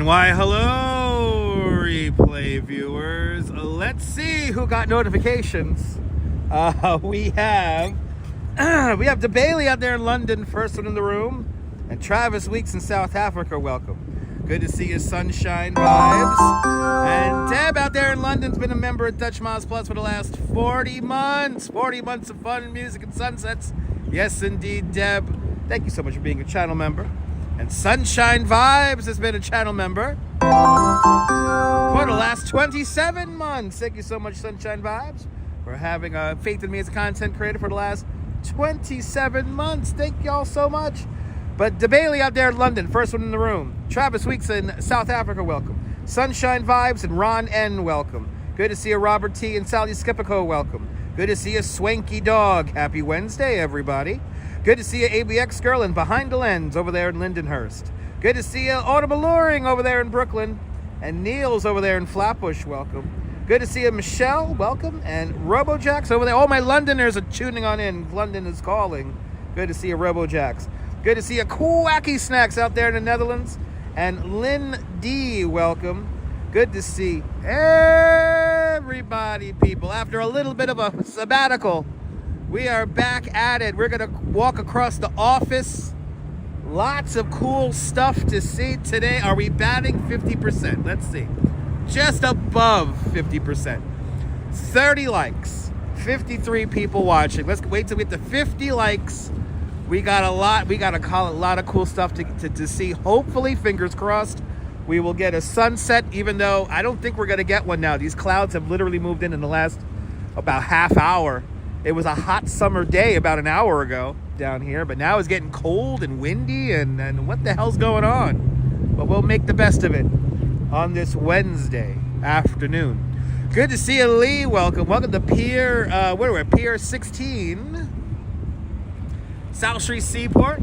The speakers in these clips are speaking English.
And why, hello, replay viewers. Let's see who got notifications. We have DeBailey out there in London, first one in the room, and Travis Weeks in South Africa. Welcome. Good to see you, Sunshine Vibes. And Deb out there in London's been a member at Dutch Miles Plus for the last 40 months. 40 months of fun, music, and sunsets. Yes, indeed, Deb. Thank you so much for being a channel member. And Sunshine Vibes has been a channel member for the last 27 months. Thank you so much, Sunshine Vibes, for having faith in me as a content creator for the last 27 months. Thank y'all so much. But DeBailey out there in London, first one in the room. Travis Weeks in South Africa, welcome. Sunshine Vibes and Ron N, welcome. Good to see you, Robert T and Sally Skipico, welcome. Good to see you, Swanky Dog. Happy Wednesday, everybody. Good to see you, ABX Girl, and Behind the Lens over there in Lindenhurst. Good to see you, Autumn Alluring over there in Brooklyn. And Neil's over there in Flatbush, welcome. Good to see you, Michelle, welcome. And RoboJax over there. All my Londoners are tuning on in. London is calling. Good to see you, RoboJax. Good to see you, Wacky Snacks out there in the Netherlands. And Lynn D, welcome. Good to see everybody, people. After a little bit of a sabbatical, we are back at it. We're going to walk across the office. Lots of cool stuff to see today. Are we batting 50%? Let's see. Just above 50%. 30 likes. 53 people watching. Let's wait till we get to 50 likes. We got a lot of cool stuff to see. Hopefully, fingers crossed, we will get a sunset, even though I don't think we're going to get one now. These clouds have literally moved in the last about half hour. It was a hot summer day about an hour ago down here, but now it's getting cold and windy, and what the hell's going on? But we'll make the best of it on this Wednesday afternoon. Good to see you, Lee. Welcome. Welcome to Pier, where are we? Pier 16, South Street Seaport.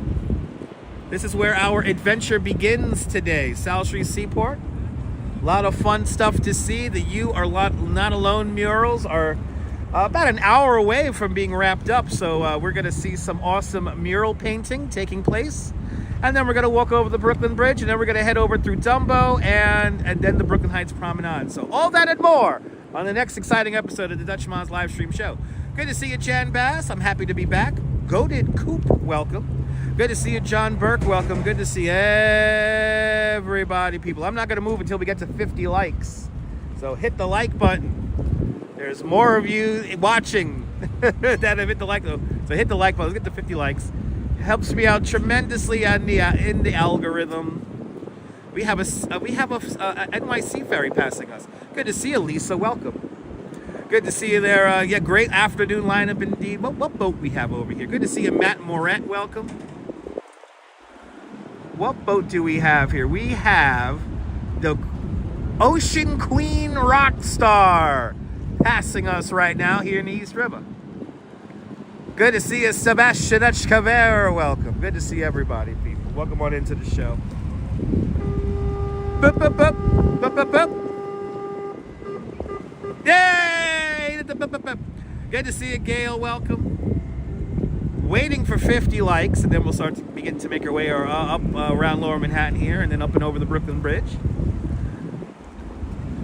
This is where our adventure begins today. South Street Seaport. A lot of fun stuff to see. The You Are Not Alone murals are about an hour away from being wrapped up, so we're going to see some awesome mural painting taking place, and then we're going to walk over the Brooklyn Bridge, and then we're going to head over through Dumbo and then the Brooklyn Heights Promenade. So all that and more on the next exciting episode of the Dutch Miles live stream show. Good to see you, Chan Bass. I'm happy to be back. Goated Coop, welcome. Good to see you, John Burke. Welcome. Good to see everybody, people. I'm not going to move until we get to 50 likes, so hit the like button. There's more of you watching that have hit the like, though. So hit the like button. Let's get to 50 likes. Helps me out tremendously in the algorithm. We have a NYC ferry passing us. Good to see you, Lisa. Welcome. Good to see you there. Yeah, great afternoon lineup indeed. What boat we have over here? Good to see you, Matt Moret. Welcome. What boat do we have here? We have the Ocean Queen Rockstar passing us right now here in the East River. Good to see you, Sebastian Caver. Welcome. Good to see everybody, people. Welcome on into the show. Boop, boop, boop. Boop, boop, boop. Yay! Boop, boop, boop. Good to see you, Gail. Welcome. Waiting for 50 likes, and then we'll start to begin to make our way up around Lower Manhattan here, and then up and over the Brooklyn Bridge.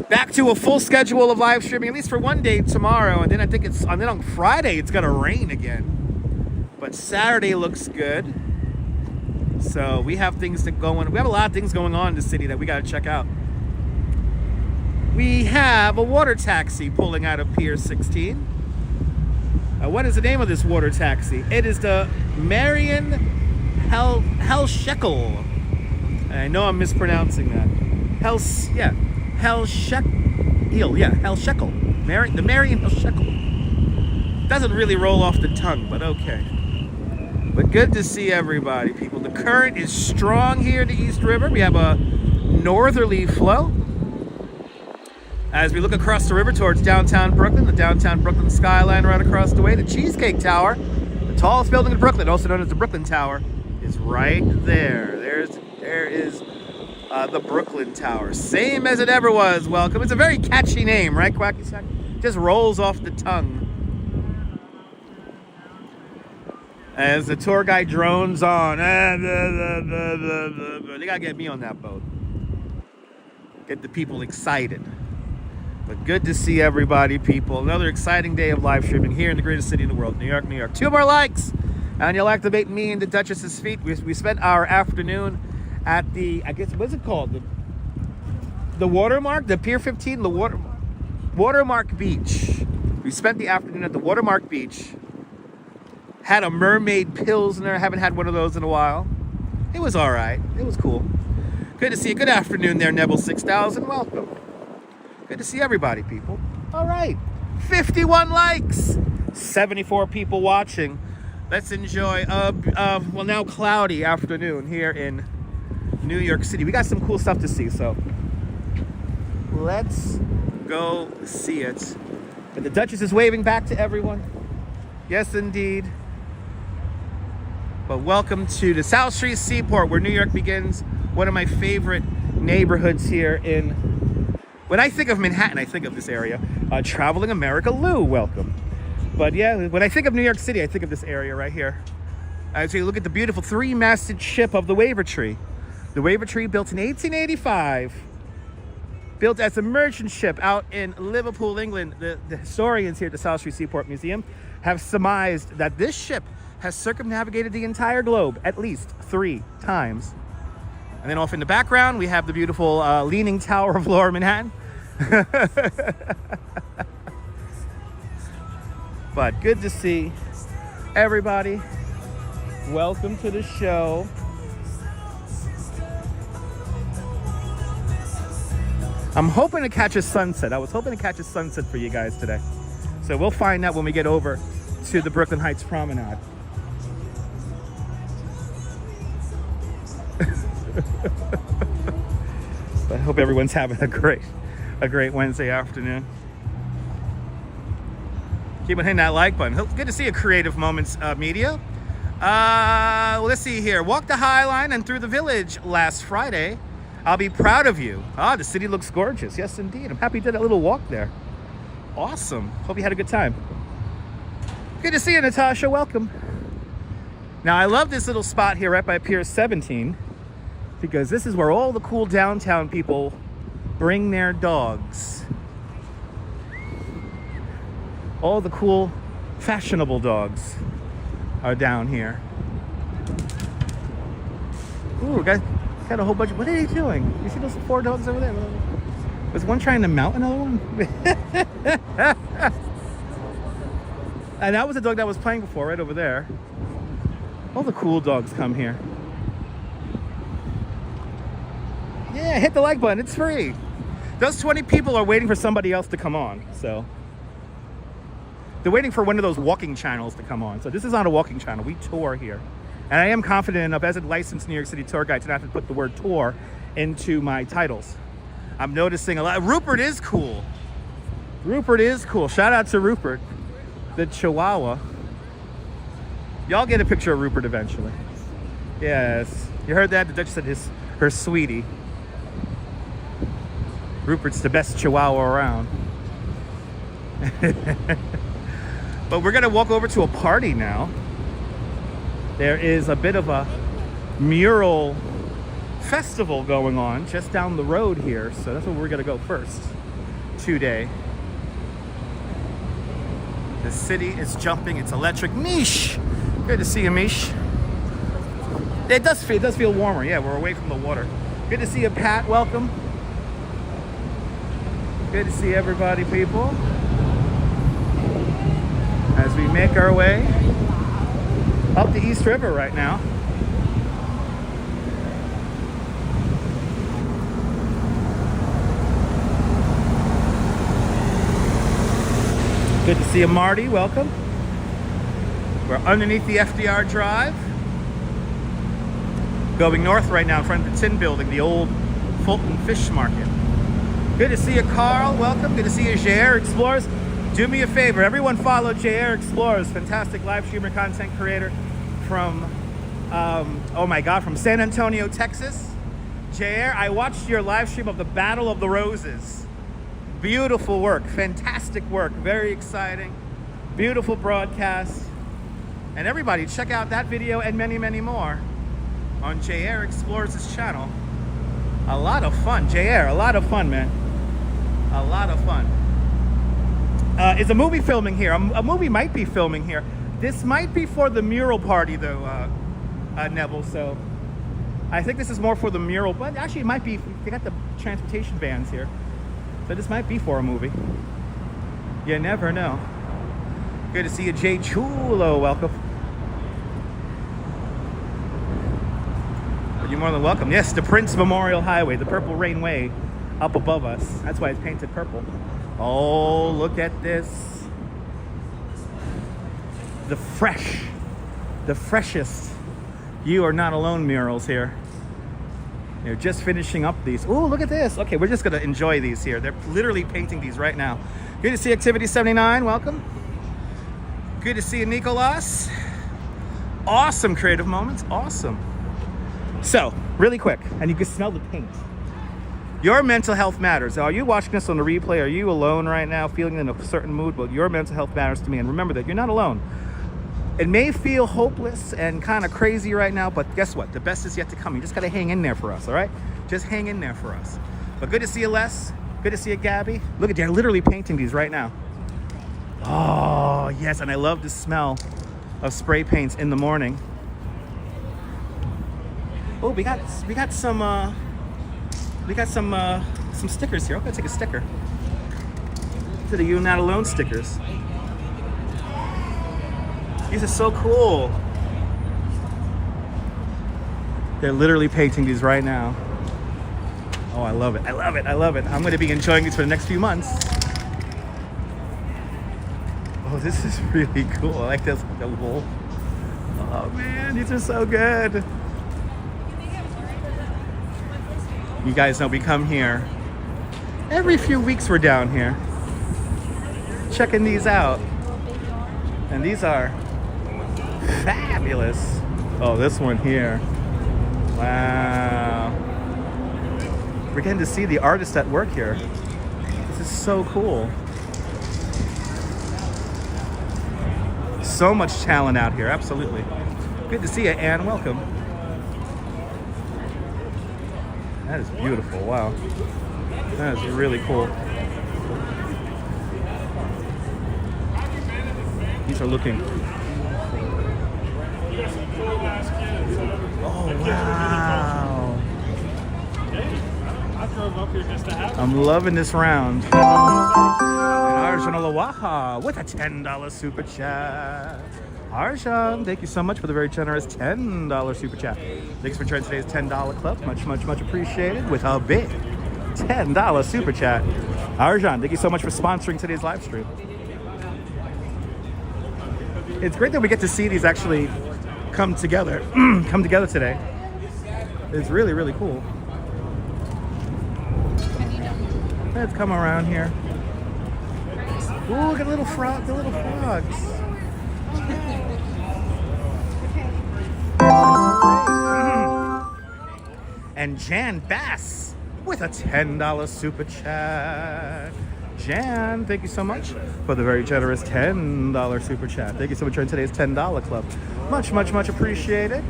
Back to a full schedule of live streaming, at least for one day tomorrow, and then I think on Friday it's gonna rain again. But Saturday looks good. So we have things We have a lot of things going on in the city that we gotta check out. We have a water taxi pulling out of Pier 16. What is the name of this water taxi? It is the Marion Hell Shekel. I know I'm mispronouncing that. Hell Shekel. The Marion Hell Shekel. Doesn't really roll off the tongue, but okay. But good to see everybody, people. The current is strong here in the East River. We have a northerly flow. As we look across the river towards downtown Brooklyn, the downtown Brooklyn skyline right across the way, the Cheesecake Tower, the tallest building in Brooklyn, also known as the Brooklyn Tower, is right there. There is the Brooklyn Tower, same as it ever was. Welcome. It's a very catchy name, right, Quacky Sack? Just rolls off the tongue. As the tour guide drones on, they gotta get me on that boat. get the people excited. But good to see everybody, people. Another exciting day of live streaming here in the greatest city in the world, New York, New York. 2 more likes, and you'll activate me and the Duchess's feet. We spent our afternoon at the, I guess, what's it called? The Watermark, the Pier 15, the Watermark Beach. We spent the afternoon at the Watermark Beach. Had a mermaid pilsner. Haven't had one of those in a while. It was all right. It was cool. Good to see you. Good afternoon there, Nebel 6000. Welcome. Good to see everybody, people. All right. 51 likes. 74 people watching. Let's enjoy well, now cloudy afternoon here in New York City. We got some cool stuff to see, so let's go see it. And the Duchess is waving back to everyone. Yes, indeed. But welcome to the South Street Seaport, where New York begins. One of my favorite neighborhoods here in... When I think of Manhattan, I think of this area. Traveling America, Lou, welcome. But yeah, when I think of New York City, I think of this area right here. As you look at the beautiful 3-masted ship of the Wavertree. The Wavertree, built in 1885. Built as a merchant ship out in Liverpool, England. The historians here at the South Street Seaport Museum have surmised that this ship has circumnavigated the entire globe at least 3 times. And then off in the background, we have the beautiful Leaning Tower of Lower Manhattan. But good to see everybody. Welcome to the show. I'm hoping to catch a sunset. I was hoping to catch a sunset for you guys today. So we'll find out when we get over to the Brooklyn Heights Promenade. But I hope everyone's having a great Wednesday afternoon. Keep on hitting that like button. Good to see you, Creative Moments Media. Let's see here. Walked the High Line and through the Village last Friday. I'll be proud of you. The city looks gorgeous. Yes, indeed. I'm happy you did that little walk there. Awesome. Hope you had a good time. Good to see you, Natasha. Welcome. Now, I love this little spot here right by Pier 17 because this is where all the cool downtown people bring their dogs. All the cool, fashionable dogs are down here. Ooh, got a whole bunch of... What are they doing? You see those 4 dogs over there? Was one trying to mount another one? And that was the dog that was playing before, right over there. All the cool dogs come here. Yeah, hit the like button. It's free. Those 20 people are waiting for somebody else to come on, so... They're waiting for one of those walking channels to come on. So this is not a walking channel. We tour here. And I am confident enough as a licensed New York City tour guide to not have to put the word tour into my titles. I'm noticing a lot. Rupert is cool. Rupert is cool. Shout out to Rupert, the Chihuahua. Y'all get a picture of Rupert eventually. Yes. You heard that? The Dutch said her sweetie. Rupert's the best Chihuahua around. But we're gonna walk over to a party now. There is a bit of a mural festival going on just down the road here, so that's where we're gonna go first today. The city is jumping, it's electric. Mish! Good to see you, Mish. It does feel warmer, yeah, we're away from the water. Good to see you, Pat, welcome. Good to see everybody, people. As we make our way up the East River right now. Good to see you, Marty. Welcome. We're underneath the FDR Drive. Going north right now in front of the Tin Building, the old Fulton Fish Market. Good to see you, Carl. Welcome. Good to see you, JR Explorers. Do me a favor, everyone follow JR Explorers, fantastic live streamer, content creator from, oh my God, from San Antonio, Texas. JR, I watched your live stream of the Battle of the Roses. Beautiful work, fantastic work, very exciting, beautiful broadcast. And everybody, check out that video and many, many more on JR Explorers' channel. A lot of fun. JR, a lot of fun, man. A lot of fun. Is a movie filming here? A movie might be filming here. This might be for the mural party, though, Neville. So I think this is more for the mural, but actually it might be. They got the transportation vans here, so this might be for a movie. You never know. Good to see you, Jay Chulo. Welcome. You're more than welcome. Yes, the Prince Memorial Highway, the Purple Rain Way, up above us. That's why it's painted purple. Oh, look at this. The freshest You Are Not Alone murals here. They're just finishing up these. Oh, look at this. Okay, we're just gonna enjoy these here. They're literally painting these right now. Good to see Activity 79, welcome. Good to see you, Nicolas. Awesome creative moments, awesome. So, really quick, and you can smell the paint. Your mental health matters. Are you watching this on the replay? Are you alone right now, feeling in a certain mood? Well, your mental health matters to me, and remember that you're not alone. It may feel hopeless and kind of crazy right now, but guess what? The best is yet to come. You just gotta hang in there for us, all right? Just hang in there for us. But good to see you, Les. Good to see you, Gabby. Look at, they're literally painting these right now. Oh, yes, and I love the smell of spray paints in the morning. Oh, we got some stickers here. I'm gonna take a sticker. To the You Not Alone stickers. These are so cool. They're literally painting these right now. Oh, I love it. I love it. I love it. I'm gonna be enjoying these for the next few months. Oh, this is really cool. I like this little. Oh man, these are so good. You guys know we come here every few weeks. We're down here checking these out, and these are fabulous. Oh, this one here, wow. We're getting to see the artists at work here. This is so cool. So much talent out here, absolutely. Good to see you, Anne, welcome. That is beautiful, wow. That is really cool. These are looking. Oh, wow. I'm loving this round. Arjan Olawaha with a $10 super chat. Arjan, thank you so much for the very generous $10 super chat. Thanks for joining today's $10 club. Much, much, much appreciated with a big $10 super chat. Arjan, thank you so much for sponsoring today's live stream. It's great that we get to see these actually come together today. It's really, really cool. Let's come around here. Ooh, look at the little frogs. And Jan Bass with a $10 super chat. Jan, thank you so much for the very generous $10 super chat. Thank you so much for today's $10 club. Much, much, much appreciated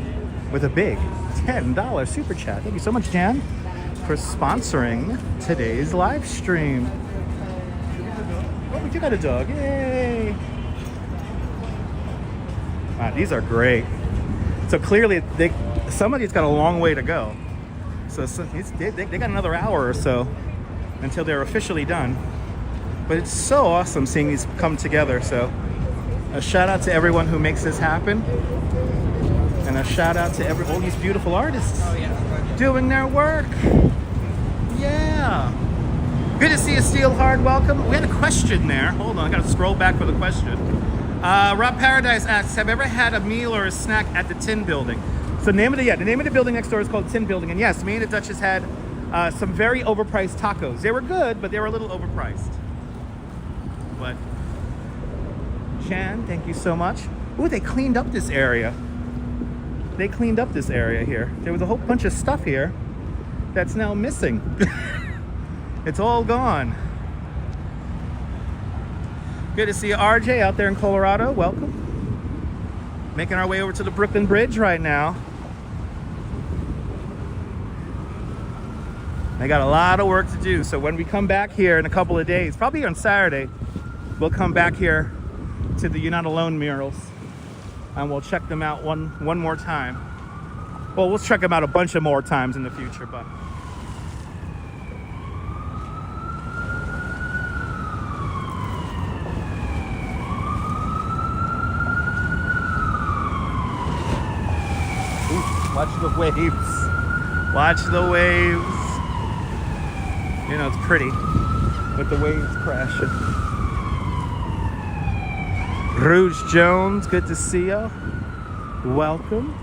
with a big $10 super chat. Thank you so much, Jan, for sponsoring today's live stream. Oh, you got a dog. Yay. Wow, these are great. So clearly, some of these got a long way to go. So they got another hour or so until they're officially done. But it's so awesome seeing these come together. So a shout out to everyone who makes this happen. And a shout out to all these beautiful artists doing their work. Yeah. Good to see you, Steelhard. Welcome. We had a question there. Hold on, I gotta scroll back for the question. Rob Paradise asks, have you ever had a meal or a snack at the Tin Building? So the name of the building next door is called Tin Building. And yes, me and the Duchess had some very overpriced tacos. They were good, but they were a little overpriced. But Jan, thank you so much. Ooh, they cleaned up this area. They cleaned up this area here. There was a whole bunch of stuff here that's now missing. It's all gone. Good to see you, RJ, out there in Colorado. Welcome. Making our way over to the Brooklyn Bridge right now. They got a lot of work to do. So when we come back here in a couple of days, probably on Saturday, we'll come back here to the You're Not Alone murals and we'll check them out one more time. Well, we'll check them out a bunch of more times in the future, but ooh, watch the waves. Watch the waves. You know, it's pretty with the waves crashing. Rouge Jones, good to see you. Welcome.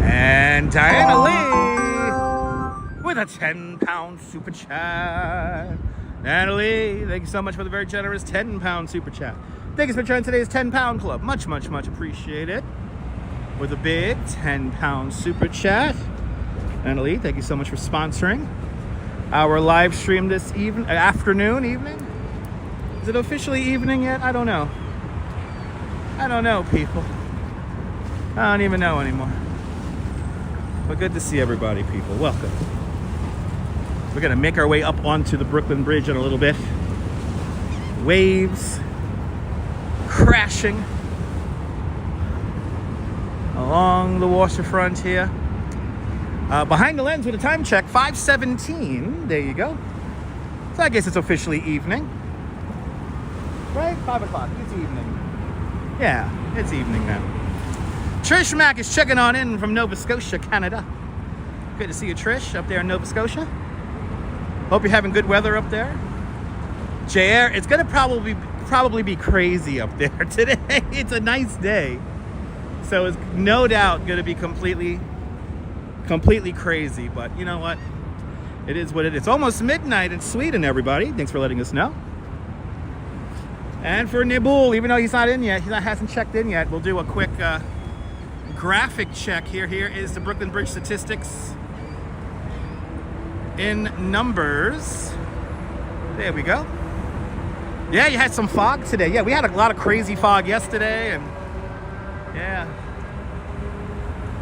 And Diana Lee with a 10-pound super chat. Diana Lee, thank you so much for the very generous 10-pound super chat. Thank you for joining today's 10-pound club. Much, much, much appreciated. With a big 10-pound super chat. Diana Lee, thank you so much for sponsoring our live stream this evening, evening. Is it officially evening yet? I don't know. I don't know, people. I don't even know anymore. But good to see everybody, people. Welcome. We're gonna make our way up onto the Brooklyn Bridge in a little bit. Waves crashing along the waterfront here. Behind the lens with a time check, 5:17. There you go. So I guess it's officially evening. Right? 5 o'clock. It's evening. Yeah, it's evening now. Trish Mack is checking on in from Nova Scotia, Canada. Good to see you, Trish, up there in Nova Scotia. Hope you're having good weather up there. JR, it's gonna probably be crazy up there today. It's a nice day. So it's no doubt gonna be completely crazy, but you know what? It is what it is. It's almost midnight in Sweden, everybody. Thanks for letting us know. And for Nibul, even though he's not in yet, hasn't checked in yet, we'll do a quick graphic check here. Here is the Brooklyn Bridge statistics in numbers. There we go. Yeah, you had some fog today. Yeah, we had a lot of crazy fog yesterday, and yeah.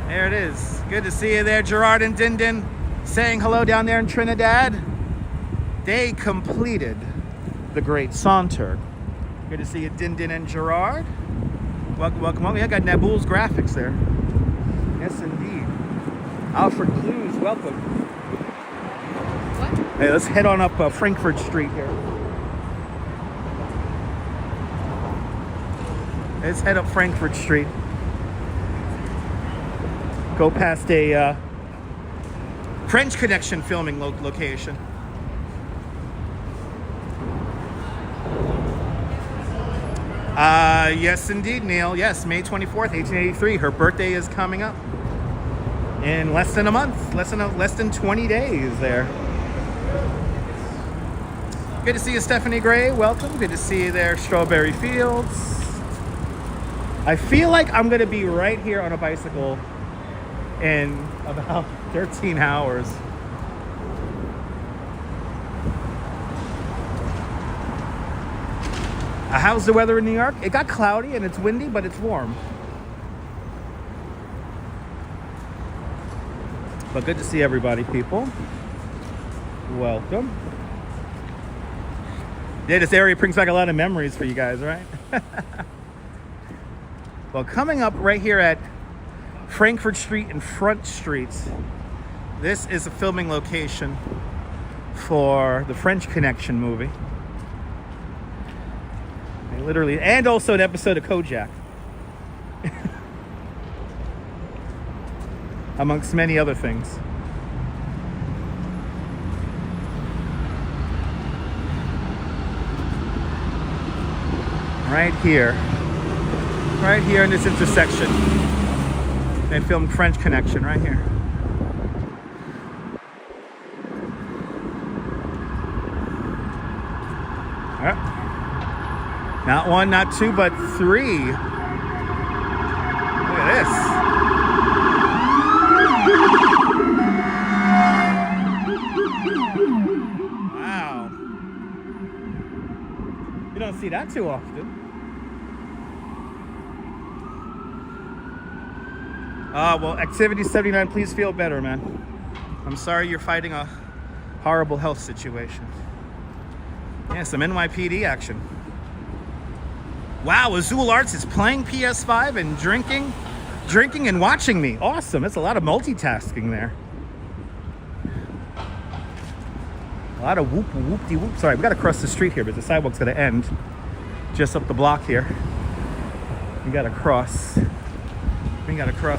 There it is. Good to see you there, Gerard and Dindin, saying hello down there in Trinidad. They completed the Great Saunter. Good to see you, Dindin and Gerard. Welcome, welcome, welcome. I got Nabul's graphics there. Yes, indeed. Alfred Clues, welcome. What? Hey, let's head on up Frankfurt Street here. Let's head up Frankfurt Street. Go past a French Connection filming location. Yes, indeed, Neil. Yes, May 24th, 1883. Her birthday is coming up in less than a month, less than 20 days there. Good to see you, Stephanie Gray. Welcome. Good to see you there, Strawberry Fields. I feel like I'm going to be right here on a bicycle in about 13 hours. How's the weather in New York? It got cloudy and it's windy, but it's warm. But good to see everybody, people. Welcome. Yeah, this area brings back a lot of memories for you guys, right? Well, coming up right here at Frankfurt Street and Front Street, this is a filming location for the French Connection movie. Literally, and also an episode of Kojak. Amongst many other things. Right here in this intersection. They filmed French Connection right here. Not one, not two, but three. Look at this. Wow. You don't see that too often. Well, Activity 79, please feel better, man. I'm sorry you're fighting a horrible health situation. Yeah, some NYPD action. Wow, Azul Arts is playing PS5 and drinking and watching me. Awesome, that's a lot of multitasking there. A lot of whoop-de-whoop. Sorry, we gotta cross the street here, but the sidewalk's gonna end just up the block here. We gotta cross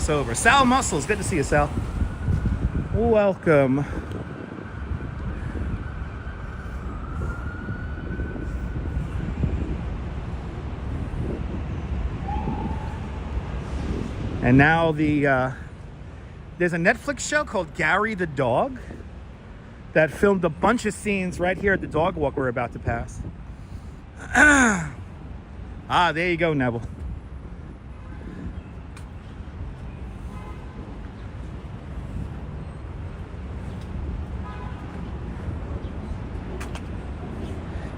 over. Sal Muscles, good to see you, Sal. Welcome. And now there's a Netflix show called Gary the Dog that filmed a bunch of scenes right here at the dog walk we're about to pass. There you go, Neville.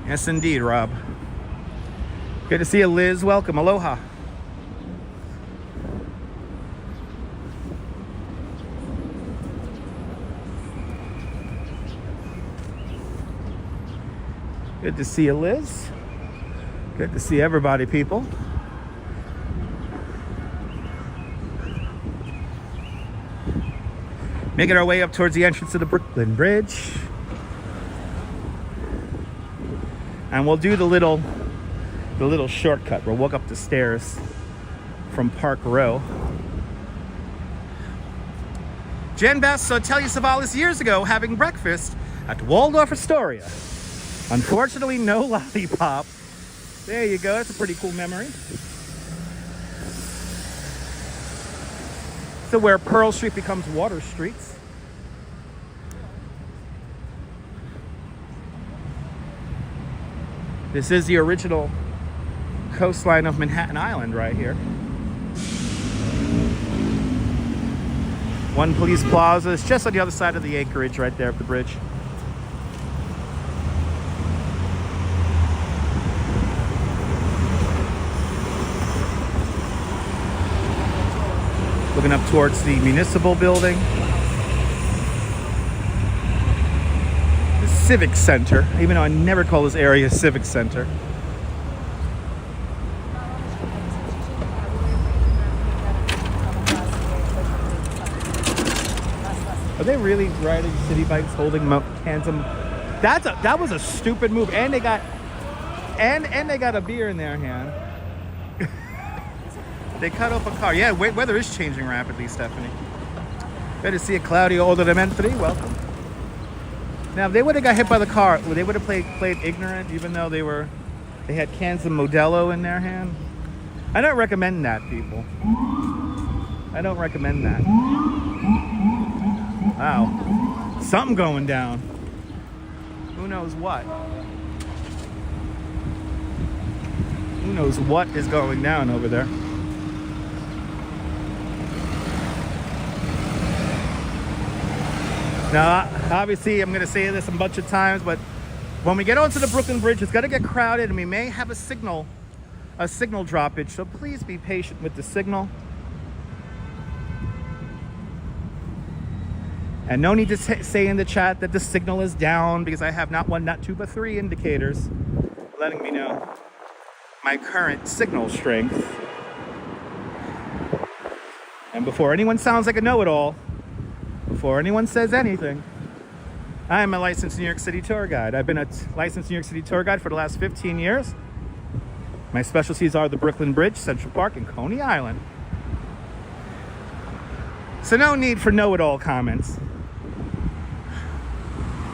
Yes, indeed, Rob. Good to see you, Liz. Welcome. Aloha. Good to see you, Liz. Good to see everybody, people. Making our way up towards the entrance of the Brooklyn Bridge. And we'll do the little shortcut. We'll walk up the stairs from Park Row. Jen Best saw Telly Savalas years ago having breakfast at Waldorf Astoria. Unfortunately, no lollipop. There you go. That's a pretty cool memory. So where Pearl Street becomes Water Street. This is the original coastline of Manhattan Island right here. One Police Plaza is just on the other side of the anchorage right there of the bridge. Looking up towards the municipal building. The Civic Center, even though I never call this area Civic Center. Are they really riding city bikes holding hands on? That was a stupid move. And they got a beer in their hand. They cut off a car. Yeah, weather is changing rapidly, Stephanie. Good to see you, Claudio Oldermentri. Welcome. Now, if they would have got hit by the car, they would have played ignorant, even though they had cans of Modelo in their hand. I don't recommend that, people. I don't recommend that. Wow. Something going down. Who knows what? Who knows what is going down over there? Now, obviously, I'm going to say this a bunch of times, but when we get onto the Brooklyn Bridge, it's going to get crowded, and we may have a signal droppage. So please be patient with the signal. And no need to say in the chat that the signal is down, because I have not one, not two, but three indicators letting me know my current signal strength. And before anyone sounds like a know-it-all, before anyone says anything, I am a licensed New York City tour guide. I've been a licensed New York City tour guide for the last 15 years. My specialties are the Brooklyn Bridge, Central Park, and Coney Island. So no need for know-it-all comments.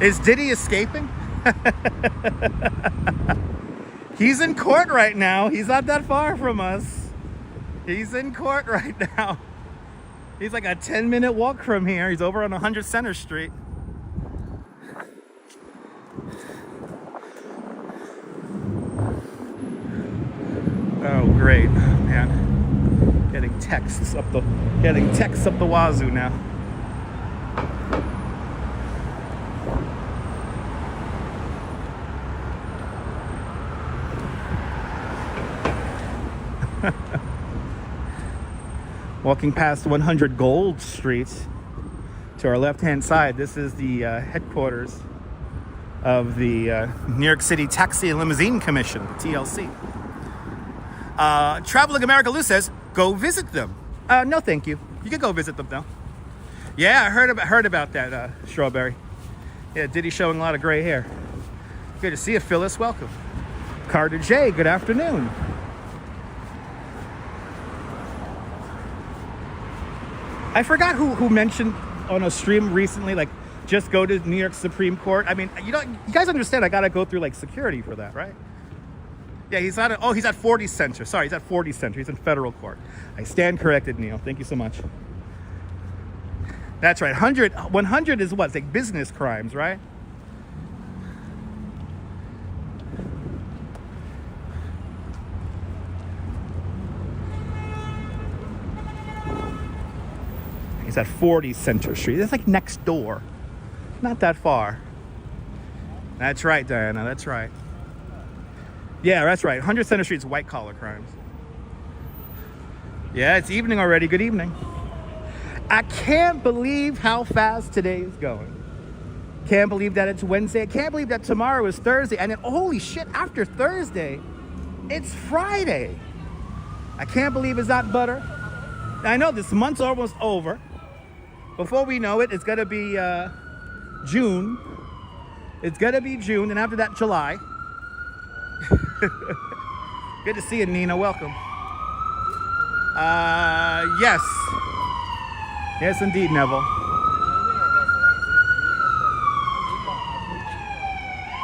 Is Diddy escaping? He's in court right now. He's not that far from us. He's in court right now. He's like a 10-minute walk from here. He's over on 100 Center Street. Oh, great, man. Getting texts up the wazoo now. Walking past 100 Gold Street. To our left-hand side, this is the headquarters of the New York City Taxi and Limousine Commission, TLC. Traveling America Lou says, go visit them. No, thank you. You can go visit them, though. Yeah, I heard about that, Strawberry. Yeah, Diddy showing a lot of gray hair. Good to see you, Phyllis. Welcome. Carter J, good afternoon. I forgot who mentioned on a stream recently, like, just go to New York Supreme Court. I mean, you guys understand I gotta go through, like, security for that, right? Yeah, he's at 40 Center. Sorry, he's at 40 Center. He's in federal court. I stand corrected, Neil. Thank you so much. That's right. 100 is what? It's like business crimes, right? He's at 40 Center Street. That's like next door. Not that far. That's right, Diana. That's right. Yeah, that's right. 100 Center Street's white-collar crimes. Yeah, it's evening already. Good evening. I can't believe how fast today is going. Can't believe that it's Wednesday. I can't believe that tomorrow is Thursday. And then, holy shit, after Thursday, it's Friday. I can't believe it's not butter. I know this month's almost over. Before we know it, it's going to be June. It's going to be June, and after that, July. Good to see you, Nina. Welcome. Yes. Yes, indeed, Neville.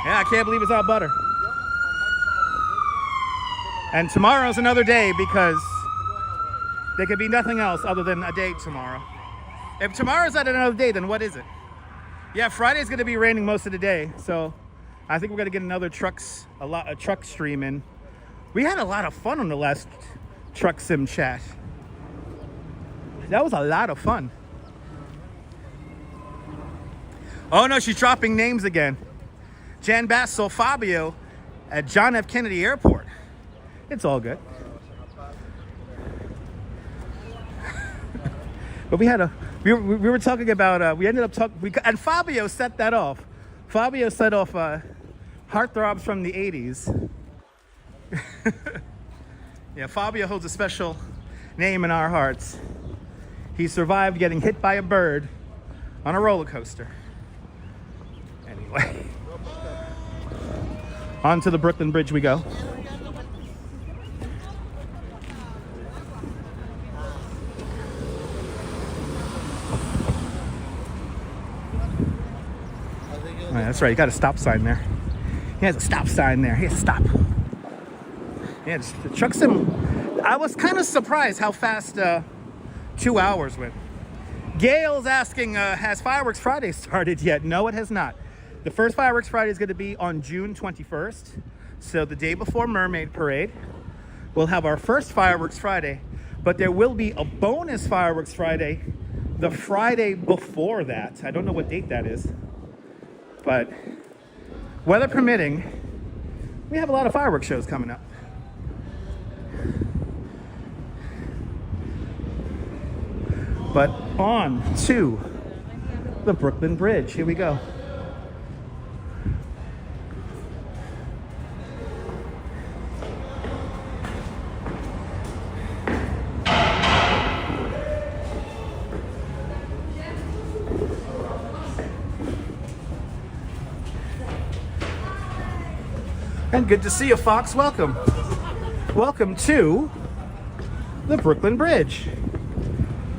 Yeah, I can't believe it's all butter. And tomorrow's another day because there could be nothing else other than a day tomorrow. If tomorrow's not another day, then what is it? Yeah, Friday's going to be raining most of the day, so I think we're going to get another truck stream in. We had a lot of fun on the last truck sim chat. That was a lot of fun. Oh no, she's dropping names again. Jan Bass saw Fabio at John F. Kennedy Airport. It's all good. But we were talking about, we ended up talking, and Fabio set that off. Fabio set off Heartthrobs from the 80s. Yeah, Fabio holds a special name in our hearts. He survived getting hit by a bird on a roller coaster. Anyway, onto the Brooklyn Bridge we go. Oh, that's right, you got a stop sign there. He has a stop sign there. Here, stop. Yeah, the truck sim. I was kind of surprised how fast 2 hours went. Gail's asking, has Fireworks Friday started yet? No, it has not. The first Fireworks Friday is going to be on June 21st. So the day before Mermaid Parade. We'll have our first Fireworks Friday. But there will be a bonus Fireworks Friday the Friday before that. I don't know what date that is. But weather permitting, we have a lot of fireworks shows coming up. But on to the Brooklyn Bridge. Here we go. And good to see you, Fox. Welcome. Welcome to the Brooklyn Bridge.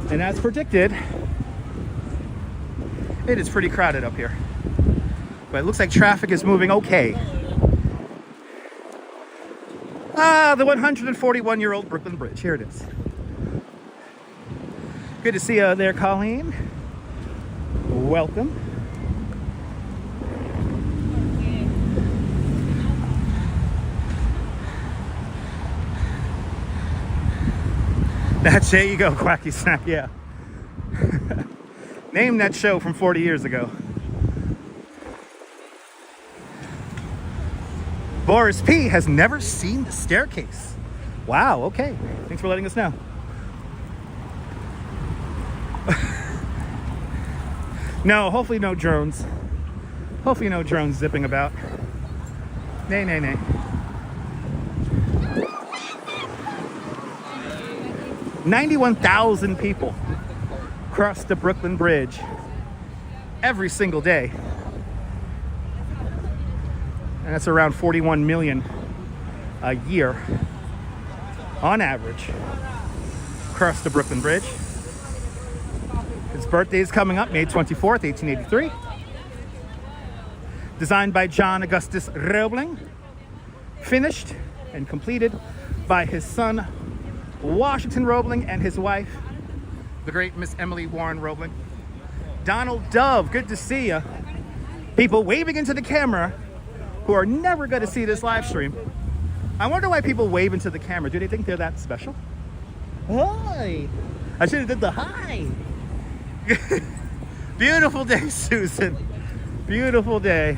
And as predicted, it is pretty crowded up here. But it looks like traffic is moving okay. Ah, the 141-year-old Brooklyn Bridge. Here it is. Good to see you there, Colleen. Welcome. There you go, Quacky Snack, yeah. Name that show from 40 years ago. Boris P has never seen the staircase. Wow, okay. Thanks for letting us know. No, hopefully no drones. Hopefully no drones zipping about. Nay, nay, nay. 91,000 people cross the Brooklyn Bridge every single day. And that's around 41 million a year on average across the Brooklyn Bridge. His birthday is coming up, May 24th, 1883. Designed by John Augustus Roebling. Finished and completed by his son, Washington Roebling, and his wife, the great Miss Emily Warren Roebling. Donald Dove, good to see you. People waving into the camera who are never going to see this live stream. I wonder why people wave into the camera. Do they think they're that special? Hi. I should have did the hi. Beautiful day, Susan. Beautiful day.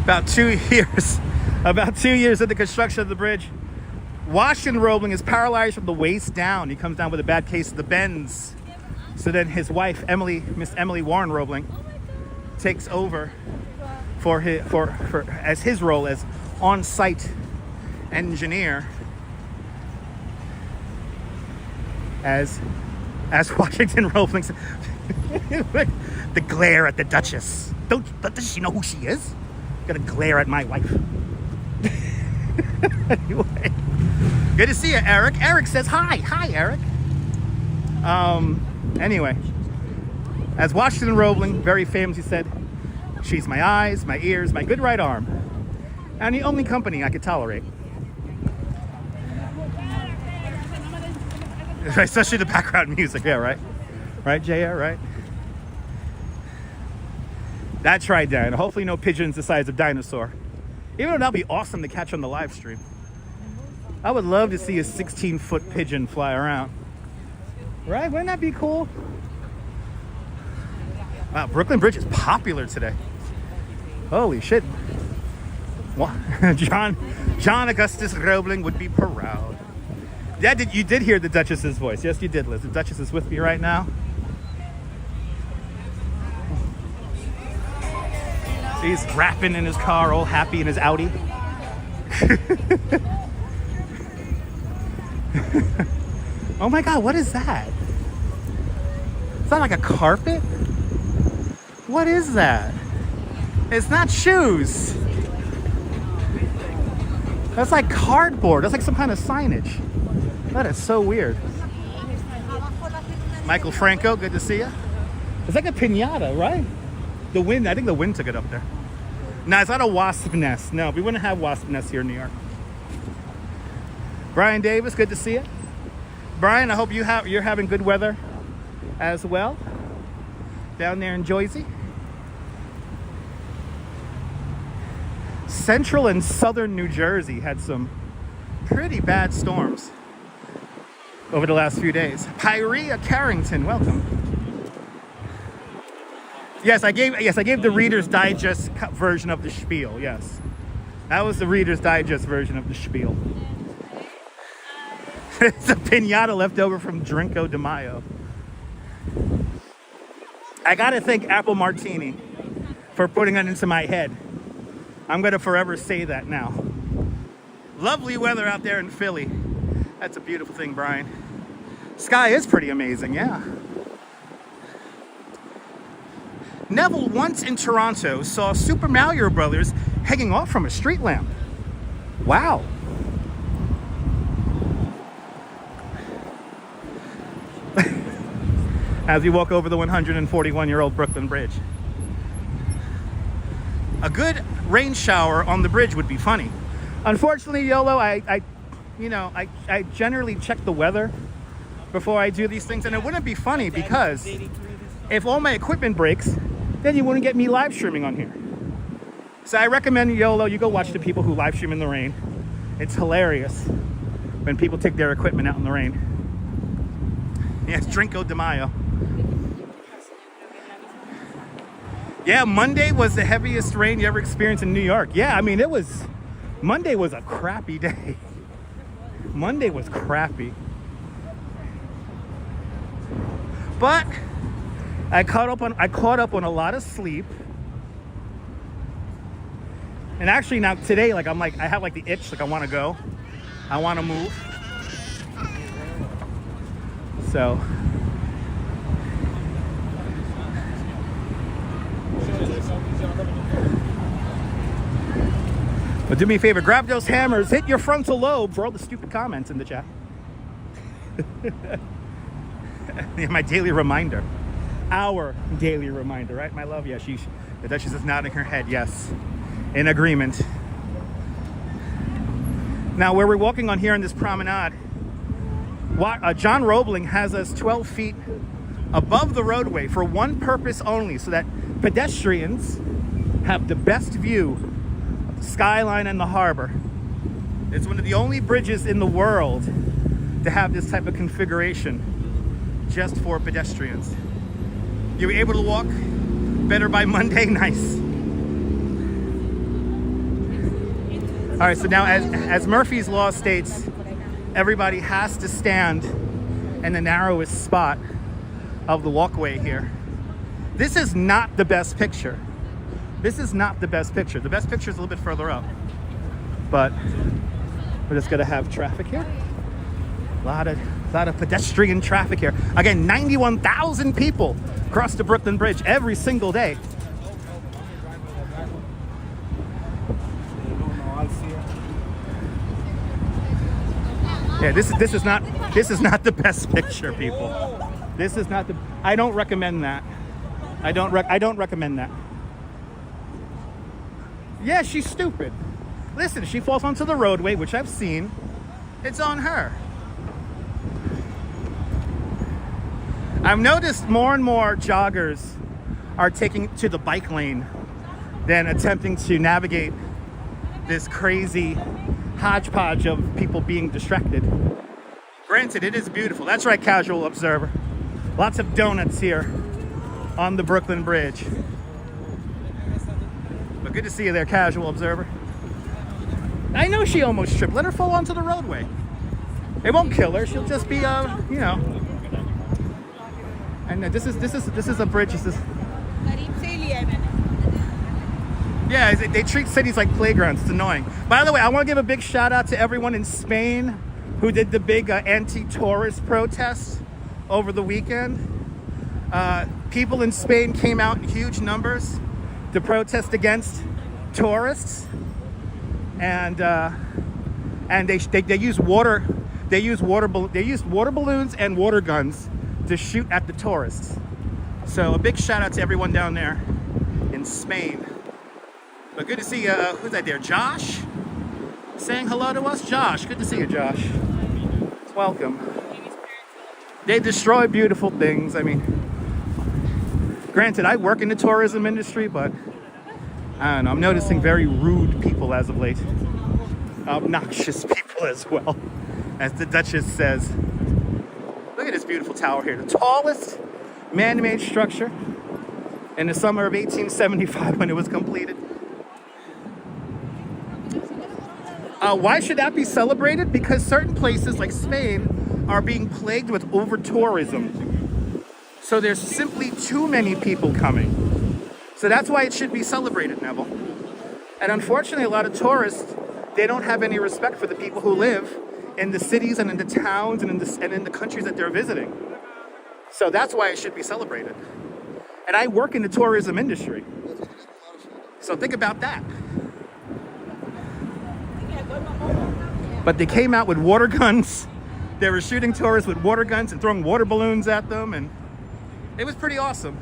About 2 years of the construction of the bridge. Washington Roebling is paralyzed from the waist down. He comes down with a bad case of the bends. So then his wife, Miss Emily Warren Roebling, takes over for his role as on-site engineer as Washington Roebling said, the glare at the Duchess. Does she know who she is? Gonna glare at my wife. Anyway, good to see you, Eric. Eric says hi. Hi, Eric. Anyway, as Washington Roebling very famously said, she's my eyes, my ears, my good right arm, and the only company I could tolerate. Especially the background music, yeah, right? Right, JR, right? That's right, Dan. Hopefully no pigeons the size of dinosaur. Even though that'd be awesome to catch on the live stream. I would love to see a 16-foot pigeon fly around. Right? Wouldn't that be cool? Wow, Brooklyn Bridge is popular today. Holy shit. John Augustus Roebling would be proud. Yeah, you did hear the Duchess's voice. Yes, you did, Liz. The Duchess is with me right now. He's rapping in his car, all happy in his Audi. Oh my God, what is that? Is that like a carpet? What is that? It's not shoes. That's like cardboard. That's like some kind of signage. That is so weird. Michael Franco, good to see you. It's like a piñata, right? The wind, I think the wind took it up there. No, it's not a wasp nest. No, we wouldn't have wasp nests here in New York. Brian Davis, good to see you. Brian, I hope you're having good weather as well down there in Jersey. Central and southern New Jersey had some pretty bad storms over the last few days. Pyrea Carrington, welcome. Yes, I gave the Reader's Digest version of the spiel. Yes, that was the Reader's Digest version of the spiel. It's a piñata left over from Drinko de Mayo. I gotta thank Apple Martini for putting that into my head. I'm gonna forever say that now. Lovely weather out there in Philly. That's a beautiful thing, Brian. Sky is pretty amazing, yeah. Neville once in Toronto saw Super Mario Brothers hanging off from a street lamp. Wow. As we walk over the 141-year-old Brooklyn Bridge. A good rain shower on the bridge would be funny. Unfortunately, YOLO, I generally check the weather before I do these things, and it wouldn't be funny because if all my equipment breaks, then you wouldn't get me live streaming on here. So I recommend YOLO, you go watch the people who live stream in the rain. It's hilarious when people take their equipment out in the rain. Yes, Drinko de Mayo. Yeah, Monday was the heaviest rain you ever experienced in New York. Yeah, I mean, Monday was a crappy day. Monday was crappy. But I caught up on a lot of sleep. And actually now today, like I have like the itch, like I want to go. I want to move. So but do me a favor, grab those hammers, hit your frontal lobe for all the stupid comments in the chat. My daily reminder. Our daily reminder, right? My love, yeah, the Duchess is nodding her head, yes. In agreement. Now, where we're walking on here on this promenade, John Roebling has us 12 feet above the roadway for one purpose only, so that pedestrians have the best view of the skyline and the harbor. It's one of the only bridges in the world to have this type of configuration just for pedestrians. You were able to walk better by Monday? Nice. All right, so now as Murphy's Law states, everybody has to stand in the narrowest spot of the walkway here. This is not the best picture. This is not the best picture. The best picture is a little bit further up. But we're just gonna have traffic here. A lot of pedestrian traffic here. Again, 91,000 people cross the Brooklyn Bridge every single day. Yeah, this is not the best picture, people. This is not the. I don't recommend that. I don't recommend that. Yeah, she's stupid. Listen, she falls onto the roadway, which I've seen. It's on her. I've noticed more and more joggers are taking to the bike lane than attempting to navigate this crazy hodgepodge of people being distracted. Granted, it is beautiful. That's right, casual observer. Lots of donuts here on the Brooklyn Bridge. But good to see you there, casual observer. I know she almost tripped. Let her fall onto the roadway. It won't kill her. She'll just be, you know. And this is a bridge. Yeah, they treat cities like playgrounds. It's annoying. By the way, I want to give a big shout out to everyone in Spain who did the big anti-tourist protest over the weekend. People in Spain came out in huge numbers to protest against tourists, and they use water balloons and water guns to shoot at the tourists. So a big shout out to everyone down there in Spain. But good to see who's that there? Josh? Saying hello to us? Josh, good to see you, Josh. Welcome. They destroy beautiful things. I mean, granted, I work in the tourism industry, but I don't know, I'm noticing very rude people as of late. Obnoxious people as well, as the Duchess says. Look at this beautiful tower here. The tallest man-made structure in the summer of 1875 when it was completed. Why should that be celebrated? Because certain places like Spain are being plagued with over-tourism. So there's simply too many people coming. So that's why it should be celebrated, Neville. And unfortunately, a lot of tourists, they don't have any respect for the people who live in the cities and in the towns and in the countries that they're visiting. So that's why it should be celebrated. And I work in the tourism industry. So think about that. But they came out with water guns. They were shooting tourists with water guns and throwing water balloons at them, and it was pretty awesome.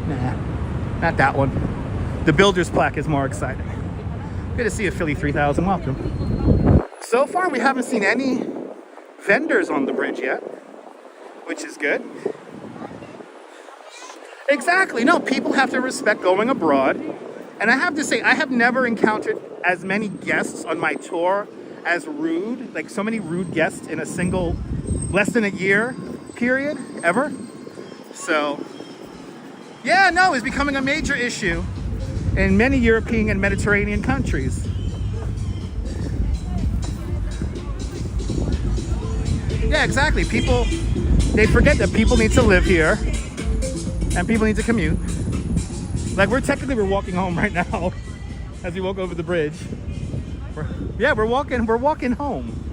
Nah, not that one. The builder's plaque is more exciting. Good to see you, Philly 3000. Welcome. So far, we haven't seen any vendors on the bridge yet, which is good. Exactly. No, people have to respect going abroad. And I have to say, I have never encountered as many guests on my tour as rude, like so many rude guests in a single less than a year period ever. So yeah, no, it's becoming a major issue in many European and Mediterranean countries. Yeah, exactly. People, they forget that people need to live here and people need to commute. Like we're walking home right now as we walk over the bridge. We're walking home.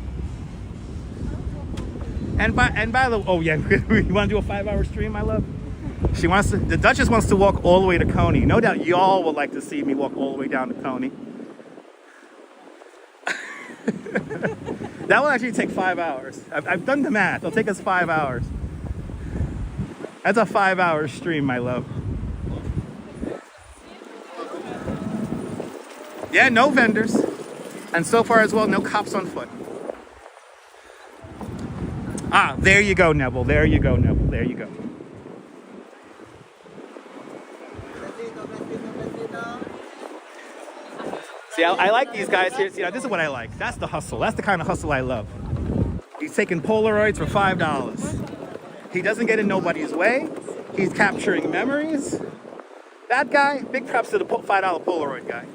And by the way, oh yeah, you want to do a 5-hour stream, my love? The Duchess wants to walk all the way to Coney. No doubt y'all would like to see me walk all the way down to Coney. That will actually take 5 hours. I've done the math. It'll take us 5 hours. That's a 5-hour stream, my love. Yeah, no vendors. And so far as well, no cops on foot. Ah, there you go, Neville. There you go, Neville. There you go. See, I like these guys here. See, this is what I like. That's the hustle. That's the kind of hustle I love. He's taking Polaroids for $5. He doesn't get in nobody's way. He's capturing memories. That guy, big props to the $5 Polaroid guy.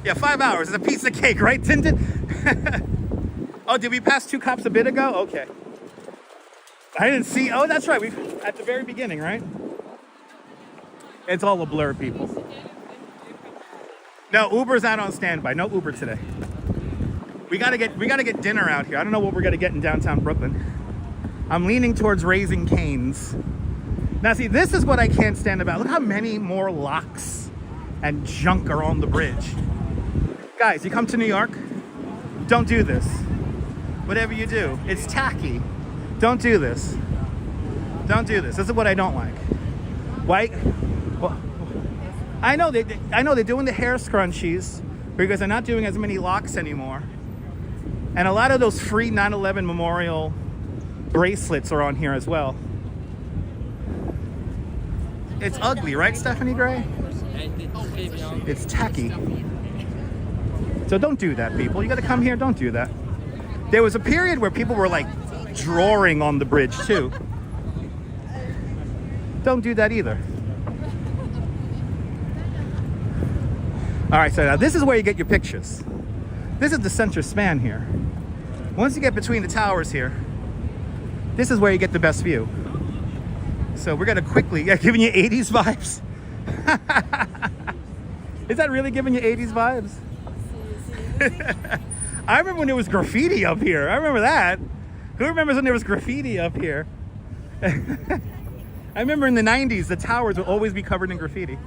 Yeah, 5 hours is a piece of cake, right, Tintin? Oh, did we pass 2 cops a bit ago? Okay. I didn't see. Oh, that's right. We at the very beginning, right? It's all a blur, people. No, Uber's not on standby. No Uber today. We gotta get dinner out here. I don't know what we're gonna get in downtown Brooklyn. I'm leaning towards Raising Cane's. Now, see, this is what I can't stand about. Look how many more locks and junk are on the bridge. Guys, you come to New York, don't do this. Whatever you do, it's tacky. Don't do this. Don't do this. This is what I don't like. Why? Well, I know they're doing the hair scrunchies because they're not doing as many locks anymore. And a lot of those free 9/11 memorial bracelets are on here as well. It's ugly, right, Stephanie Gray? It's tacky. So don't do that, people. You gotta come here, don't do that. There was a period where people were like drawing on the bridge too. Don't do that either. All right, so now this is where you get your pictures. This is the center span here. Once you get between the towers here, this is where you get the best view. So we're gonna quickly, giving you 80s vibes. Is that really giving you 80s vibes? I remember when there was graffiti up here. I remember that. Who remembers when there was graffiti up here? I remember in the 90s, the towers would always be covered in graffiti.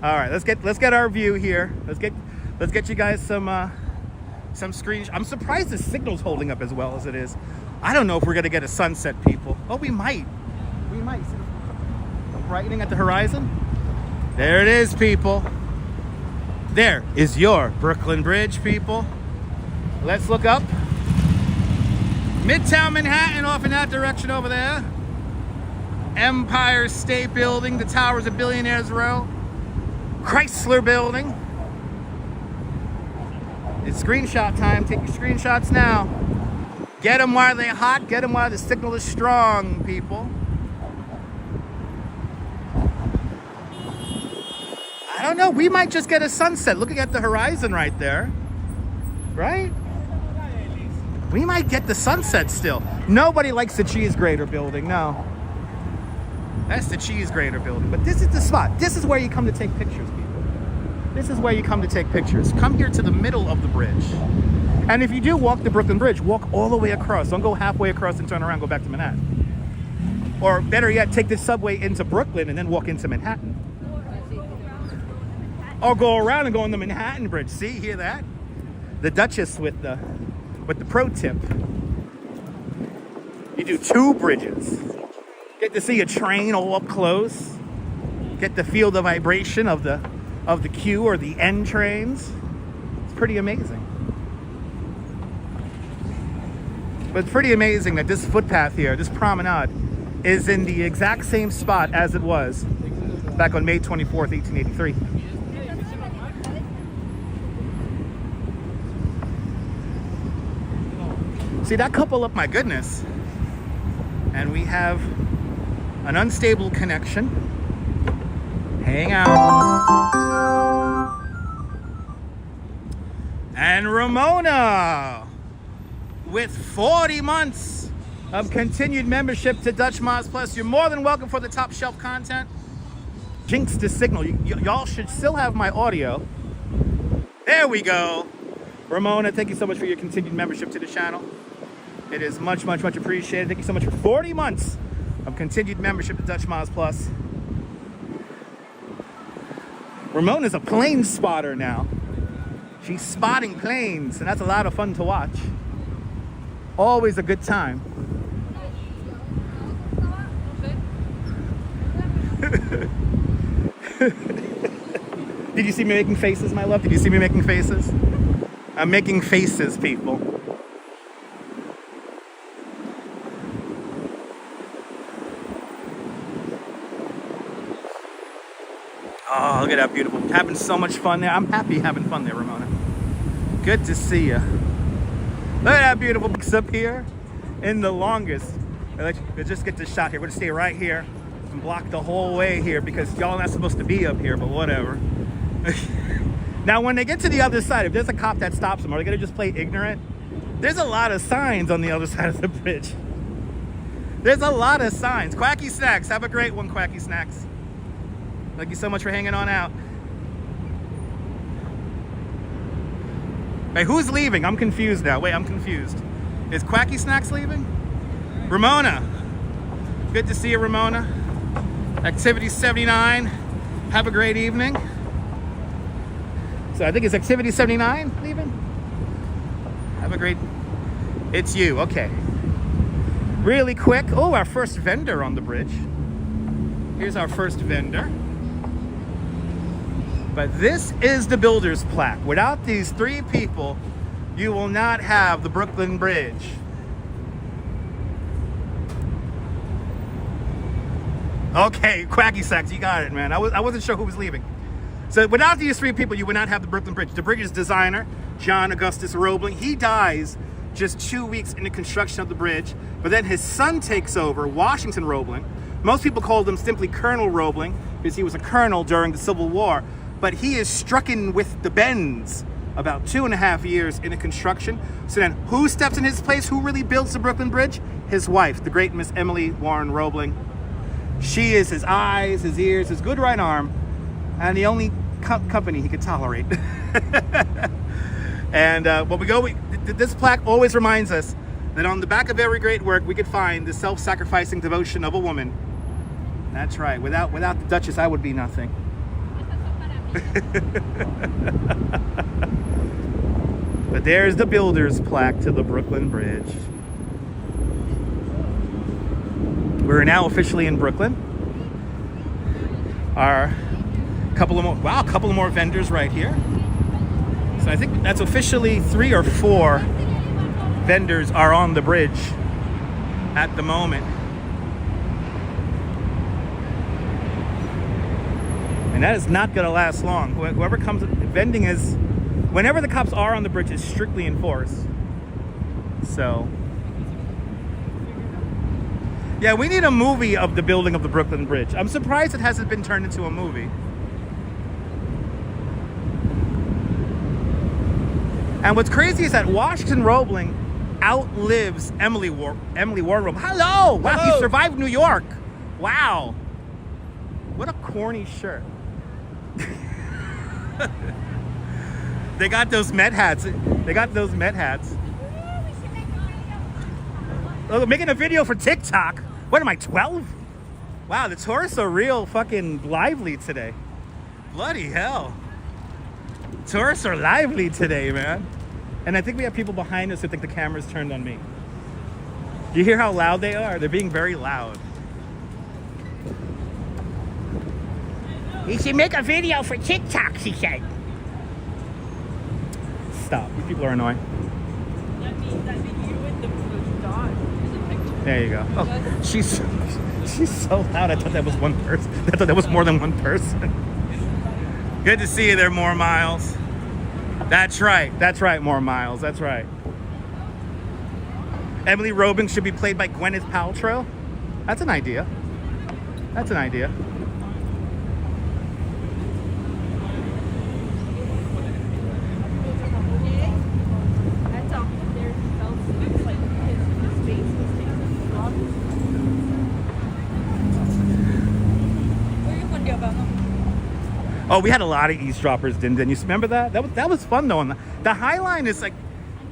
All right, let's get our view here. Let's get you guys some screens. I'm surprised the signal's holding up as well as it is. I don't know if we're gonna get a sunset, people. Oh, we might. We might. Brightening at the horizon. There it is, people. There is your Brooklyn Bridge, people. Let's look up. Midtown Manhattan off in that direction over there. Empire State Building, the Towers of Billionaires Row. Chrysler Building. It's screenshot time. Take your screenshots now. Get them while they're hot. Get them while the signal is strong, people. I don't know. We might just get a sunset looking at the horizon right there. Right? We might get the sunset still. Nobody likes the cheese grater building. No. That's the cheese grater building. But this is the spot. This is where you come to take pictures, people. This is where you come to take pictures. Come here to the middle of the bridge. And if you do walk the Brooklyn Bridge, walk all the way across. Don't go halfway across and turn around, go back to Manhattan. Or better yet, take the subway into Brooklyn and then walk into Manhattan. Or go around and go on the Manhattan Bridge. See, hear that? The Duchess with the pro tip. You do 2 bridges. Get to see a train all up close. Get to feel the vibration of the Q or the N trains. It's pretty amazing. But it's pretty amazing that this footpath here, this promenade, is in the exact same spot as it was back on May 24th, 1883. See that couple up, my goodness. And we have an unstable connection. Hang out. And Ramona with 40 months of continued membership to Dutch Mods Plus. You're more than welcome for the top shelf content. Jinx the signal. Y'all should still have my audio. There we go. Ramona, thank you so much for your continued membership to the channel. It is much, much, much appreciated. Thank you so much for 40 months of continued membership to Dutch Mods Plus. Ramona's a plane spotter now. She's spotting planes, and that's a lot of fun to watch. Always a good time. Did you see me making faces, my love? Did you see me making faces? I'm making faces, people. Oh, look at that beautiful. Having so much fun there. I'm happy having fun there, Ramona. Good to see you. Look at that beautiful box up here in the longest. Let's just get this shot here. We're gonna stay right here and block the whole way here because y'all not supposed to be up here, but whatever. Now, when they get to the other side, if there's a cop that stops them, are they gonna just play ignorant? There's a lot of signs on the other side of the bridge. There's a lot of signs. Quacky Snacks, have a great one, Quacky Snacks. Thank you so much for hanging on out. Hey, who's leaving? I'm confused now. Wait, I'm confused. Is Quacky Snacks leaving? Ramona. Good to see you, Ramona. Activity 79. Have a great evening. So I think it's Activity 79 leaving? Have a great... It's you, okay. Really quick. Oh, our first vendor on the bridge. Here's our first vendor. But this is the builder's plaque. Without these three people, you will not have the Brooklyn Bridge. Okay, Quacky Sacks, you got it, man. I wasn't sure who was leaving. So without these three people, you would not have the Brooklyn Bridge. The bridge's designer, John Augustus Roebling, he dies just 2 weeks in the construction of the bridge. But then his son takes over, Washington Roebling. Most people called him simply Colonel Roebling because he was a colonel during the Civil War. But he is stricken with the bends about 2.5 years in the construction. So then who steps in his place? Who really builds the Brooklyn Bridge? His wife, the great Miss Emily Warren Roebling. She is his eyes, his ears, his good right arm, and the only company he could tolerate. And this plaque always reminds us that on the back of every great work, we could find the self-sacrificing devotion of a woman. That's right. Without the Duchess, I would be nothing. But there's the builder's plaque to the Brooklyn Bridge. We're now officially in Brooklyn. A couple of more vendors right here. So I think that's officially 3 or 4 vendors are on the bridge at the moment. And that is not gonna last long. Whoever comes, vending is, whenever the cops are on the bridge, is strictly enforced. So, yeah, we need a movie of the building of the Brooklyn Bridge. I'm surprised it hasn't been turned into a movie. And what's crazy is that Washington Roebling outlives Emily Warren Roebling. Hello! Wow, Hello. he survived New York. Wow. What a corny shirt. They got those Met hats. Oh, making a video for TikTok. What am I, 12? Wow, the tourists are real fucking lively today. Bloody hell. Tourists are lively today, man. And I think we have people behind us who think the camera's turned on me. Do you hear how loud they are? They're being very loud. You should make a video for TikTok, she said. Stop. These people are annoying. That means you and the dog is a picture. There you go. Oh, she's so loud. I thought that was one person. I thought that was more than one person. Good to see you there, More Miles. That's right. That's right, More Miles. That's right. Emily Robin should be played by Gwyneth Paltrow. That's an idea. That's an idea. Oh, we had a lot of eavesdroppers, didn't you remember that? That was fun though. And the High Line is like,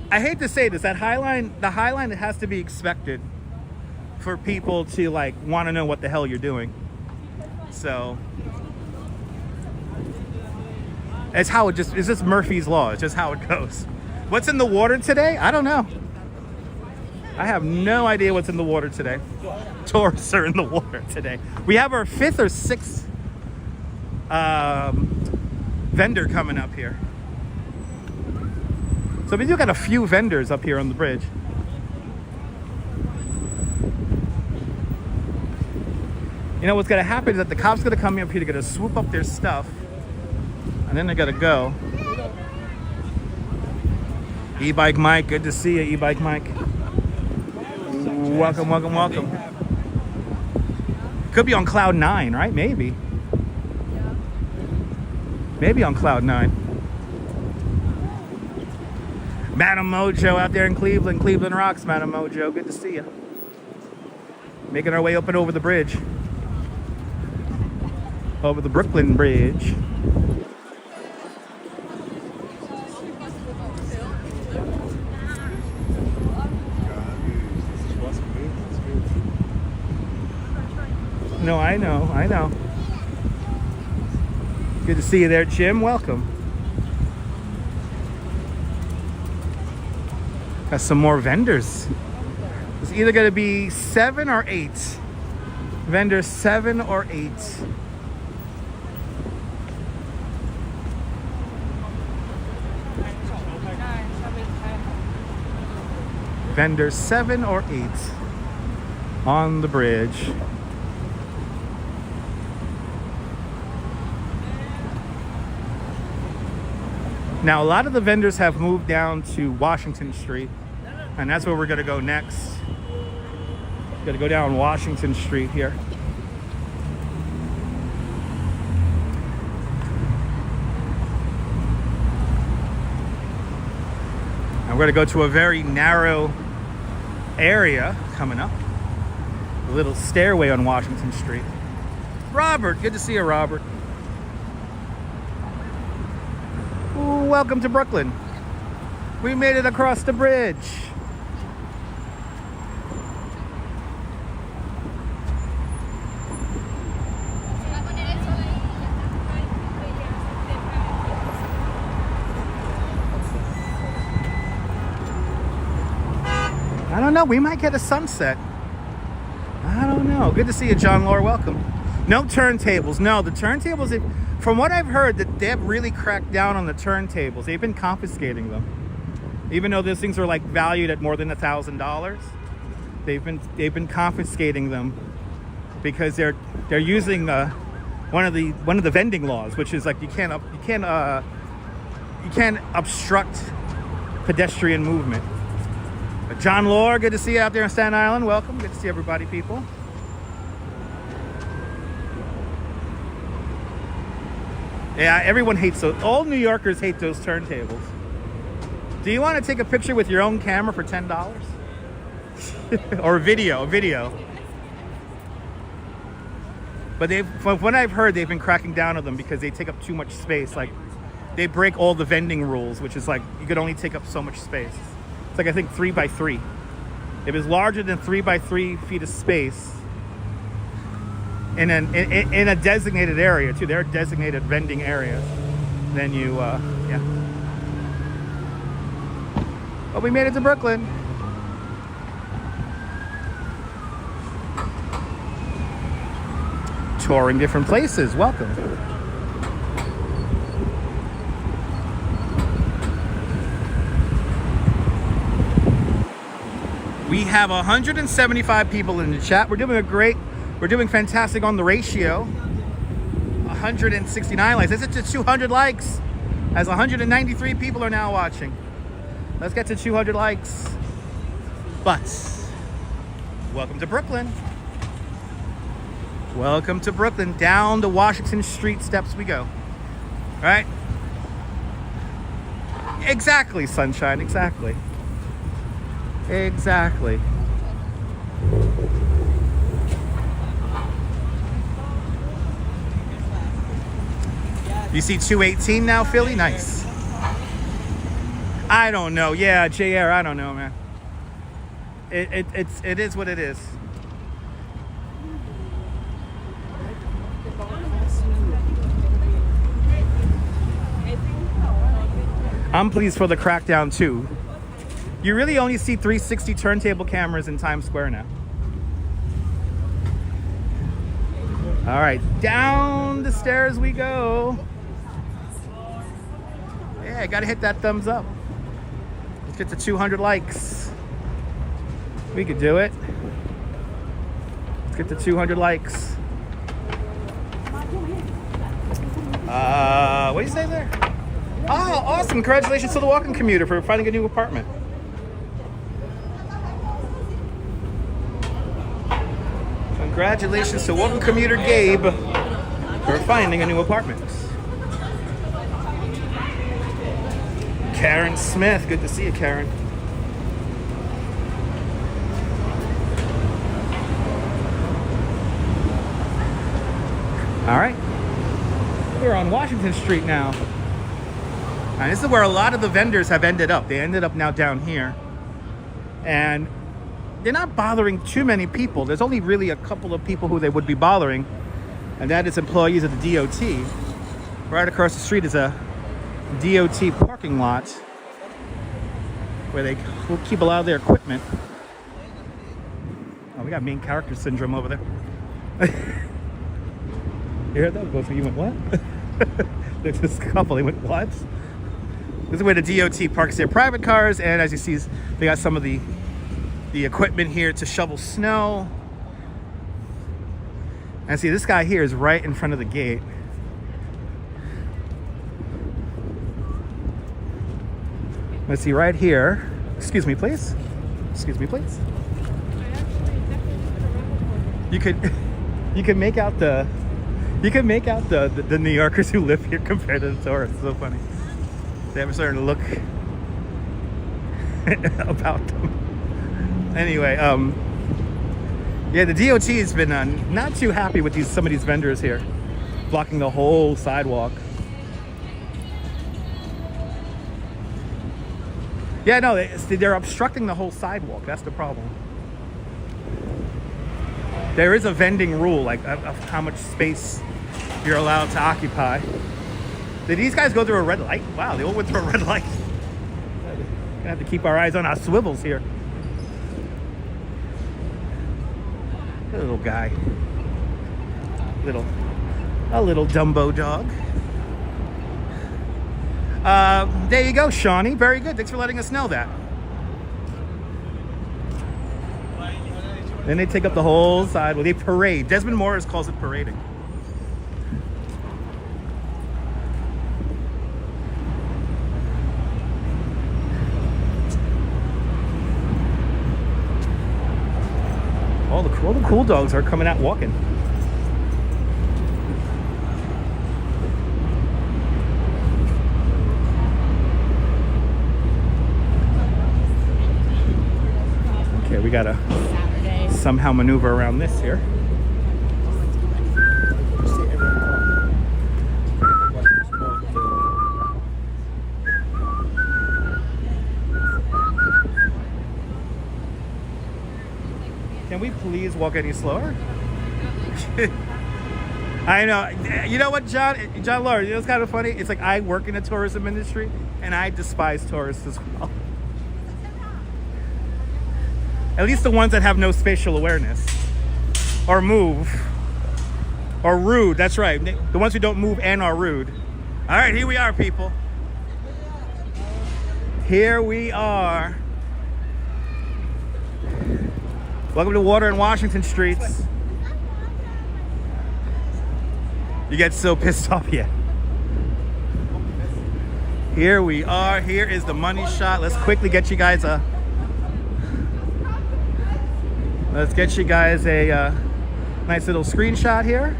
I hate to say this, the High Line, it has to be expected for people to like want to know what the hell you're doing. So it's how it's just Murphy's Law. It's just how it goes. What's in the water today? I don't know. I have no idea what's in the water today. Tourists are in the water today. We have our 5th or 6th vendor coming up here. So we do got a few vendors up here on the bridge. You know what's gonna happen is that the cops gonna come up here, they're gonna swoop up their stuff, and then they're gonna go. E-Bike Mike, good to see you, E-Bike Mike. Welcome, welcome, welcome. Could be on cloud 9, right? Maybe. Maybe on cloud 9. Madam Mojo out there in Cleveland. Cleveland rocks, Madam Mojo. Good to see you. Making our way up and over the bridge. Over the Brooklyn Bridge. No, I know, I know. Good to see you there, Jim. Welcome. Got some more vendors. It's either going to be 7 or 8. Vendors 7 or 8. Vendors 7 or 8 on the bridge. Now, a lot of the vendors have moved down to Washington Street, and that's where we're going to go next. We're going to go down Washington Street here. And we're going to go to a very narrow area coming up. A little stairway on Washington Street. Robert, good to see you, Robert. Welcome to Brooklyn. We made it across the bridge. I don't know, we might get a sunset. I don't know. Good to see you, John Lore. Welcome. No turntables. No, the turntables, from what I've heard, that they have really cracked down on the turntables. They've been confiscating them. Even though those things are like valued at more than $1,000, they've been confiscating them because they're using one of the vending laws, which is like you can't obstruct pedestrian movement. But John Lore, good to see you out there in Staten Island. Welcome. Good to see everybody, people. Yeah, everyone hates those. All New Yorkers hate those turntables. Do you want to take a picture with your own camera for $10? Or video. But from what I've heard, they've been cracking down on them because they take up too much space. Like, they break all the vending rules, which is like, you could only take up so much space. It's like, I think 3 by 3. If it's larger than 3 by 3 feet of space, in a designated area too, there are designated vending areas, then you yeah. But we made it to Brooklyn. Touring different places. Welcome. We have 175 people in the chat. We're doing fantastic on the ratio. 169 likes. Let's get to 200 likes, as 193 people are now watching. Let's get to 200 likes. But welcome to Brooklyn. Welcome to Brooklyn. Down the Washington Street steps we go. Right? Exactly, sunshine. Exactly. Exactly. You see 218 now, Philly? Nice. I don't know. Yeah, JR, I don't know, man. It is what it is. I'm pleased for the crackdown too. You really only see 360 turntable cameras in Times Square now. All right, down the stairs we go. Yeah, I gotta hit that thumbs up. Let's get to 200 likes. We could do it. Let's get to 200 likes. What do you say there? Oh, awesome. Congratulations to the walking commuter for finding a new apartment. Congratulations to walking commuter Gabe for finding a new apartment. Karen Smith, good to see you, Karen. All right, we're on Washington Street now. And this is where a lot of the vendors have ended up. They ended up now down here. And they're not bothering too many people. There's only really a couple of people who they would be bothering, and that is employees of the DOT. Right across the street is a DOT parking lot where they will keep a lot of their equipment. Oh, we got main character syndrome over there. You heard that? Both of you went, what? There's this couple, they went, what? This is where the DOT parks their private cars, and as you see, they got some of the equipment here to shovel snow. And see, this guy here is right in front of the gate. Let's see, right here. Excuse me, please. Excuse me, please. You could make out the New Yorkers who live here compared to the tourists. It's so funny. They have a certain look about them. Anyway, yeah, the DOT has been not too happy with some of these vendors here, blocking the whole sidewalk. Yeah, no, they're obstructing the whole sidewalk. That's the problem. There is a vending rule, like of how much space you're allowed to occupy. Did these guys go through a red light? Wow, they all went through a red light. Gonna have to keep our eyes on our swivels here. Little guy. A little Dumbo dog. There you go, Shawnee. Very good. Thanks for letting us know that. Then they take up the whole side. Well, they parade. Desmond Morris calls it parading. All the cool dogs are coming out walking. Okay, we gotta somehow maneuver around this here. Can we please walk any slower? I know. You know what, John Laura, you know what's kind of funny? It's like I work in the tourism industry and I despise tourists as well. At least the ones that have no spatial awareness or move or rude. That's right. The ones who don't move and are rude. All right, here we are, people. Here we are. Welcome to Water and Washington Streets. You get so pissed off yet. Here we are. Here is the money shot. Let's quickly get you guys a Let's get you guys a nice little screenshot here.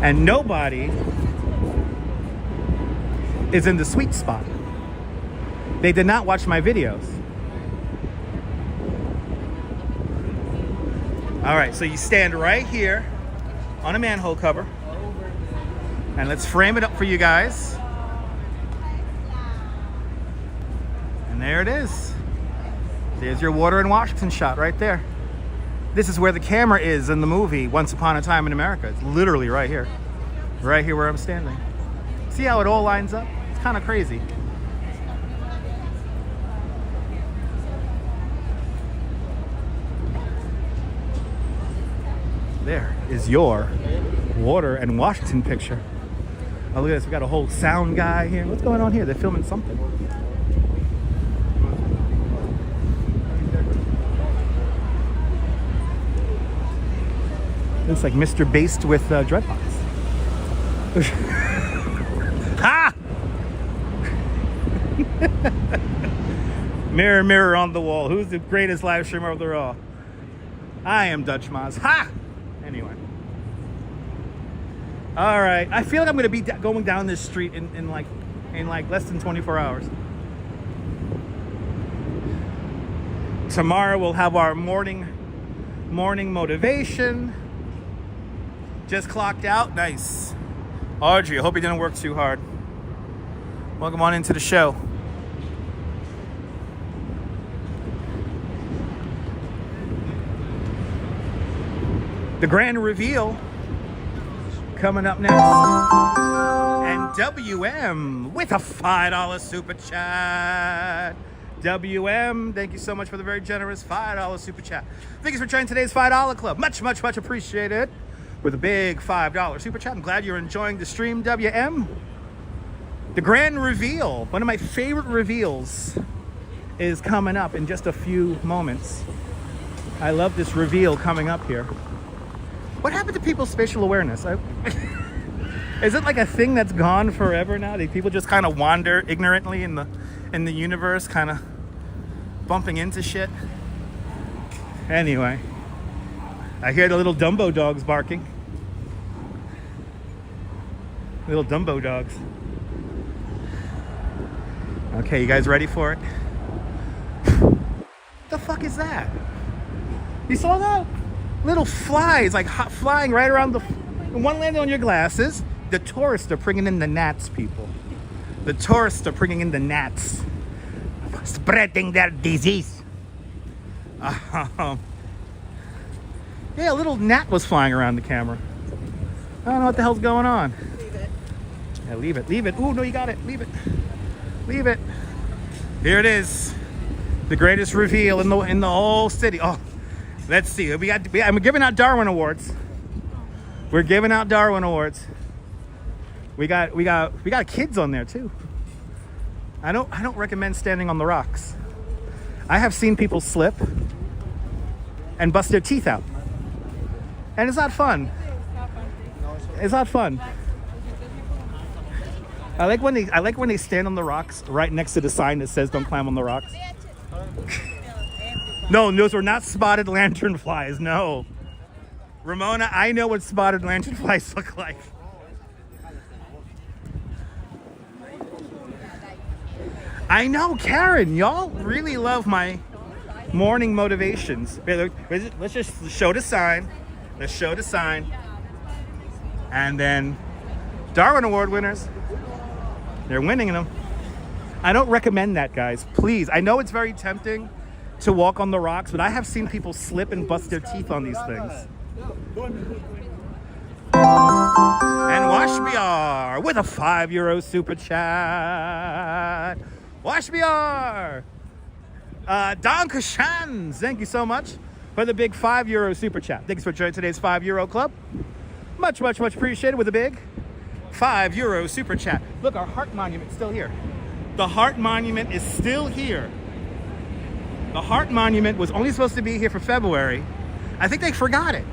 And nobody is in the sweet spot. They did not watch my videos. All right, so you stand right here on a manhole cover. And let's frame it up for you guys. And there it is. There's your Water in Washington shot right there. This is where the camera is in the movie Once Upon a Time in America. It's literally right here. Right here where I'm standing. See how it all lines up? It's kind of crazy. There is your Water in Washington picture. Oh, look at this. We got a whole sound guy here. What's going on here? They're filming something. Looks like Mr. Based with dreadlocks. Ha! Mirror, mirror on the wall. Who's the greatest live streamer of the all? I am Dutch Maz. Ha! Anyway. All right. I feel like I'm going to be going down this street in like less than 24 hours. Tomorrow we'll have our morning motivation. Just clocked out. Nice. Audrey, I hope you didn't work too hard. Welcome on into the show. The grand reveal coming up next. And WM with a $5 super chat. WM, thank you so much for the very generous $5 super chat. Thank you for joining today's $5 club. Much, much, much appreciated. With a big $5 super chat. I'm glad you're enjoying the stream, WM. The grand reveal, one of my favorite reveals, is coming up in just a few moments. I love this reveal coming up here. What happened to people's spatial awareness? Is it like a thing that's gone forever now? Do people just kind of wander ignorantly in the universe, kind of bumping into shit? Anyway, I hear the little Dumbo dogs barking. Little Dumbo dogs. Okay, you guys ready for it? The fuck is that? You saw that? Little flies, like hot flying right around the... One landed on your glasses. The tourists are bringing in the gnats, people. The tourists are bringing in the gnats. Spreading their disease. Yeah, a little gnat was flying around the camera. I don't know what the hell's going on. Leave it. Yeah, leave it. Leave it. Ooh, no, you got it. Leave it. Leave it. Here it is. The greatest reveal in the whole city. Oh, let's see. I'm giving out Darwin Awards. We're giving out Darwin Awards. We got kids on there too. I don't recommend standing on the rocks. I have seen people slip and bust their teeth out. And it's not fun. It's not fun. I like when they stand on the rocks right next to the sign that says "Don't climb on the rocks." No, those were not spotted lanternflies. No, Ramona, I know what spotted lanternflies look like. I know, Karen. Y'all really love my morning motivations. Let's just show the sign. Let's show the sign. And then Darwin Award winners. They're winning them. I don't recommend that, guys. Please. I know it's very tempting to walk on the rocks, but I have seen people slip and bust their teeth on these things. And Washbiar with a €5 super chat. Washbiar. Don Kashan, thank you so much for the big €5 super chat. Thanks for joining today's €5 club. Much, much, much appreciated with a big €5 super chat. Look, our heart monument's still here. The heart monument is still here. The heart monument was only supposed to be here for February. I think they forgot it.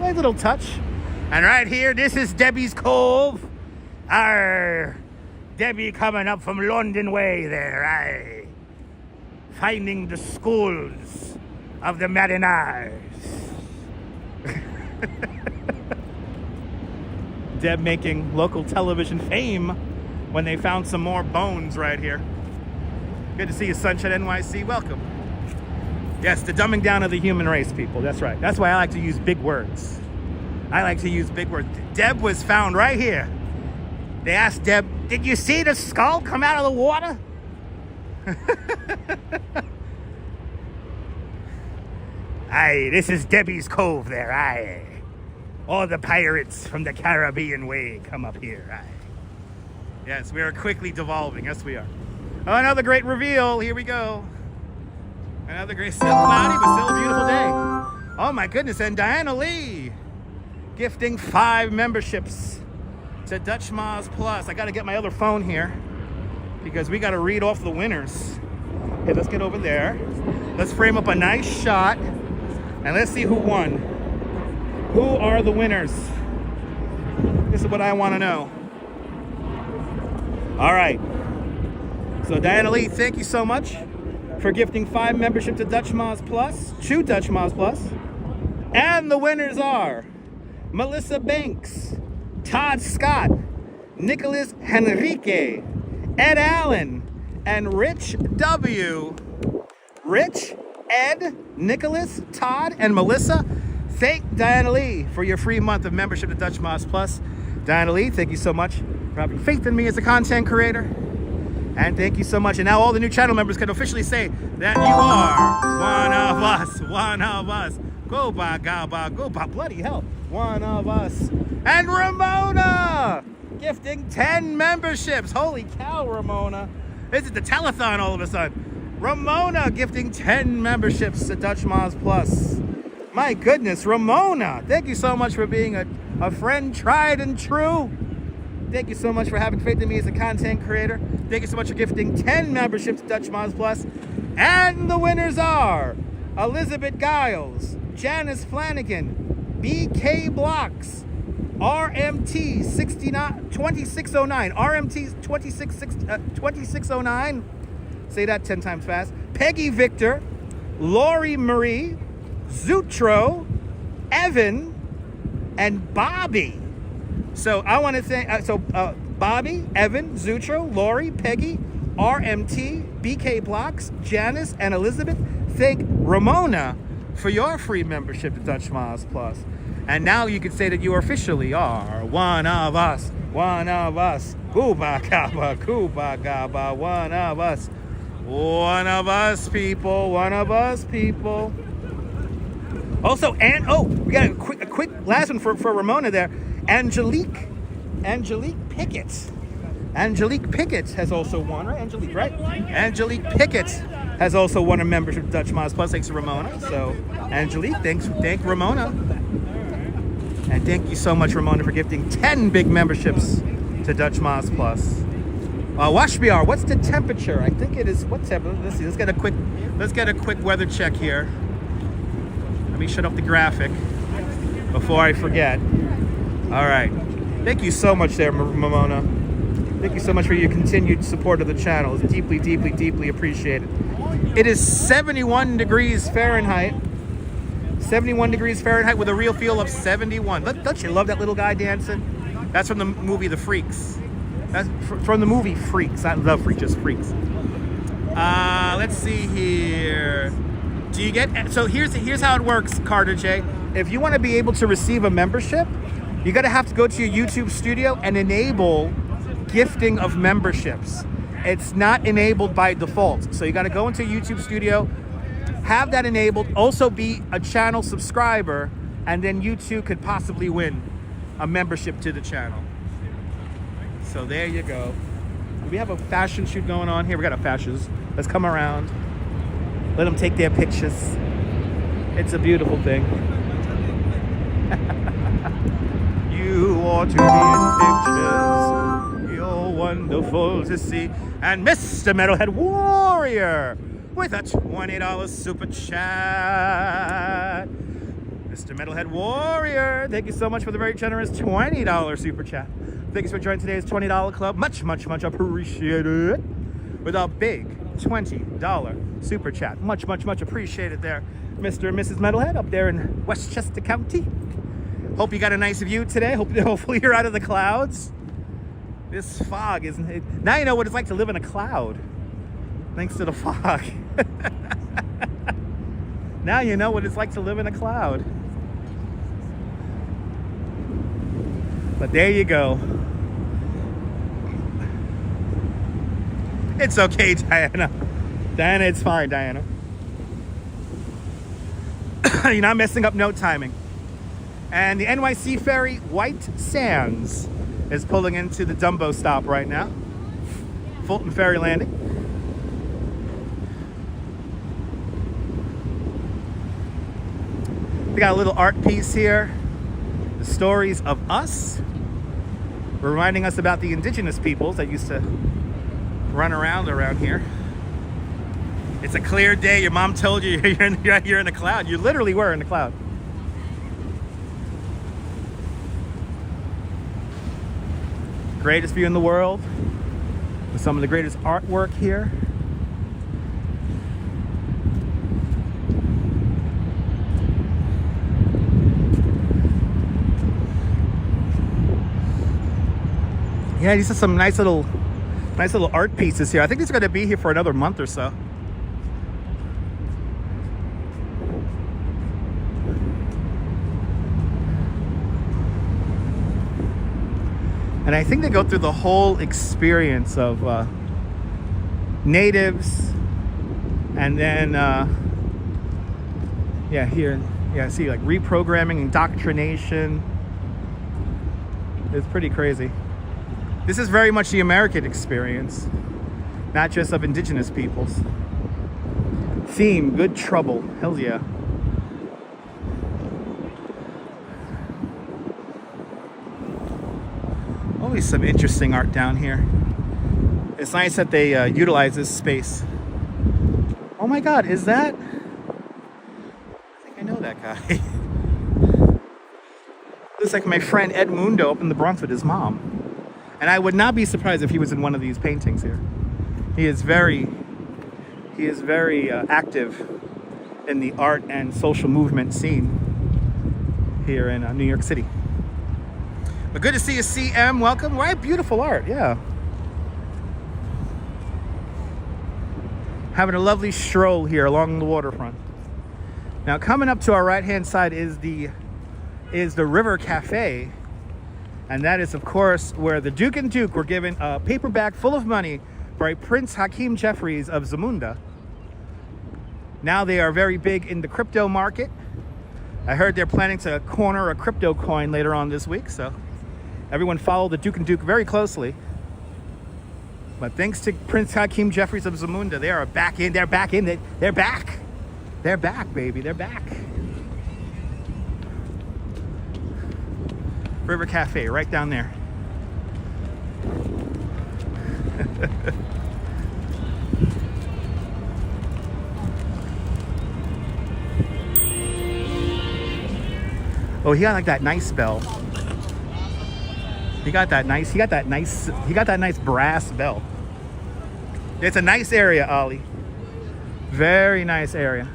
Nice little touch. And right here, this is Debbie's Cove. Arr, Debbie coming up from London way there, aye. Finding the schools of the mariners. Deb making local television fame when they found some more bones right here. Good to see you, Sunshine NYC. Welcome. Yes, the dumbing down of the human race, people. That's right. That's why I like to use big words. I like to use big words. Deb was found right here. They asked Deb, did you see the skull come out of the water? Aye, this is Debbie's Cove there, aye. All the pirates from the Caribbean way come up here, aye. Yes, we are quickly devolving, yes we are. Oh, another great reveal, here we go. Another great, still cloudy, but still a beautiful day. Oh my goodness, and Diana Lee gifting 5 memberships to Dutch Moz Plus. I gotta get my other phone here because we gotta read off the winners. Okay, let's get over there. Let's frame up a nice shot and let's see who won. Who are the winners? This is what I wanna know. All right. So Diana Lee, thank you so much for gifting 5 membership to Dutch Moz Plus, to Dutch Moz Plus. And the winners are Melissa Banks, Todd Scott, Nicholas Henrique, Ed Allen, and Rich W. Rich, Ed, Nicholas, Todd, and Melissa, thank Diana Lee for your free month of membership to Dutch Moz Plus. Diana Lee, thank you so much for having faith in me as a content creator. And thank you so much. And now all the new channel members can officially say that you are one of us, one of us. Go by, bloody hell, one of us. And Ramona gifting 10 memberships. Holy cow, Ramona. This is the telethon all of a sudden. Ramona gifting 10 memberships to Dutch Moz Plus. My goodness, Ramona, thank you so much for being a friend tried and true. Thank you so much for having faith in me as a content creator. Thank you so much for gifting 10 memberships to Dutch Moz Plus. And the winners are Elizabeth Giles, Janice Flanagan, BK Blocks, RMT 2609, RMT 2609, say that 10 times fast, Peggy Victor, Lori Marie, Zutro, Evan, and Bobby. So I want to thank, Bobby, Evan, Zutro, Lori, Peggy, RMT, BK Blocks, Janice, and Elizabeth. Thank Ramona for your free membership to Dutch Moz Plus. And now you can say that you officially are one of us, one of us. Kuba Kaba, Kuba Gaba, one of us. One of us, people, one of us, people. Also, and we got a quick last one for Ramona there. Angelique Pickett. Angelique Pickett has also won, right? Angelique, right? Angelique Pickett has also won a membership to Dutch Moz Plus, thanks to Ramona. So, Angelique, thank Ramona. And thank you so much, Ramona, for gifting 10 big memberships to Dutch Moz Plus. Washbiar, what's the temperature? I think it is, what temperature? Let's see, let's get a quick weather check here. Let me shut off the graphic before I forget. All right. Thank you so much there, Ramona. Thank you so much for your continued support of the channel. It's deeply, deeply, deeply appreciated. It is 71 degrees Fahrenheit. 71 degrees Fahrenheit with a real feel of 71. Don't you love that little guy dancing? That's from the movie The Freaks. That's from the movie Freaks. Not The Freaks, just Freaks. Let's see here. Do you get, so here's how it works, Carter J. If you want to be able to receive a membership, you're going to have to go to your YouTube studio and enable gifting of memberships. It's not enabled by default. So you got to go into YouTube studio, have that enabled, also be a channel subscriber, and then you too could possibly win a membership to the channel. So there you go. We have a fashion shoot going on here. We got a fashions. Let's come around. Let them take their pictures. It's a beautiful thing. You ought to be in pictures. You're wonderful to see. And Mr. Metalhead Warrior with a $20 super chat. Mr. Metalhead Warrior, thank you so much for the very generous $20 super chat. Thanks for joining today's $20 club. Much, much, much appreciated. With a big $20 super chat. Much, much, much appreciated there, Mr. and Mrs. Metalhead up there in Westchester County. Hope you got a nice view today. Hopefully you're out of the clouds. This fog isn't. Now you know what it's like to live in a cloud. Thanks to the fog. Now you know what it's like to live in a cloud. But there you go. It's okay, Diana. Diana, it's fine, Diana. You're not messing up no timing. And the NYC ferry White Sands is pulling into the Dumbo stop right now. Fulton Ferry Landing. We got a little art piece here. The stories of us. We're reminding us about the indigenous peoples that used to run around here. It's a clear day. Your mom told you you're in a cloud. You literally were in a cloud. Greatest view in the world with some of the greatest artwork here. Yeah, these are some nice little art pieces here. I think these are going to be here for another month or so. And I think they go through the whole experience of natives, and then see like reprogramming, indoctrination. It's pretty crazy. This is very much the American experience, not just of indigenous peoples. Theme, good trouble, hell yeah. Always some interesting art down here. It's nice that they utilize this space. Oh my God, is that? I think I know that guy. Looks like my friend Ed Mundo up in the Bronx with his mom. And I would not be surprised if he was in one of these paintings here. He is very active in the art and social movement scene here in New York City. But good to see you, CM. Welcome. Why beautiful art, yeah. Having a lovely stroll here along the waterfront. Now coming up to our right-hand side is the River Cafe. And that is, of course, where the Duke and Duke were given a paper bag full of money by Prince Hakeem Jeffries of Zamunda. Now they are very big in the crypto market. I heard they're planning to corner a crypto coin later on this week, so everyone follow the Duke and Duke very closely. But thanks to Prince Hakeem Jeffries of Zamunda, they are back in. They're back in. They're back. They're back, baby. They're back. River Cafe, right down there. Oh, he got like that nice bell. He got that nice brass bell. It's a nice area, Ollie. Very nice area.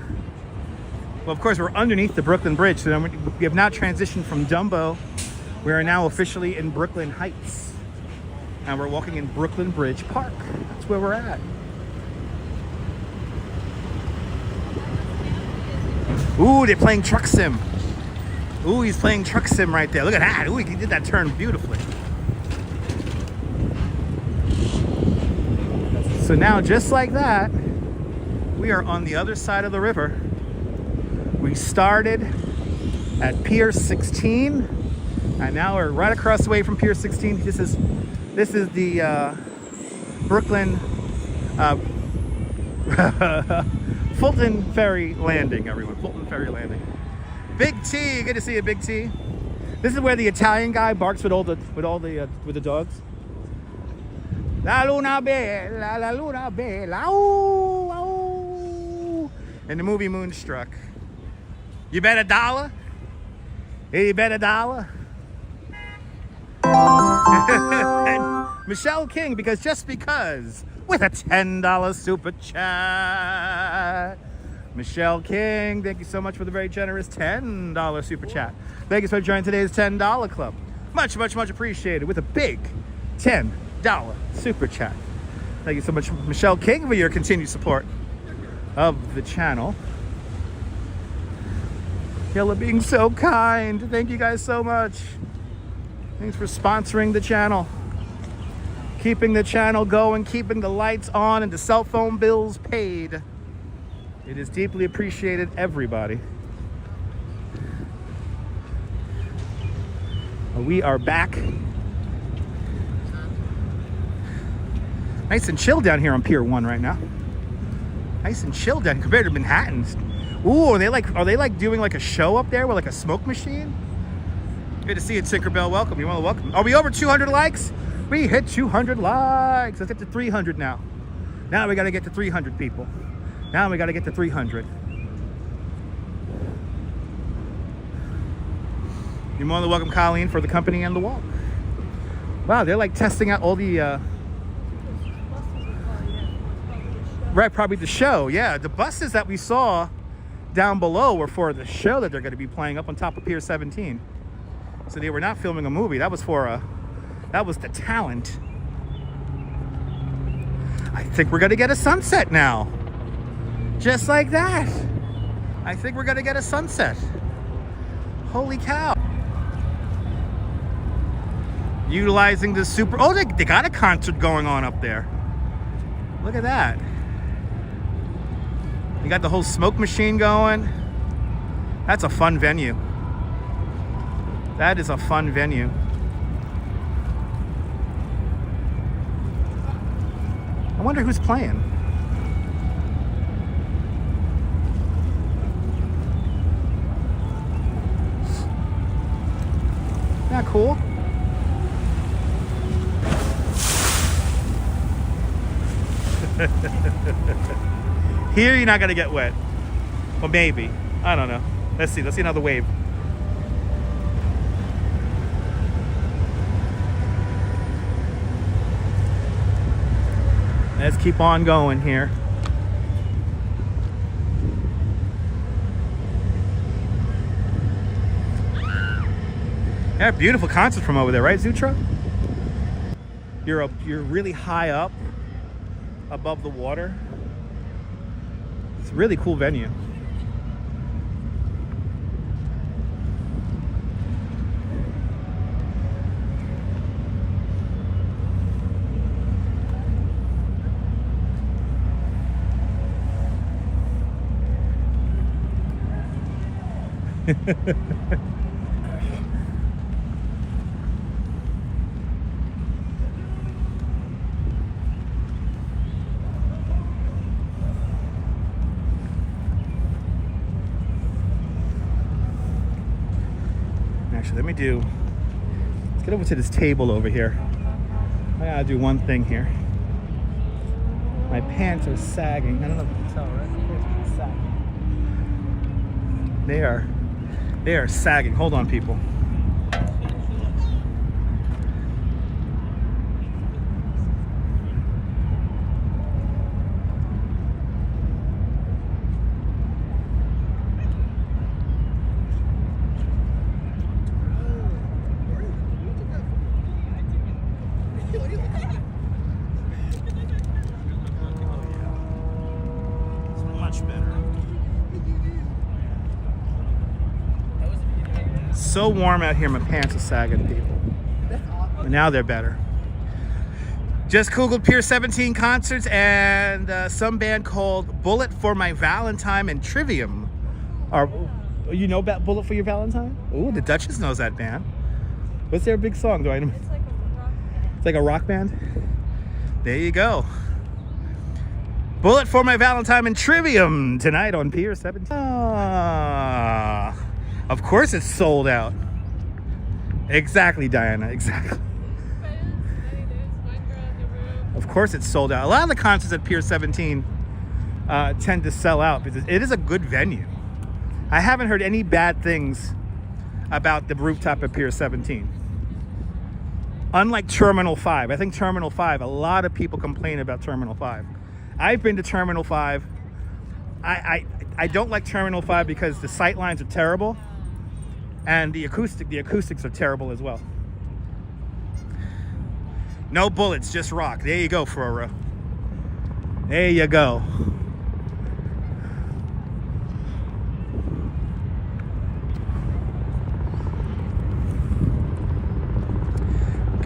Well, of course, we're underneath the Brooklyn Bridge, so we have now transitioned from Dumbo. We are now officially in Brooklyn Heights, and we're walking in Brooklyn Bridge Park. That's where we're at. Ooh, they're playing Truck Sim. Ooh, he's playing Truck Sim right there. Look at that. Ooh, he did that turn beautifully. So now, just like that, we are on the other side of the river. We started at Pier 16. And now we're right across the way from Pier 16. This is the Brooklyn Fulton Ferry Landing, everyone. Fulton Ferry Landing. Big T, good to see you, Big T. This is where the Italian guy barks with the dogs. La luna bella, la luna bella, ow, ow. In the movie Moonstruck. You bet $1? He bet $1. And Michelle King, just because, with a $10 super chat. Michelle King, thank you so much for the very generous $10 super chat. Thank you for joining today's $10 club. Much, much, much appreciated with a big $10 super chat. Thank you so much, Michelle King, for your continued support of the channel. Y'all are being so kind. Thank you guys so much. Thanks for sponsoring the channel. Keeping the channel going, keeping the lights on and the cell phone bills paid. It is deeply appreciated, everybody. We are back. Nice and chill down here on Pier 1 right now. Nice and chill down compared to Manhattan's. Ooh, are they like doing like a show up there with like a smoke machine? Good to see you, Tinkerbell. Welcome. You want to welcome? Are we over 200 likes? We hit 200 likes. Let's get to 300 now. Now we got to get to 300 people. Now we got to get to 300. You're more than welcome, Colleen, for the company and the walk. Wow, they're like testing out all the... Right, probably the show. Yeah, the buses that we saw down below were for the show that they're going to be playing up on top of Pier 17. So they were not filming a movie. That was for that was the talent. I think we're going to get a sunset now. Just like that. I think we're going to get a sunset. Holy cow. Utilizing the super... Oh, they got a concert going on up there. Look at that. You got the whole smoke machine going. That's a fun venue. That is a fun venue. I wonder who's playing. Isn't that cool? Here you're not gonna get wet. Well, maybe. I don't know. Let's see another wave. Let's keep on going here. Yeah, beautiful concert from over there, right, Zutra? You're really high up above the water. It's a really cool venue. Actually, let's get over to this table over here. I gotta do one thing here. My pants are sagging. I don't know if you can tell, right? My pants are sagging. They are sagging. Hold on, people. So warm out here, my pants are sagging, people. But now they're better. Just googled Pier 17 concerts and some band called Bullet for My Valentine and Trivium. You know about Bullet for Your Valentine? Ooh, the Duchess knows that band. What's their big song? Do I know? It's like a rock band. It's like a rock band? There you go. Bullet for My Valentine and Trivium tonight on Pier 17. Of course it's sold out. Exactly, Diana, exactly. Of course it's sold out. A lot of the concerts at Pier 17 tend to sell out because it is a good venue. I haven't heard any bad things about the rooftop at Pier 17. Unlike Terminal 5, I think Terminal 5, a lot of people complain about Terminal 5. I've been to Terminal 5. I don't like Terminal 5 because the sight lines are terrible, and the acoustics are terrible as well. No bullets, just rock. There you go, Flora. There you go.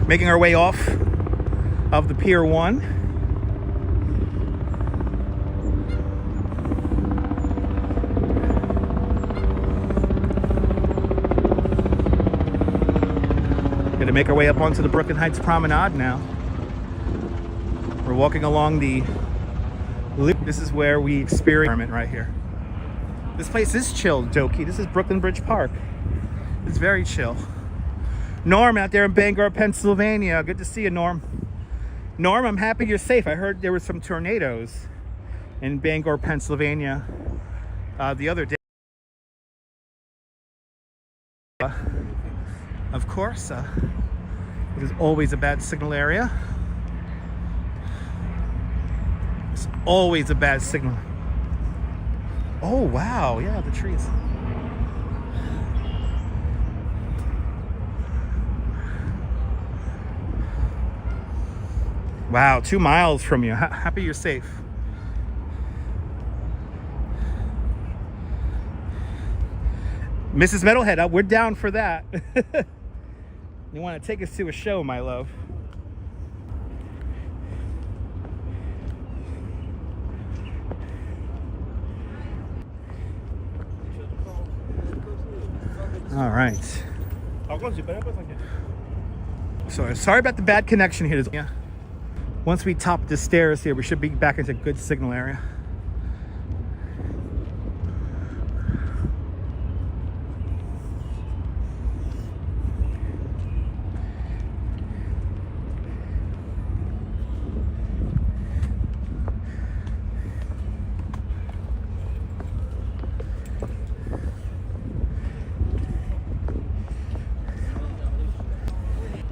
Making our way off of the Pier 1. Gonna make our way up onto the Brooklyn Heights Promenade now. We're walking along the loop. This is where we experience right here. This place is chill, Doki. This is Brooklyn Bridge Park. It's very chill. Norm out there in Bangor, Pennsylvania. Good to see you, Norm. Norm, I'm happy you're safe. I heard there were some tornadoes in Bangor, Pennsylvania the other day. Of course, it is always a bad signal area. It's always a bad signal. Oh, wow. Yeah, the trees. Wow, 2 miles from you. Happy you're safe. Mrs. Metalhead, we're down for that. You want to take us to a show, my love? All right. So sorry about the bad connection here. Yeah. Once we top the stairs here, we should be back into good signal area.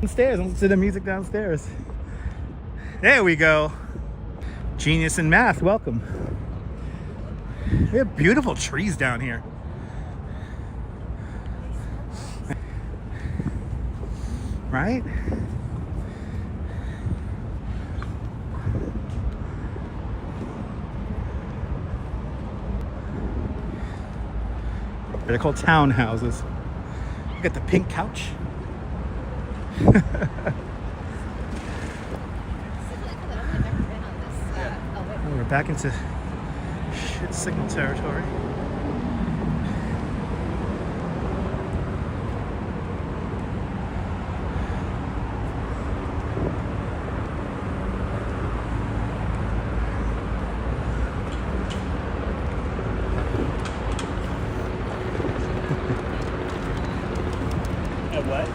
Downstairs, listen to the music downstairs. There we go. Genius in math, welcome. We have beautiful trees down here. Right? They're called townhouses. Look at the pink couch. We're back into shit signal territory. What?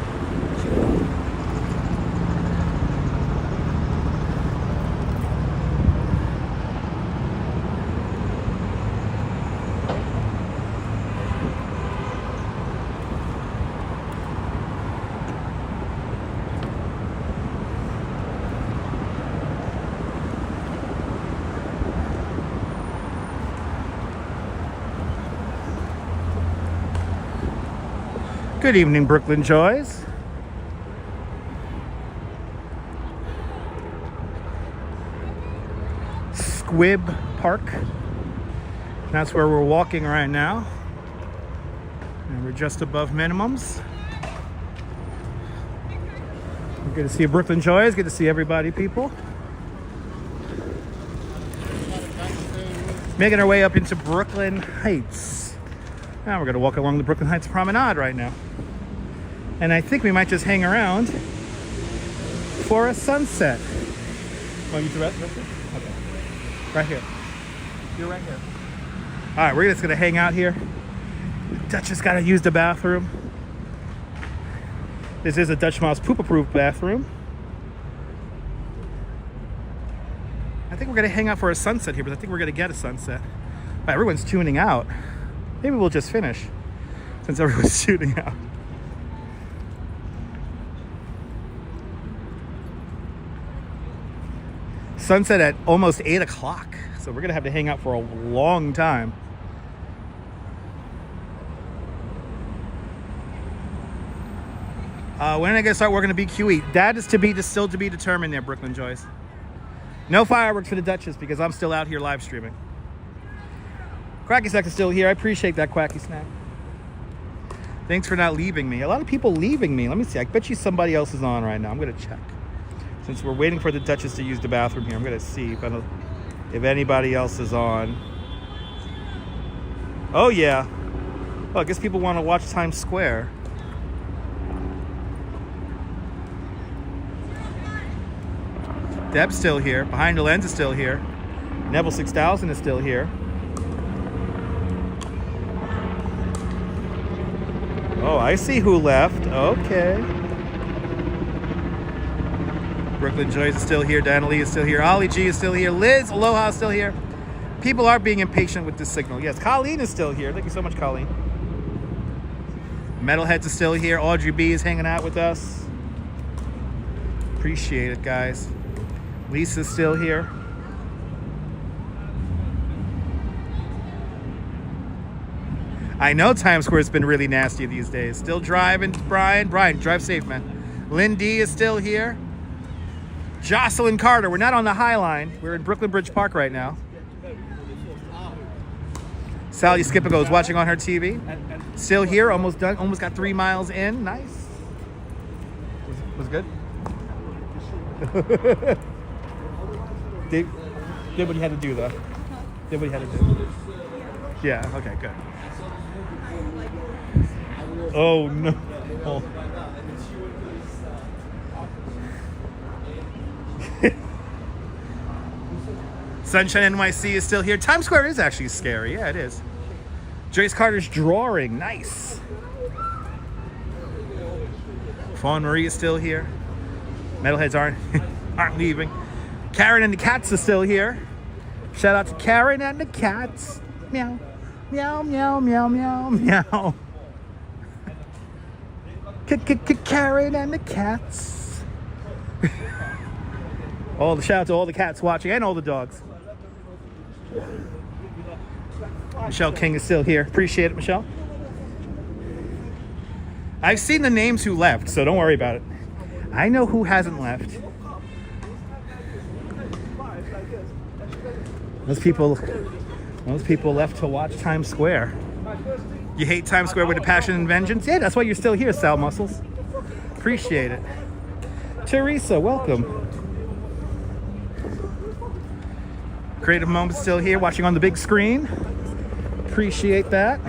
Good evening, Brooklyn Joys. Squibb Park. That's where we're walking right now. And we're just above minimums. Good to see you, Brooklyn Joys. Good to see everybody, people. Making our way up into Brooklyn Heights. Now we're going to walk along the Brooklyn Heights Promenade right now. And I think we might just hang around for a sunset. Want to use the rest? Okay. Right here. You're right here. All right, we're just going to hang out here. Dutch has got to use the bathroom. This is a Dutch Mouse poop-approved bathroom. I think we're going to hang out for a sunset here, but I think we're going to get a sunset. Right, everyone's tuning out. Maybe we'll just finish since everyone's tuning out. Sunset at almost 8 o'clock. So we're gonna have to hang out for a long time. When am I gonna start working at BQE? That is still to be determined there, Brooklyn Joyce. No fireworks for the Duchess because I'm still out here live streaming. Quacky Snack is still here. I appreciate that, Quacky Snack. Thanks for not leaving me. A lot of people leaving me. Let me see. I bet you somebody else is on right now. I'm gonna check. Since we're waiting for the Duchess to use the bathroom here, I'm gonna see if anybody else is on. Oh yeah. Well, I guess people want to watch Times Square. Deb's still here. Behind the Lens is still here. Neville 6000 is still here. Oh, I see who left. Okay. Brooklyn Joyce is still here. Dana Lee is still here. Ollie G is still here. Liz Aloha is still here. People are being impatient with this signal. Yes, Colleen is still here. Thank you so much, Colleen. Metalheads is still here. Audrey B is hanging out with us. Appreciate it, guys. Lisa's still here. I know Times Square's been really nasty these days. Still driving, Brian. Brian, drive safe, man. Lynn D is still here. Jocelyn Carter. We're not on the High Line. We're in Brooklyn Bridge Park right now. Sally Skipigo is watching on her TV. Still here, almost done. Almost got 3 miles in. Nice. Was good? Did what you had to do, though. Did what you had to do. Yeah, okay, good. Oh, no. Oh. Sunshine NYC is still here. Times Square is actually scary. Yeah, it is. Joyce Carter's drawing. Nice. Fawn Marie is still here. Metalheads aren't leaving. Karen and the cats are still here. Shout out to Karen and the cats. Meow. Meow, meow, meow, meow, meow. Karen and the cats. All the shout out to all the cats watching and all the dogs. Michelle King is still here. Appreciate it, Michelle. I've seen the names who left, so don't worry about it. I know who hasn't left. Those people left to watch Times Square. You hate Times Square with a passion and vengeance? Yeah, that's why you're still here, Sal Muscles. Appreciate it. Teresa, welcome. Creative Moments still here, watching on the big screen. Appreciate that.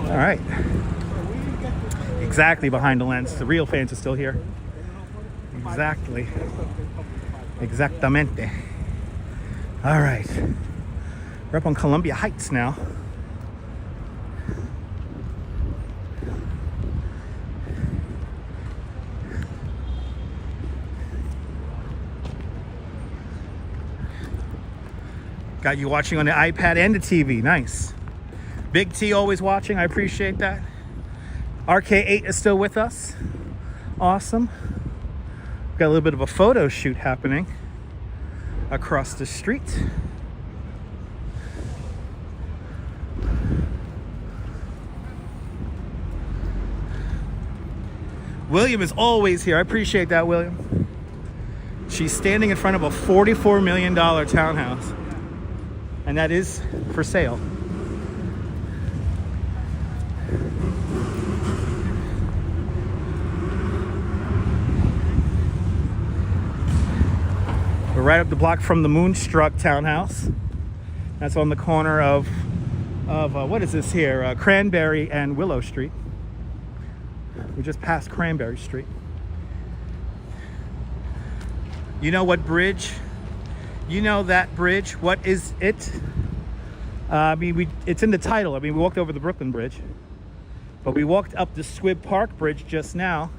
All right. Exactly behind the lens. The real fans are still here. Exactly. Exactamente. All right. We're up on Columbia Heights now. Got you watching on the iPad and the TV. Nice. Big T always watching. I appreciate that. RK8 is still with us. Awesome. Got a little bit of a photo shoot happening across the street. William is always here. I appreciate that, William. She's standing in front of a $44 million townhouse. And that is for sale. We're right up the block from the Moonstruck townhouse. That's on the corner of what is this here? Cranberry and Willow Street. We just passed Cranberry Street. You know what bridge? You know that bridge. What is it? It's in the title. We walked over the Brooklyn Bridge, but we walked up the Squibb Park Bridge just now.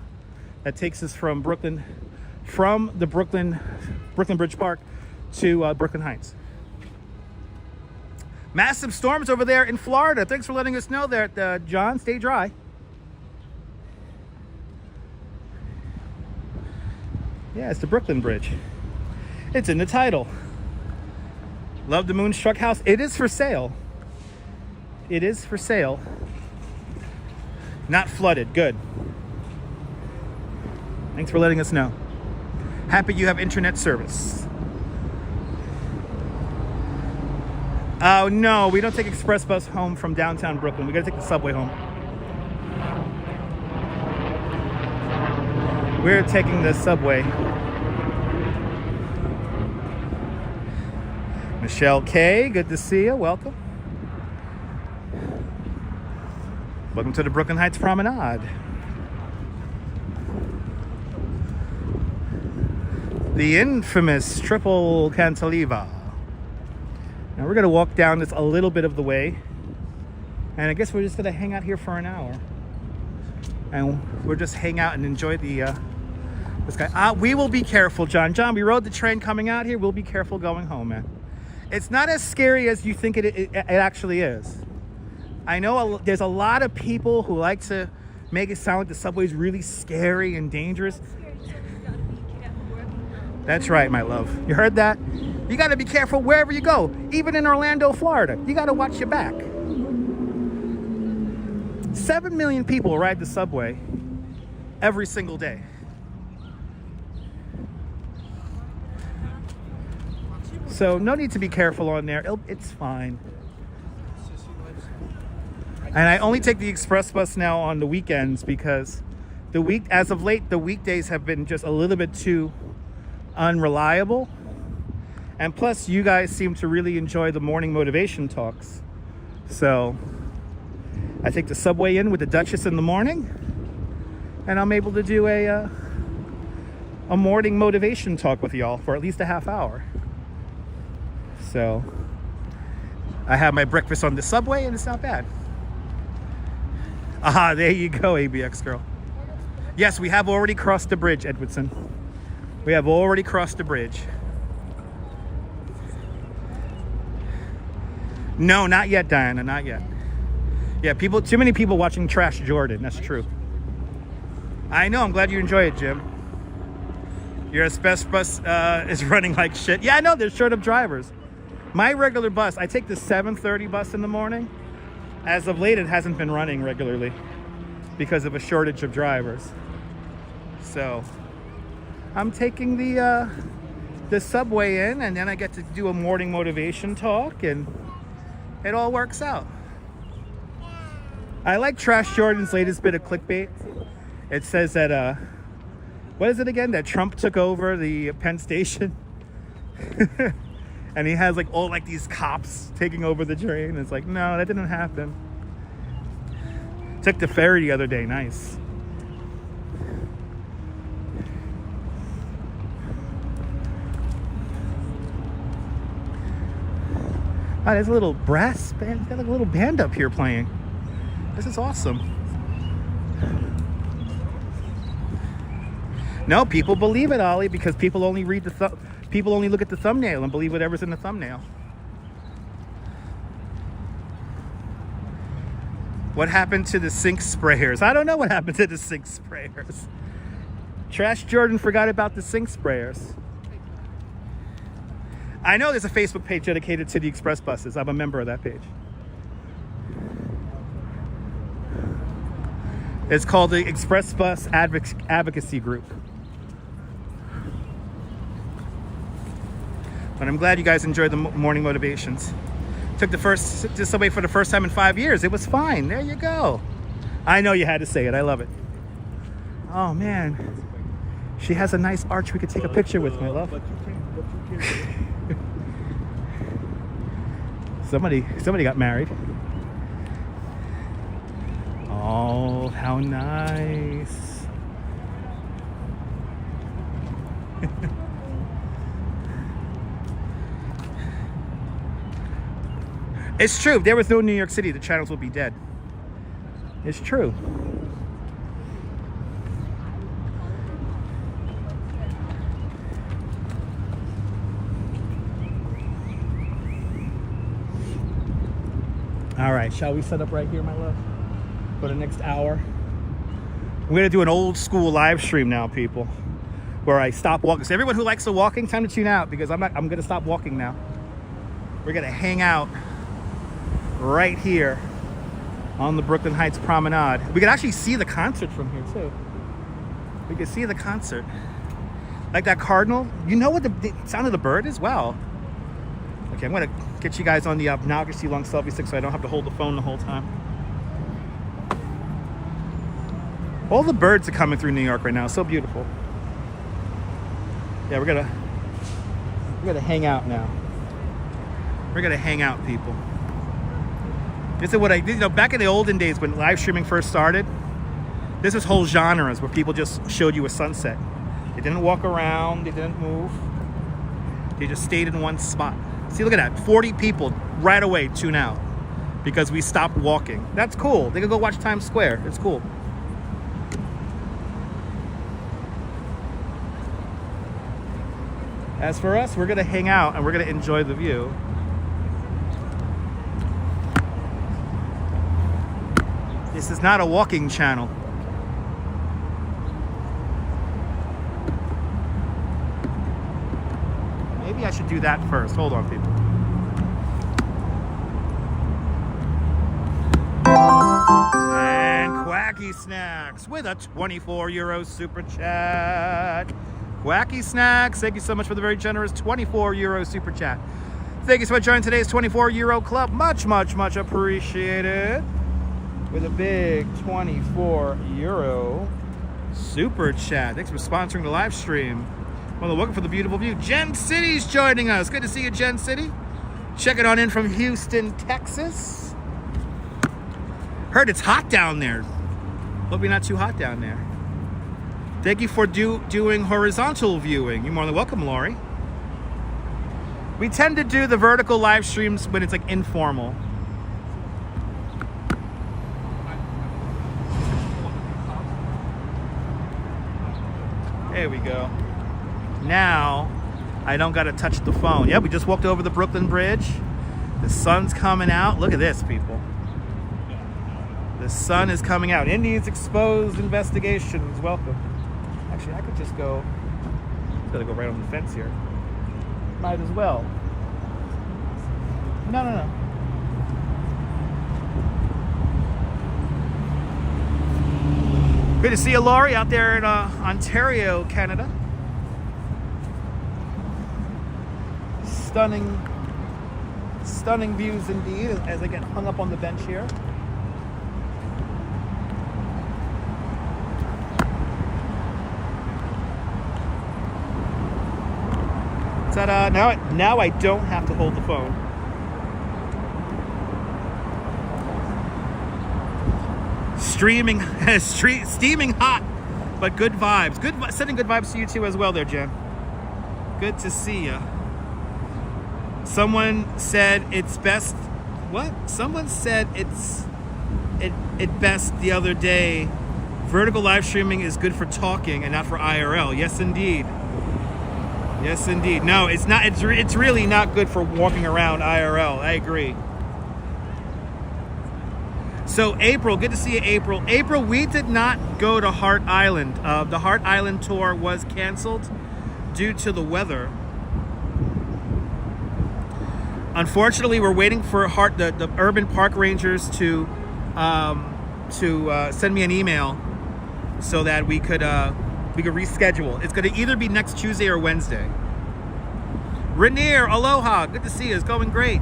That takes us from the Brooklyn Bridge Park to Brooklyn Heights. Massive storms over there in Florida. Thanks for letting us know that, John. Stay dry. Yeah, it's the Brooklyn Bridge. It's in the title. Love the Moonstruck House. It is for sale. It is for sale. Not flooded. Good. Thanks for letting us know. Happy you have internet service. Oh, no, we don't take express bus home from downtown Brooklyn. We gotta take the subway home. We're taking the subway. Michelle K, good to see you. Welcome. Welcome to the Brooklyn Heights Promenade. The infamous triple cantilever. Now we're gonna walk down this a little bit of the way, and I guess we're just gonna hang out here for an hour, and we'll just hang out and enjoy the sky. We will be careful, John. John, we rode the train coming out here. We'll be careful going home, man. It's not as scary as you think it actually is. I know there's a lot of people who like to make it sound like the subway is really scary and dangerous. That's right, my love. You heard that? You got to be careful wherever you go. Even in Orlando, Florida. You got to watch your back. 7 million people ride the subway every single day. So no need to be careful on there. It's fine. And I only take the express bus now on the weekends because as of late, the weekdays have been just a little bit too unreliable. And plus, you guys seem to really enjoy the morning motivation talks. So I take the subway in with the Duchess in the morning, and I'm able to do a morning motivation talk with y'all for at least a half hour. So I have my breakfast on the subway, and it's not bad. Aha, there you go, ABX girl. Yes, we have already crossed the bridge, Edwardson. We have already crossed the bridge. No, not yet, Diana, not yet. Yeah, too many people watching Trash Jordan, that's true. I know, I'm glad you enjoy it, Jim. Your express bus is running like shit. Yeah, I know, they're short of drivers. My regular bus, I take the 7:30 bus in the morning. As of late, it hasn't been running regularly because of a shortage of drivers. So I'm taking the subway in, and then I get to do a morning motivation talk, and it all works out. I like Trash Jordan's latest bit of clickbait. It says that, what is it again? That Trump took over the Penn Station. And he has all these cops taking over the train. It's like, no, that didn't happen. Took the ferry the other day, nice. Oh, there's a little brass band. Got a little band up here playing. This is awesome. No, people believe it, Ollie, because people only read people only look at the thumbnail and believe whatever's in the thumbnail. What happened to the sink sprayers? I don't know what happened to the sink sprayers. Trash Jordan forgot about the sink sprayers. I know there's a Facebook page dedicated to the express buses. I'm a member of that page. It's called the Express Bus Advocacy Group. But I'm glad you guys enjoyed the morning motivations. Took the subway for the first time in 5 years. It was fine. There you go. I know you had to say it. I love it. Oh, man. She has a nice arch we could take a picture with, my love. Somebody got married. Oh, how nice. It's true. If there was no New York City, the channels would be dead. It's true. All right, shall we set up right here, my love, for the next hour? We're gonna do an old school live stream now, people, where I stop walking. So everyone who likes the walking, time to tune out, because I'm gonna stop walking now. We're gonna hang out right here on the Brooklyn Heights Promenade. We can actually see the concert from here too. We can see the concert. Like that cardinal. You know what the sound of the bird is? Wow. Okay, I'm gonna get you guys on the obnoxiously long selfie stick so I don't have to hold the phone the whole time. All the birds are coming through New York right now. So beautiful. Yeah, we're gonna hang out now. We're gonna hang out, people. This is what I did. You know, back in the olden days when live streaming first started, this is whole genres where people just showed you a sunset. They didn't walk around. They didn't move. They just stayed in one spot. See, look at that. 40 people right away tune out because we stopped walking. That's cool. They could go watch Times Square. It's cool. As for us, we're gonna hang out and we're gonna enjoy the view. This is not a walking channel. Maybe I should do that first. Hold on, people. And Quacky Snacks with a 24 euro super chat. Quacky Snacks, thank you so much for the very generous 24 euro super chat. Thank you so much for joining today's 24 euro club. Much, much, much appreciated. With a big 24 euro super chat. Thanks for sponsoring the live stream. Well, welcome for the beautiful view. Jen City's joining us. Good to see you, Jen City. Checking on in from Houston, Texas. Heard it's hot down there. Hope you're not too hot down there. Thank you for doing horizontal viewing. You're more than welcome, Lori. We tend to do the vertical live streams when it's like informal. There we go. Now, I don't gotta touch the phone. Yeah, we just walked over the Brooklyn Bridge. The sun's coming out. Look at this, people. The sun is coming out. Indians exposed investigations. Welcome. Actually, I could just go. Gotta go right on the fence here. Might as well. No. Good to see you, Laurie, out there in Ontario, Canada. Stunning views indeed as I get hung up on the bench here. Ta-da! Now I don't have to hold the phone. Steaming hot, but good vibes. Sending good vibes to you too as well there, Jen. Good to see ya. Someone said it's best. What? Someone said it best the other day. Vertical live streaming is good for talking and not for IRL. Yes, indeed. Yes, indeed. No, it's not. It's really not good for walking around IRL. I agree. So April, good to see you, April. April, we did not go to Hart Island. The Hart Island tour was canceled due to the weather. Unfortunately, we're waiting for the urban park rangers to send me an email so that we could reschedule. It's going to either be next Tuesday or Wednesday. Rainier, aloha, good to see you. It's going great.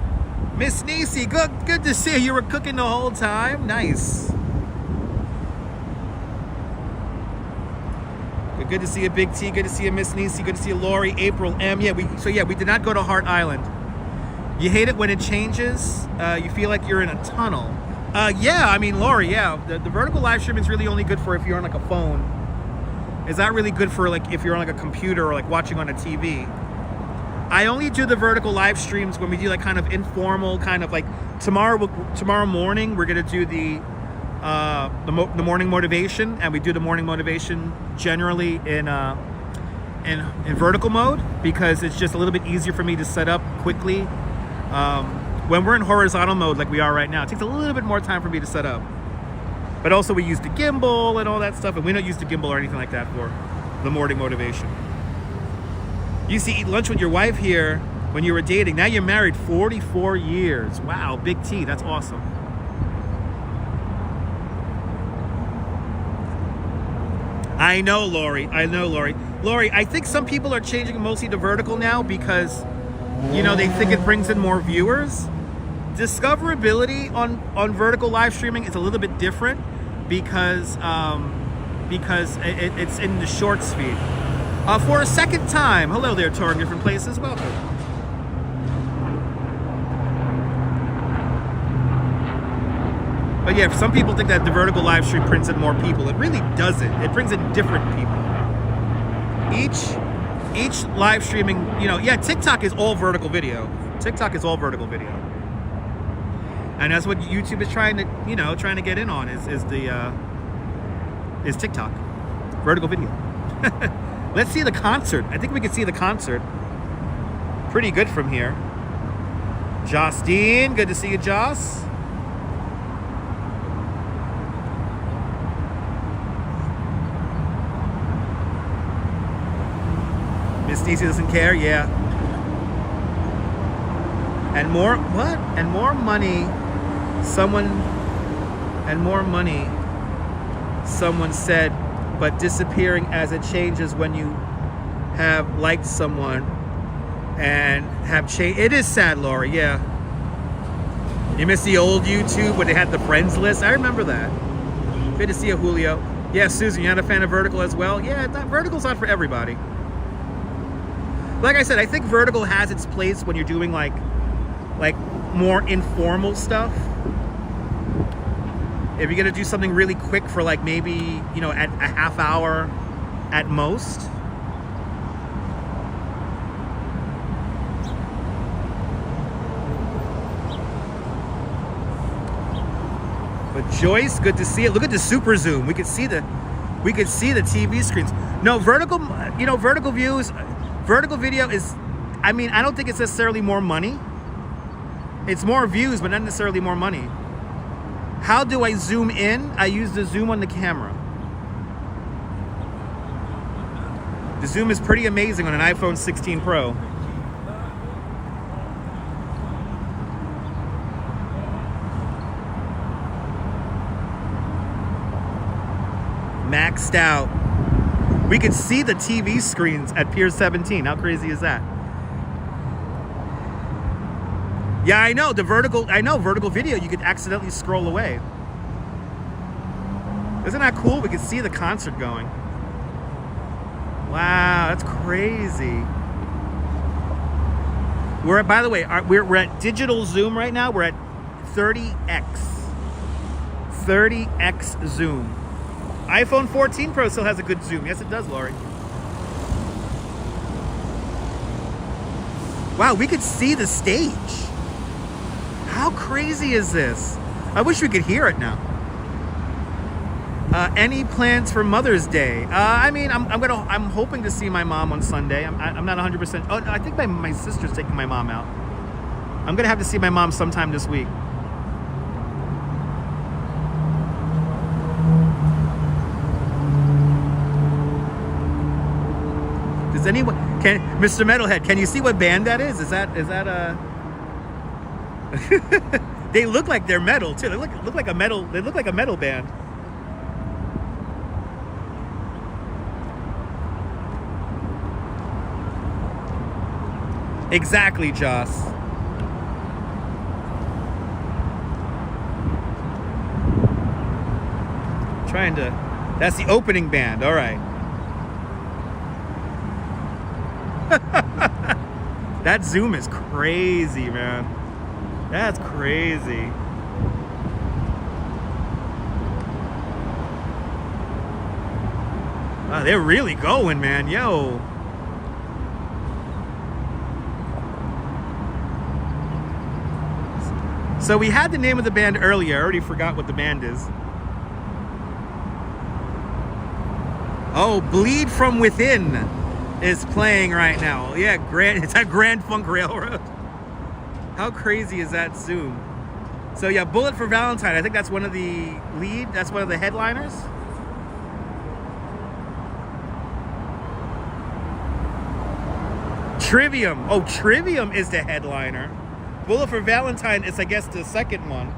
Miss Nisi, good to see you. You were cooking the whole time. Nice. Good to see you, Big T. Good to see you, Miss Nisi. Good to see you, Lori, April, M. Yeah, we did not go to Hart Island. You hate it when it changes. You feel like you're in a tunnel. Yeah, I mean, Lori, yeah. The vertical live stream is really only good for if you're on like a phone. It's not really good for like if you're on like a computer or like watching on a TV. I only do the vertical live streams when we do like kind of informal, kind of like tomorrow morning we're gonna do the morning motivation, and we do the morning motivation generally in vertical mode because it's just a little bit easier for me to set up quickly. when we're in horizontal mode like we are right now, it takes a little bit more time for me to set up. But also we use the gimbal and all that stuff, and we don't use the gimbal or anything like that for the morning motivation. You used to eat lunch with your wife here when you were dating. Now you're married 44 years. Wow, big T, that's awesome. I know, Lori. I know, Lori. Lori, I think some people are changing mostly to vertical now because, you know, they think it brings in more viewers. Discoverability on vertical live streaming is a little bit different because it's in the shorts feed. For a second time, hello there, touring different places. Welcome. But yeah, some people think that the vertical live stream brings in more people. It really doesn't. It brings in different people. Each live streaming, you know, yeah, TikTok is all vertical video. TikTok is all vertical video. And that's what YouTube is trying to, you know, trying to get in on is TikTok. Vertical video. Let's see the concert. I think we can see the concert pretty good from here. Justine, good to see you, Joss. Miss Stacy doesn't care, yeah. And more, what? And more money, someone said, but disappearing as it changes when you have liked someone and have changed. It is sad, Laura, yeah. You miss the old YouTube when they had the friends list? I remember that. Good to see you, Julio. Yeah, Susan, you're not a fan of vertical as well? Yeah, vertical's not for everybody. Like I said, I think vertical has its place when you're doing like more informal stuff. If you're gonna do something really quick for like maybe, you know, at a half hour at most. But Joyce, good to see it. Look at the super zoom. We could see the TV screens. No, vertical, you know, vertical views, vertical video is, I mean, I don't think it's necessarily more money. It's more views, but not necessarily more money. How do I zoom in? I use the zoom on the camera. The zoom is pretty amazing on an iPhone 16 Pro. Maxed out. We could see the TV screens at Pier 17. How crazy is that? Yeah, I know vertical video, you could accidentally scroll away. Isn't that cool? We could see the concert going. Wow, that's crazy. We're at, by the way, we're at digital zoom right now. We're at 30x. 30x zoom. iPhone 14 Pro still has a good zoom. Yes, it does, Laurie. Wow, we could see the stage. How crazy is this? I wish we could hear it now. Any plans for Mother's Day? I mean, I'm hoping to see my mom on Sunday. I'm not 100%. Oh, I think my sister's taking my mom out. I'm gonna have to see my mom sometime this week. Does anyone, Mr. Metalhead, can you see what band that is? Is that a? They look like they're metal too. They look like a metal. They look like a metal band. Exactly, Joss. Trying to. That's the opening band. All right. That zoom is crazy, man. That's crazy. Wow, they're really going, man. Yo. So we had the name of the band earlier. I already forgot what the band is. Oh, Bleed From Within is playing right now. Yeah, it's at Grand Funk Railroad. How crazy is that zoom? So yeah, Bullet for Valentine. I think that's one of the that's one of the headliners. Trivium. Oh, Trivium is the headliner. Bullet for Valentine is, I guess, the second one.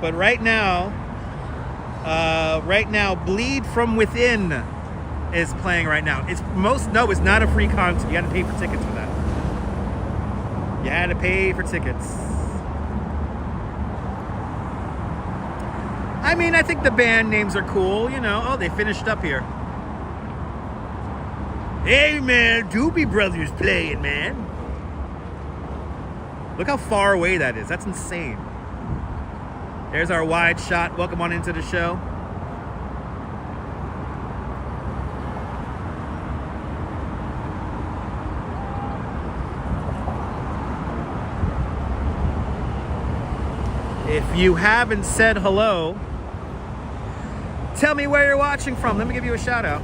But right now, Bleed from Within is playing right now. It's not a free concert. You had to pay for tickets for that. You had to pay for tickets. I mean, I think the band names are cool, you know. Oh, they finished up here. Hey, man, Doobie Brothers playing, man. Look how far away that is. That's insane. There's our wide shot. Welcome on into the show. If you haven't said hello, tell me where you're watching from. Let me give you a shout out.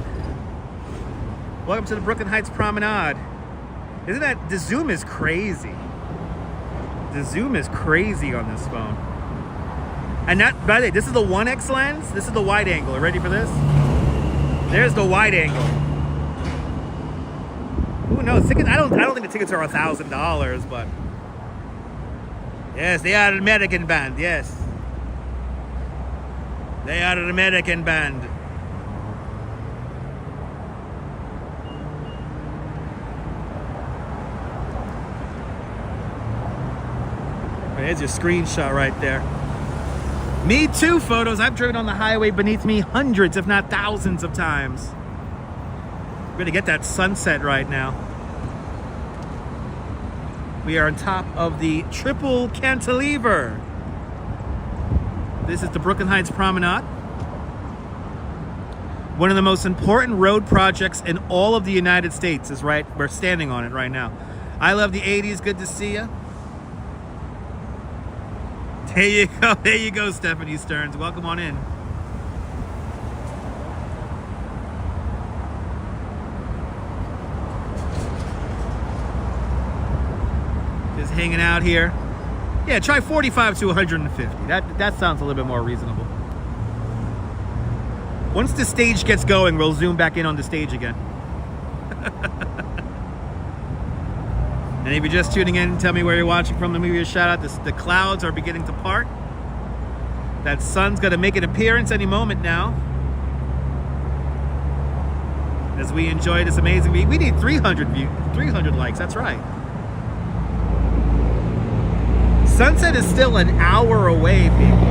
Welcome to the Brooklyn Heights Promenade. Isn't that, the zoom is crazy. The zoom is crazy on this phone. And that, by the way, this is the 1X lens. This is the wide angle. Are you ready for this? There's the wide angle. Who knows? Tickets, I don't think the tickets are $1,000, but yes, they are an American band. Yes, they are an American band. There's your screenshot right there. Me too photos. I've driven on the highway beneath me hundreds, if not thousands of times. We're gonna get that sunset right now. We are on top of the triple cantilever. This is the Brooklyn Heights Promenade. One of the most important road projects in all of the United States is right, we're standing on it right now. I love the 80s, good to see ya. There you go, Stephanie Stearns. Welcome on in. Just hanging out here. Yeah, try 45 to 150. That sounds a little bit more reasonable. Once the stage gets going, we'll zoom back in on the stage again. And if you're just tuning in, tell me where you're watching from. Let me give you a shout out. The clouds are beginning to part. That sun's going to make an appearance any moment now. As we enjoy this amazing view. We need 300 likes, that's right. Sunset is still an hour away, people.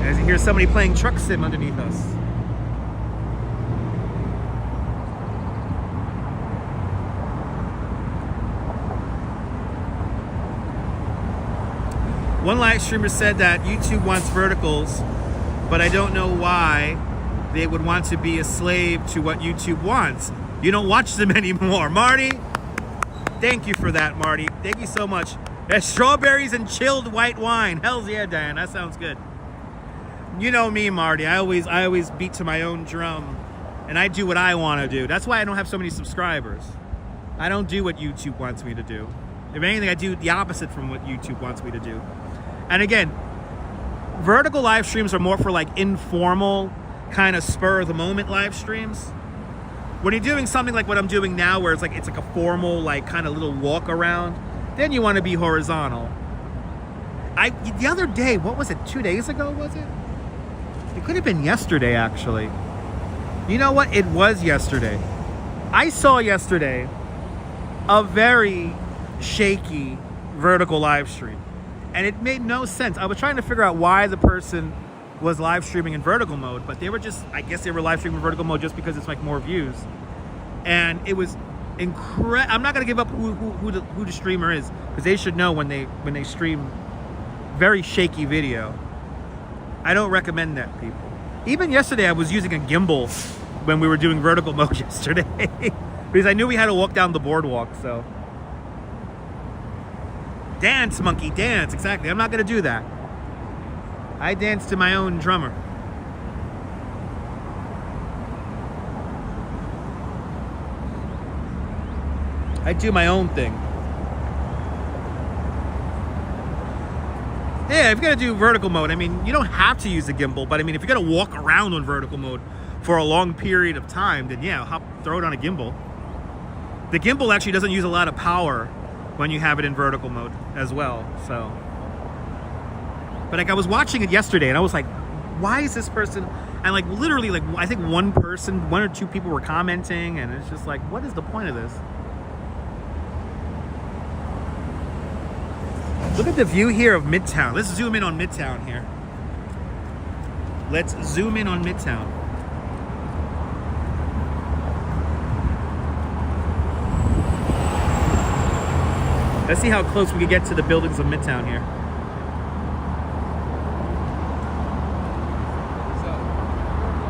As you hear somebody playing Truck Sim underneath us. One live streamer said that YouTube wants verticals, but I don't know why they would want to be a slave to what YouTube wants. You don't watch them anymore. Marty, thank you for that, Marty. Thank you so much. There's strawberries and chilled white wine. Hells yeah, Diane. That sounds good. You know me, Marty. I always beat to my own drum, and I do what I want to do. That's why I don't have so many subscribers. I don't do what YouTube wants me to do. If anything, I do the opposite from what YouTube wants me to do. And again, vertical live streams are more for like informal, kind of spur of the moment live streams. When you're doing something like what I'm doing now, where it's like a formal, like kind of little walk around, then you want to be horizontal. The other day, what was it? 2 days ago, was it? It could have been yesterday, actually. You know what? It was yesterday. I saw yesterday a very shaky vertical live stream. And it made no sense. I was trying to figure out why the person was live streaming in vertical mode, but they were just, I guess they were live streaming in vertical mode just because it's like more views. And it was incredible. I'm not gonna give up who the streamer is, because they should know when they stream very shaky video. I don't recommend that, people. Even yesterday, I was using a gimbal when we were doing vertical mode yesterday, because I knew we had to walk down the boardwalk. So. Dance, monkey, dance. Exactly. I'm not going to do that. I dance to my own drummer. I do my own thing. Yeah, if you're gonna do vertical mode, I mean, you don't have to use the gimbal, but I mean, if you're gonna walk around on vertical mode for a long period of time, then yeah, throw it on a gimbal. The gimbal actually doesn't use a lot of power when you have it in vertical mode as well, so. But like I was watching it yesterday and I was like, why is this person, and like literally like I think one or two people were commenting, and it's just like, what is the point of this? Look at the view here of Midtown. Let's zoom in on Midtown here. Let's zoom in on Midtown. Let's see how close we can get to the buildings of Midtown here.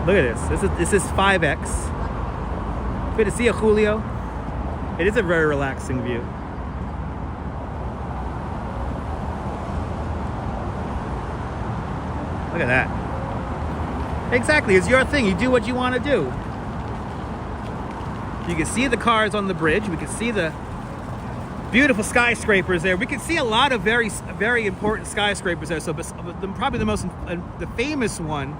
Look at this. This is 5X. Good to see you, Julio. It is a very relaxing view. Look at that. Exactly, it's your thing. You do what you want to do. You can see the cars on the bridge. We can see the beautiful skyscrapers there. We can see a lot of very, very important skyscrapers there. So probably the famous one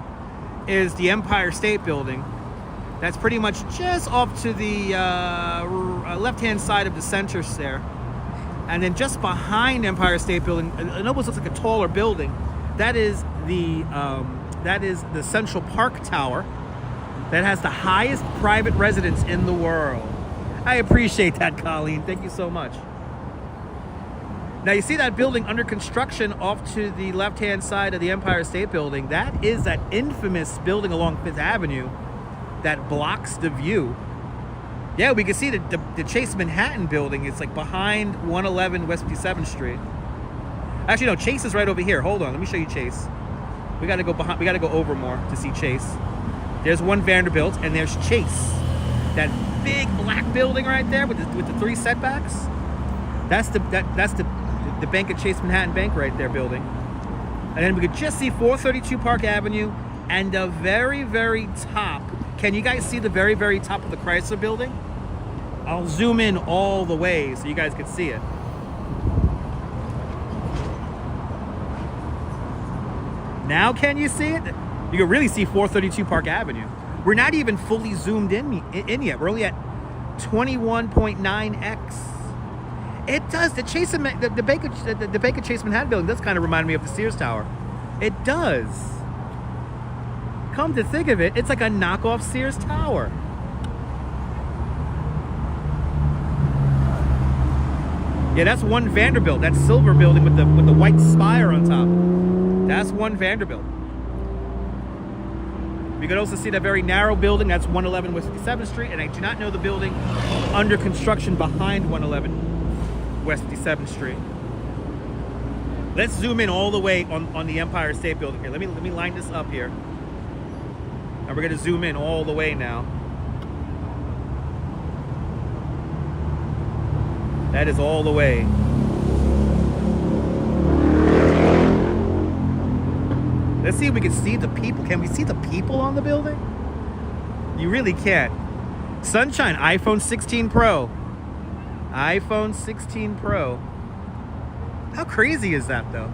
is the Empire State Building. That's pretty much just off to the left-hand side of the center there. And then just behind Empire State Building, it almost looks like a taller building. That is the Central Park Tower that has the highest private residence in the world. I appreciate that, Colleen. Thank you so much. Now you see that building under construction off to the left-hand side of the Empire State Building. That is that infamous building along Fifth Avenue that blocks the view. Yeah, we can see the Chase Manhattan building. It's like behind 111 West 57th Street. Actually, no, Chase is right over here. Hold on, let me show you Chase. We gotta go behind. We gotta go over more to see Chase. There's one Vanderbilt, and there's Chase. That big black building right there with the 3 setbacks. That's the bank at Chase Manhattan Bank right there building. And then we could just see 432 Park Avenue and the very, very top. Can you guys see the very, very top of the Chrysler Building? I'll zoom in all the way so you guys can see it. Now can you see it? You can really see 432 Park Avenue. We're not even fully zoomed in yet. We're only at 21.9x. It does. The Baker Chase Manhattan building does kind of remind me of the Sears Tower. It does. Come to think of it, it's like a knockoff Sears Tower. Yeah, that's one Vanderbilt. That silver building with the white spire on top. That's one Vanderbilt. We could also see that very narrow building. That's 111 West 57th Street. And I do not know the building under construction behind 111 West 57th Street. Let's zoom in all the way on the Empire State Building here. Let me line this up here. And we're going to zoom in all the way now. That is all the way. Let's see if we can see the people. Can we see the people on the building? You really can't. Sunshine, iPhone 16 Pro. iPhone 16 Pro. How crazy is that, though?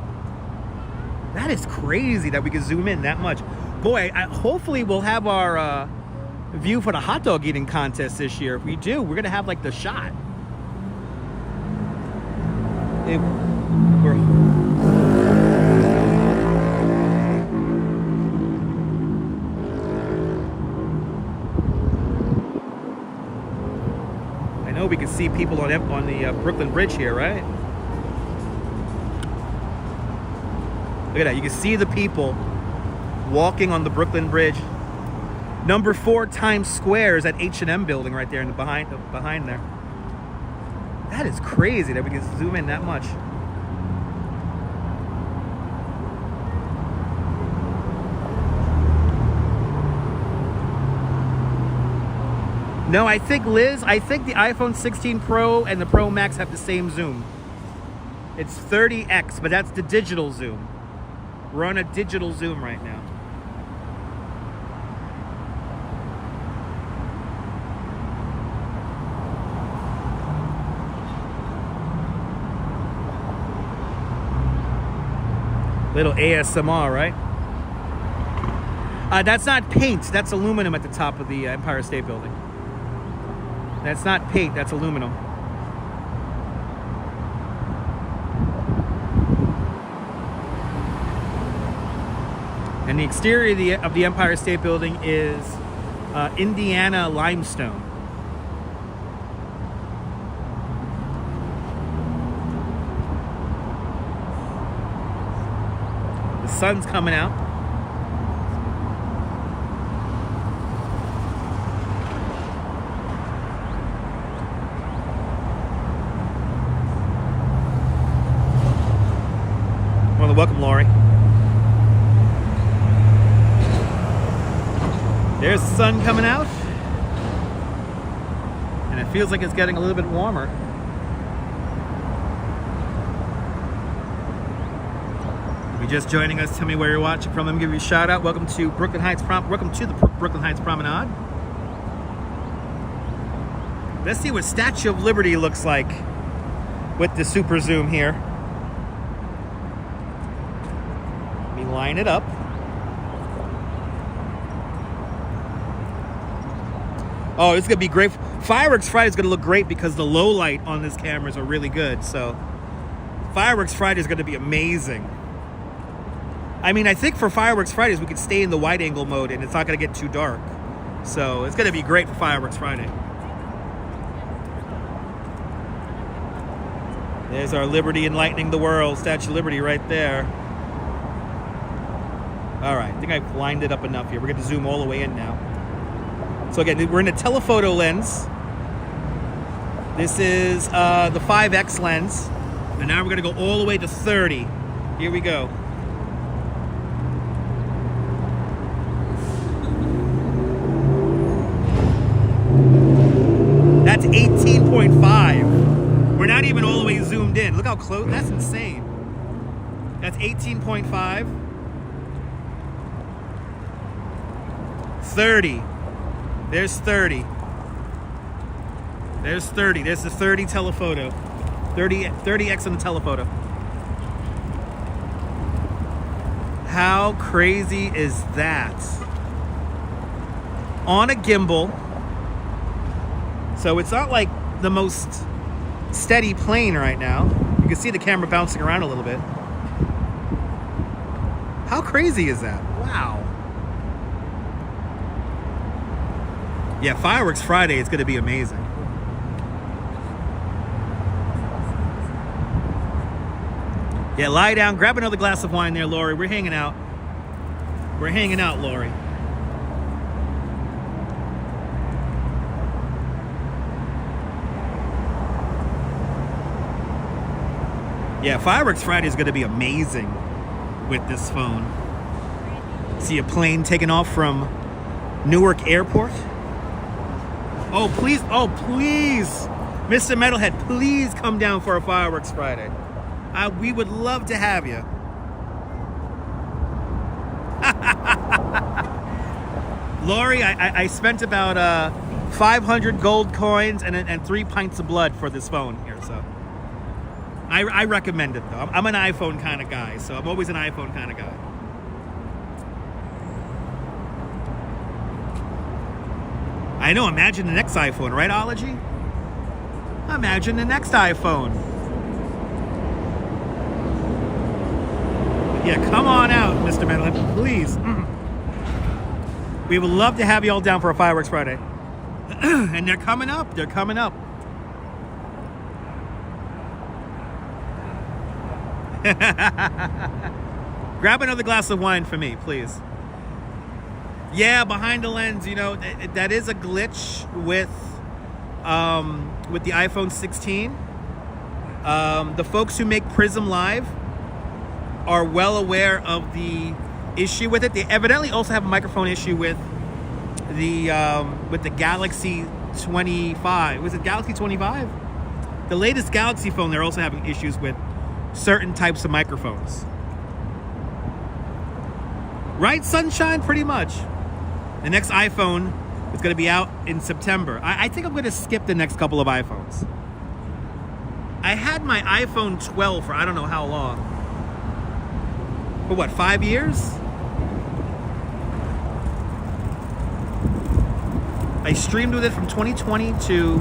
That is crazy that we can zoom in that much. Boy, hopefully we'll have our view for the hot dog eating contest this year. If we do, we're going to have, like, the shot. I know we can see people on the Brooklyn Bridge here, right? Look at that. You can see the people walking on the Brooklyn Bridge. Number 4 Times Square is that H&M building right there in the behind there. That is crazy that we can zoom in that much. No, I think the iPhone 16 Pro and the Pro Max have the same zoom. It's 30x, but that's the digital zoom. We're on a digital zoom right now. Little ASMR, right? That's not paint. That's aluminum at the top of the Empire State Building. That's not paint. That's aluminum. And the exterior of the Empire State Building is Indiana limestone. The sun's coming out. I want to welcome Lori. There's the sun coming out, and it feels like it's getting a little bit warmer. If you're just joining us, tell me where you're watching from. Let me give you a shout out. Welcome to Brooklyn Heights Welcome to the Brooklyn Heights Promenade. Let's see what Statue of Liberty looks like with the super zoom here. Let me line it up. Oh, it's gonna be great. Fireworks Friday is gonna look great because the low light on this cameras are really good. So Fireworks Friday is gonna be amazing. I mean, I think for Fireworks Fridays we could stay in the wide angle mode and it's not gonna get too dark. So it's gonna be great for Fireworks Friday. There's our Liberty enlightening the world, Statue of Liberty right there. All right, I think I've lined it up enough here. We're gonna zoom all the way in now. So again, we're in a telephoto lens. This is the 5X lens. And now we're gonna go all the way to 30. Here we go. That's 18.5. We're not even all the way zoomed in. Look how close, that's insane. That's 18.5. 30. There's 30. There's 30. There's the 30 telephoto. 30x on the telephoto. How crazy is that? On a gimbal. So it's not like the most steady plane right now. You can see the camera bouncing around a little bit. How crazy is that? Wow. Yeah, Fireworks Friday is going to be amazing. Yeah, lie down, grab another glass of wine there, Lori. We're hanging out. We're hanging out, Lori. Yeah, Fireworks Friday is going to be amazing with this phone. See a plane taking off from Newark Airport. Oh, please, Mr. Metalhead, please come down for a Fireworks Friday. We would love to have you. Lori, I spent about 500 gold coins and 3 pints of blood for this phone here, so. I recommend it, though. I'm an iPhone kind of guy, so I'm always an iPhone kind of guy. I know, imagine the next iPhone, right, Ology? Imagine the next iPhone. Yeah, come on out, Mr. Metalhead, please. We would love to have you all down for a Fireworks Friday. And they're coming up, they're coming up. Grab another glass of wine for me, please. Yeah, behind the lens, you know, that is a glitch with the iPhone 16. The folks who make Prism Live are well aware of the issue with it. They evidently also have a microphone issue with the Galaxy 25. Was it Galaxy 25? The latest Galaxy phone, they're also having issues with certain types of microphones. Right, Sunshine? Pretty much. The next iPhone is going to be out in September. I think I'm going to skip the next couple of iPhones. I had my iPhone 12 for I don't know how long. For what, 5 years? I streamed with it from 2020 to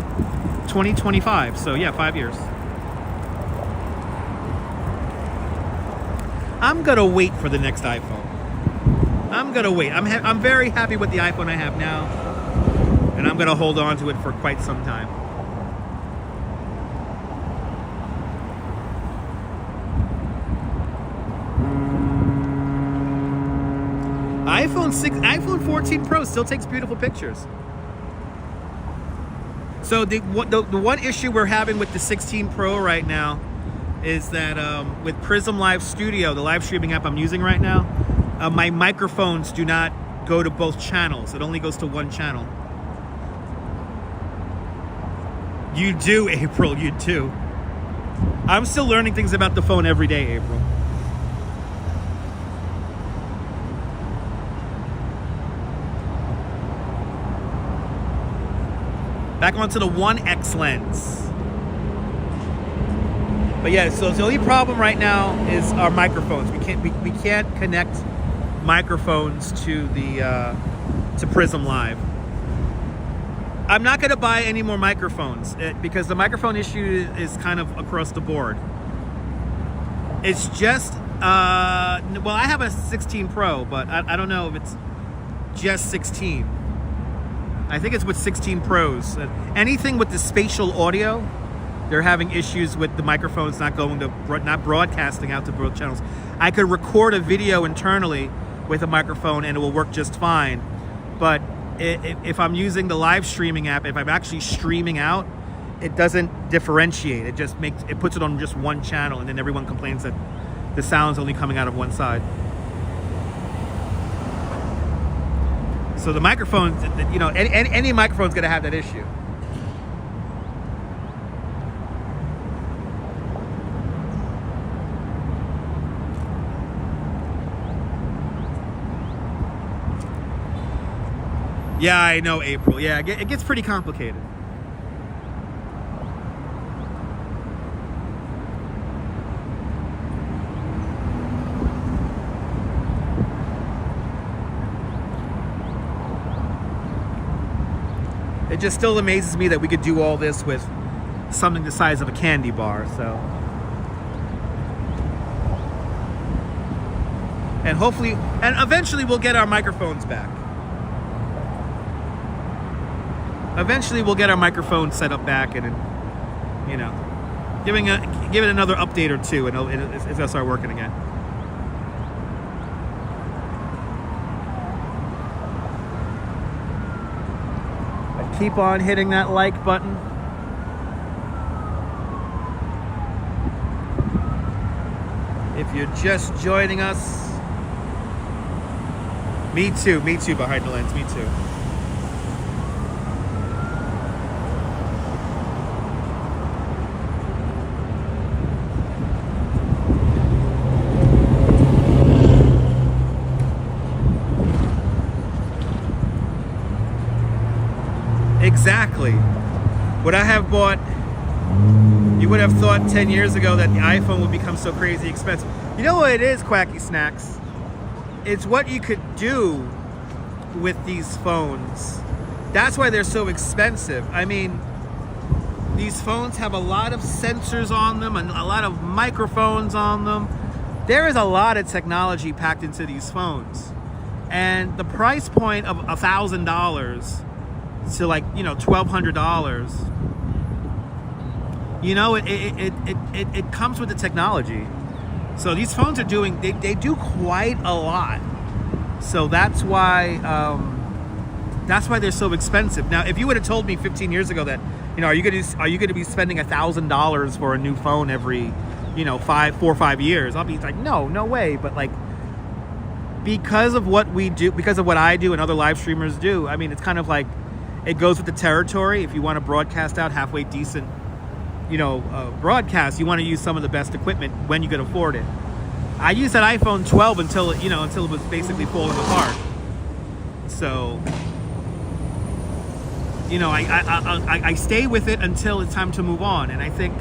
2025. So yeah, 5 years. I'm gonna wait for the next iPhone. I'm gonna wait. I'm very happy with the iPhone I have now, and I'm gonna hold on to it for quite some time. iPhone 14 Pro still takes beautiful pictures. So the one issue we're having with the 16 Pro right now is that with Prism Live Studio, the live streaming app I'm using right now, my microphones do not go to both channels. It only goes to one channel. You do, April, you do. I'm still learning things about the phone every day, April. Back onto the 1X lens. But yeah, so the only problem right now is our microphones. We can't connect microphones to the to Prism Live. I'm not going to buy any more microphones because the microphone issue is kind of across the board. It's just well, I have a 16 Pro, but I don't know if it's just 16. I think it's with 16 Pros. Anything with the spatial audio, they're having issues with the microphones not broadcasting out to both channels. I could record a video internally with a microphone and it will work just fine. But if I'm using the live streaming app, if I'm actually streaming out, it doesn't differentiate. It puts it on just one channel, and then everyone complains that the sound's only coming out of one side. So the microphones, you know, any microphone's gonna have that issue. Yeah, I know, April. Yeah, it gets pretty complicated. It just still amazes me that we could do all this with something the size of a candy bar, so. And hopefully, and eventually we'll get our microphones back. Eventually we'll get our microphone set up back and, you know, give it another update or two and it'll start working again. Keep on hitting that like button. If you're just joining us. Me too behind the lens, me too. Exactly. Would I have bought, you would have thought 10 years ago that the iPhone would become so crazy expensive. You know what it is, Quacky Snacks? It's what you could do with these phones. That's why they're so expensive. I mean, these phones have a lot of sensors on them and a lot of microphones on them. There is a lot of technology packed into these phones. And the price point of $1,000 to, like, you know, $1,200, you know, it comes with the technology. So these phones are doing, they do quite a lot. So that's why they're so expensive. Now, if you would have told me 15 years ago that, you know, are you going to be spending $1,000 for a new phone every, you know, 4 or 5 years? I'll be like, no way. But like, because of what we do, because of what I do and other live streamers do, I mean, it's kind of like, it goes with the territory. If you want to broadcast out halfway decent, you know, broadcast, you want to use some of the best equipment when you can afford it. I used that iPhone 12 until it was basically falling apart. So, you know, I stay with it until it's time to move on. And I think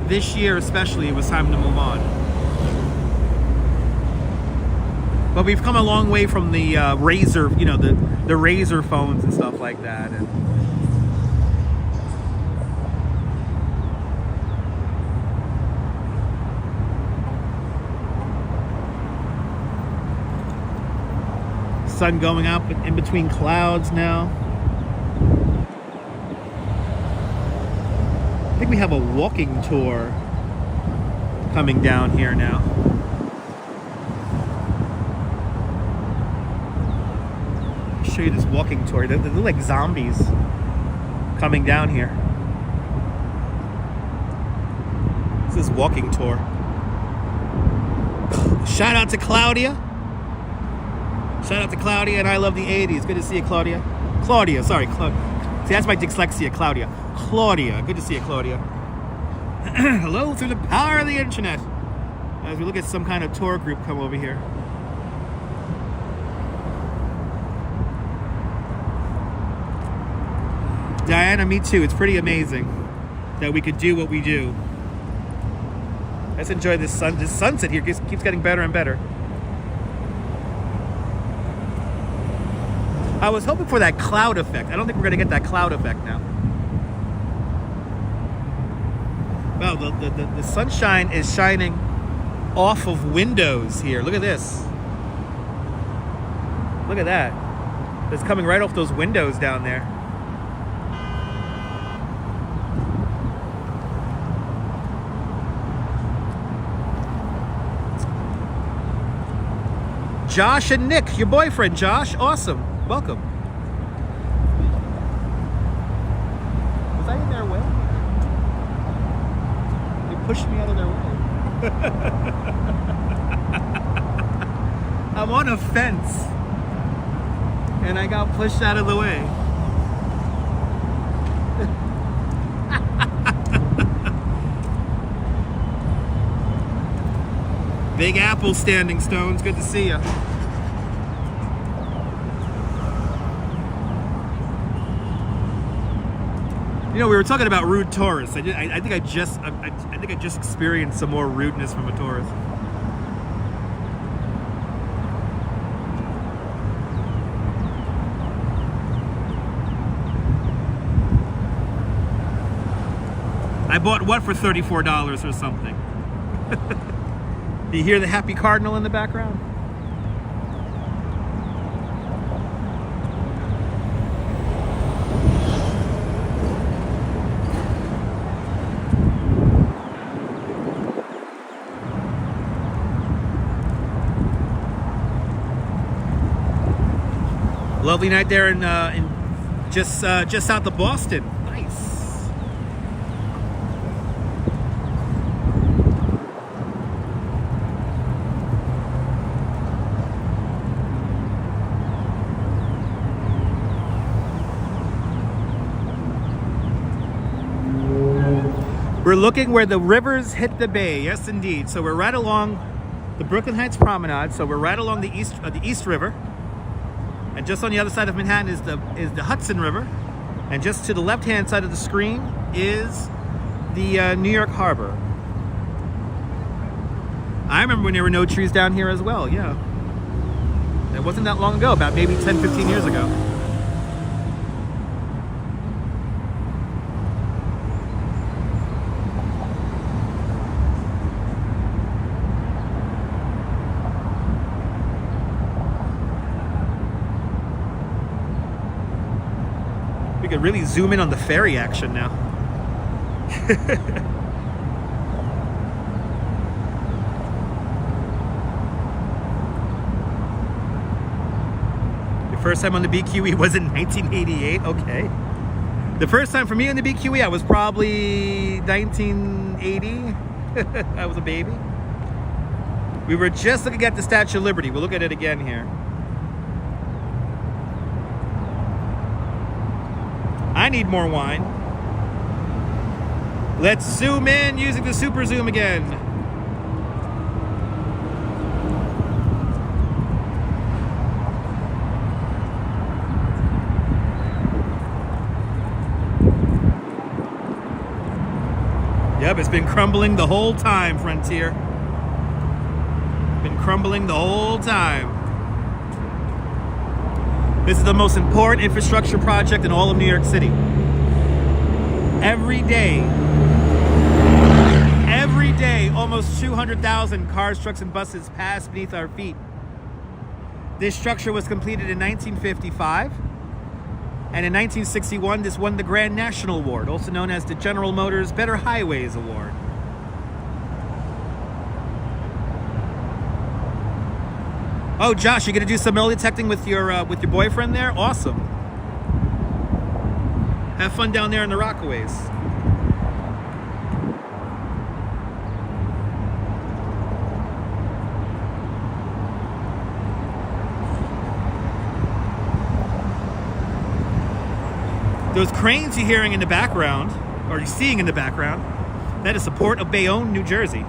this year especially, it was time to move on. But we've come a long way from the Razor, you know, the Razor phones and stuff like that. And sun going up in between clouds now. I think we have a walking tour coming down here now. I'll show you this walking tour. They look like zombies coming down here. This is walking tour. Shout out to Claudia. Shout out to Claudia, and I love the 80s. Good to see you, Claudia. Claudia, sorry. See, that's my dyslexia, Claudia. Claudia, good to see you, Claudia. Hello through the power of the internet. As we look at some kind of tour group come over here. Diana, me too. It's pretty amazing that we could do what we do. Let's enjoy this sun. This sunset here keeps getting better and better. I was hoping for that cloud effect. I don't think we're going to get that cloud effect now. Wow, the sunshine is shining off of windows here. Look at this. Look at that. It's coming right off those windows down there. Josh and Nick, your boyfriend, Josh. Awesome. Welcome. Was I in their way? They pushed me out of their way. I'm on a fence and I got pushed out of the way. Big Apple Standing Stones, good to see you. You know, we were talking about rude tourists. I think I just experienced some more rudeness from a tourist. I bought what for $34 or something? Do you hear the happy cardinal in the background? Lovely night there in just south of Boston. Nice. We're looking where the rivers hit the bay. Yes, indeed. So we're right along the Brooklyn Heights Promenade. So we're right along the East River. And just on the other side of Manhattan is the Hudson River. And just to the left-hand side of the screen is the New York Harbor. I remember when there were no trees down here as well, yeah. It wasn't that long ago, about maybe 10, 15 years ago. We could really zoom in on the ferry action now. The first time on the BQE was in 1988. Okay. The first time for me on the BQE, I was probably 1980. I was a baby. We were just looking at the Statue of Liberty. We'll look at it again here. I need more wine. Let's zoom in using the super zoom again. Yep, it's been crumbling the whole time, Frontier. Been crumbling the whole time. This is the most important infrastructure project in all of New York City. Every day, almost 200,000 cars, trucks, and buses pass beneath our feet. This structure was completed in 1955, and in 1961, this won the Grand National Award, also known as the General Motors Better Highways Award. Oh, Josh, you gonna do some metal detecting with your boyfriend there? Awesome. Have fun down there in the Rockaways. Those cranes you're hearing in the background, or you're seeing in the background, that is the Port of Bayonne, New Jersey.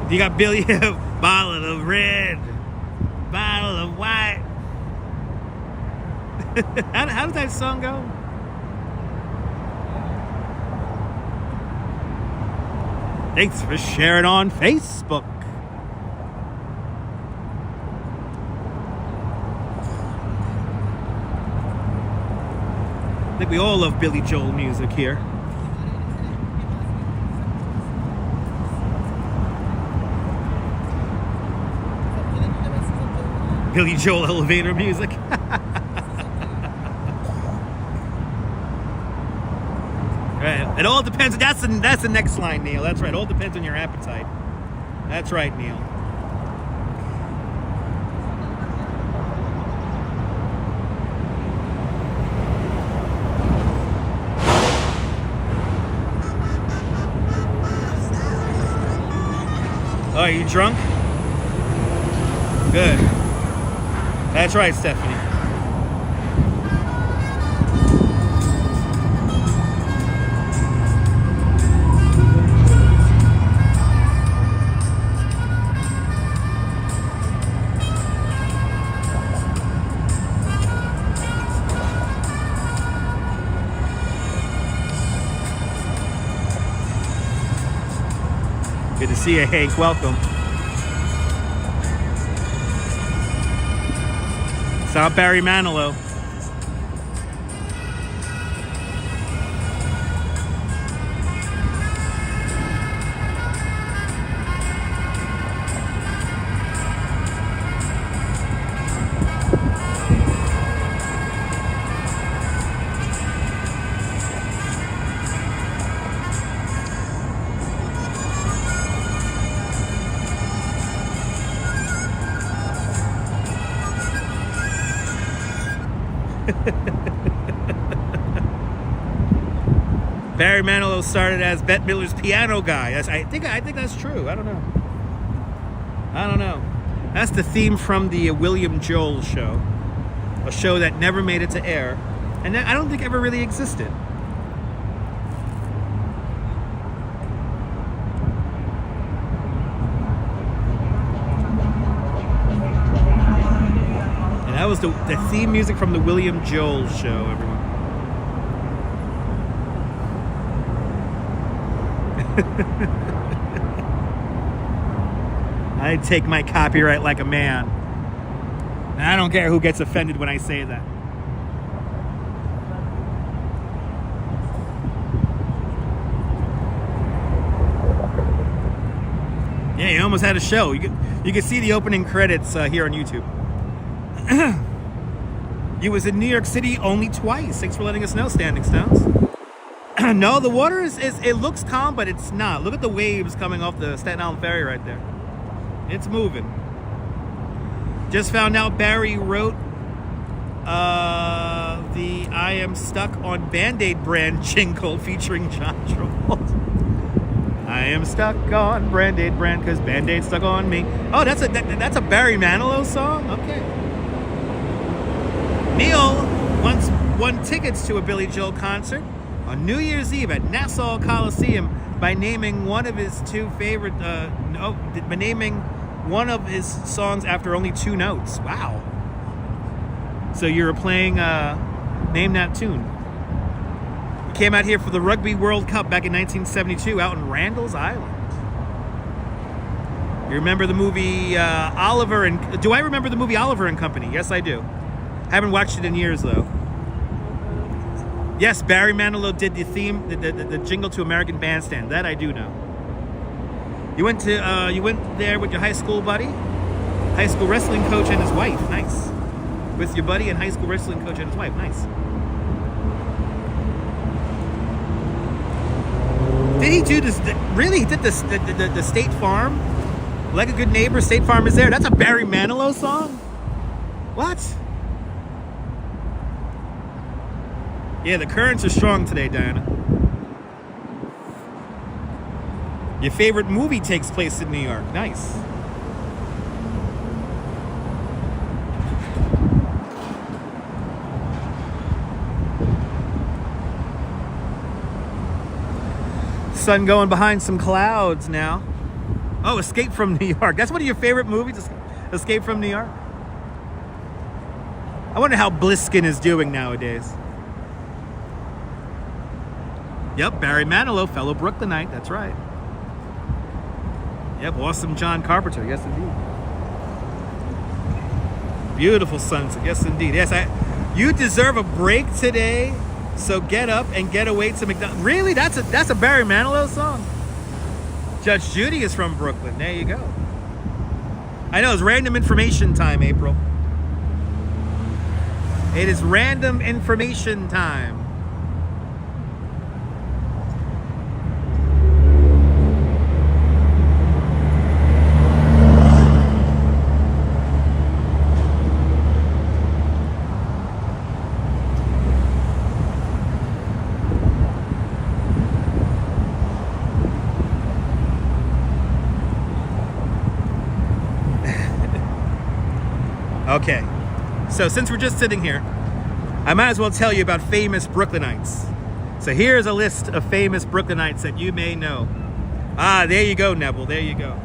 You got Billy, bottle of red, bottle of white. How does that song go? Thanks for sharing on Facebook. I think we all love Billy Joel music here. Billy Joel elevator music. Right. It all depends. That's the next line, Neil. That's right. All depends on your appetite. That's right, Neil. Oh, are you drunk? Good. That's right, Stephanie. Good to see you, Hank. Welcome. South Barry Manilow. Barry Manilow started as Bette Midler's piano guy. I think that's true. I don't know. That's the theme from the William Joel show, a show that never made it to air, and that I don't think ever really existed. And that was the theme music from the William Joel show, everyone. I take my copyright like a man. And I don't care who gets offended when I say that. Yeah, you almost had a show. You can see the opening credits here on YouTube. You was in New York City only twice. Thanks for letting us know, Standing Stones. No, the water it looks calm, but it's not. Look at the waves coming off the Staten Island Ferry right there. It's moving. Just found out Barry wrote the I Am Stuck on Band-Aid brand jingle featuring John Travolta. I am stuck on Band-Aid brand because Band-Aid stuck on me. Oh, that's a Barry Manilow song? Okay. Neil once won tickets to a Billy Joel concert on New Year's Eve at Nassau Coliseum by naming one of his one of his songs after only 2 notes. Wow. So you were playing Name That Tune. He came out here for the Rugby World Cup back in 1972 out in Randall's Island. You remember the movie Oliver and... Do I remember the movie Oliver and Company? Yes, I do. Haven't watched it in years, though. Yes, Barry Manilow did the theme, the jingle to American Bandstand. That I do know. You went there with your high school buddy? High school wrestling coach and his wife. Nice. With your buddy and high school wrestling coach and his wife. Nice. Did he do this? Really? He did this, the State Farm? Like a Good Neighbor, State Farm is there. That's a Barry Manilow song? What? Yeah, the currents are strong today, Diana. Your favorite movie takes place in New York. Nice. Sun going behind some clouds now. Oh, Escape from New York. That's one of your favorite movies, Escape from New York? I wonder how Bliskin is doing nowadays. Yep, Barry Manilow, fellow Brooklynite. That's right. Yep, awesome John Carpenter. Yes, indeed. Beautiful sunset. Yes, indeed. Yes, you deserve a break today. So get up and get away to McDonald's. Really? That's a Barry Manilow song? Judge Judy is from Brooklyn. There you go. I know, it's random information time, April. It is random information time. Okay, so since we're just sitting here, I might as well tell you about famous Brooklynites. So here's a list of famous Brooklynites that you may know. Ah, there you go, Neville, there you go.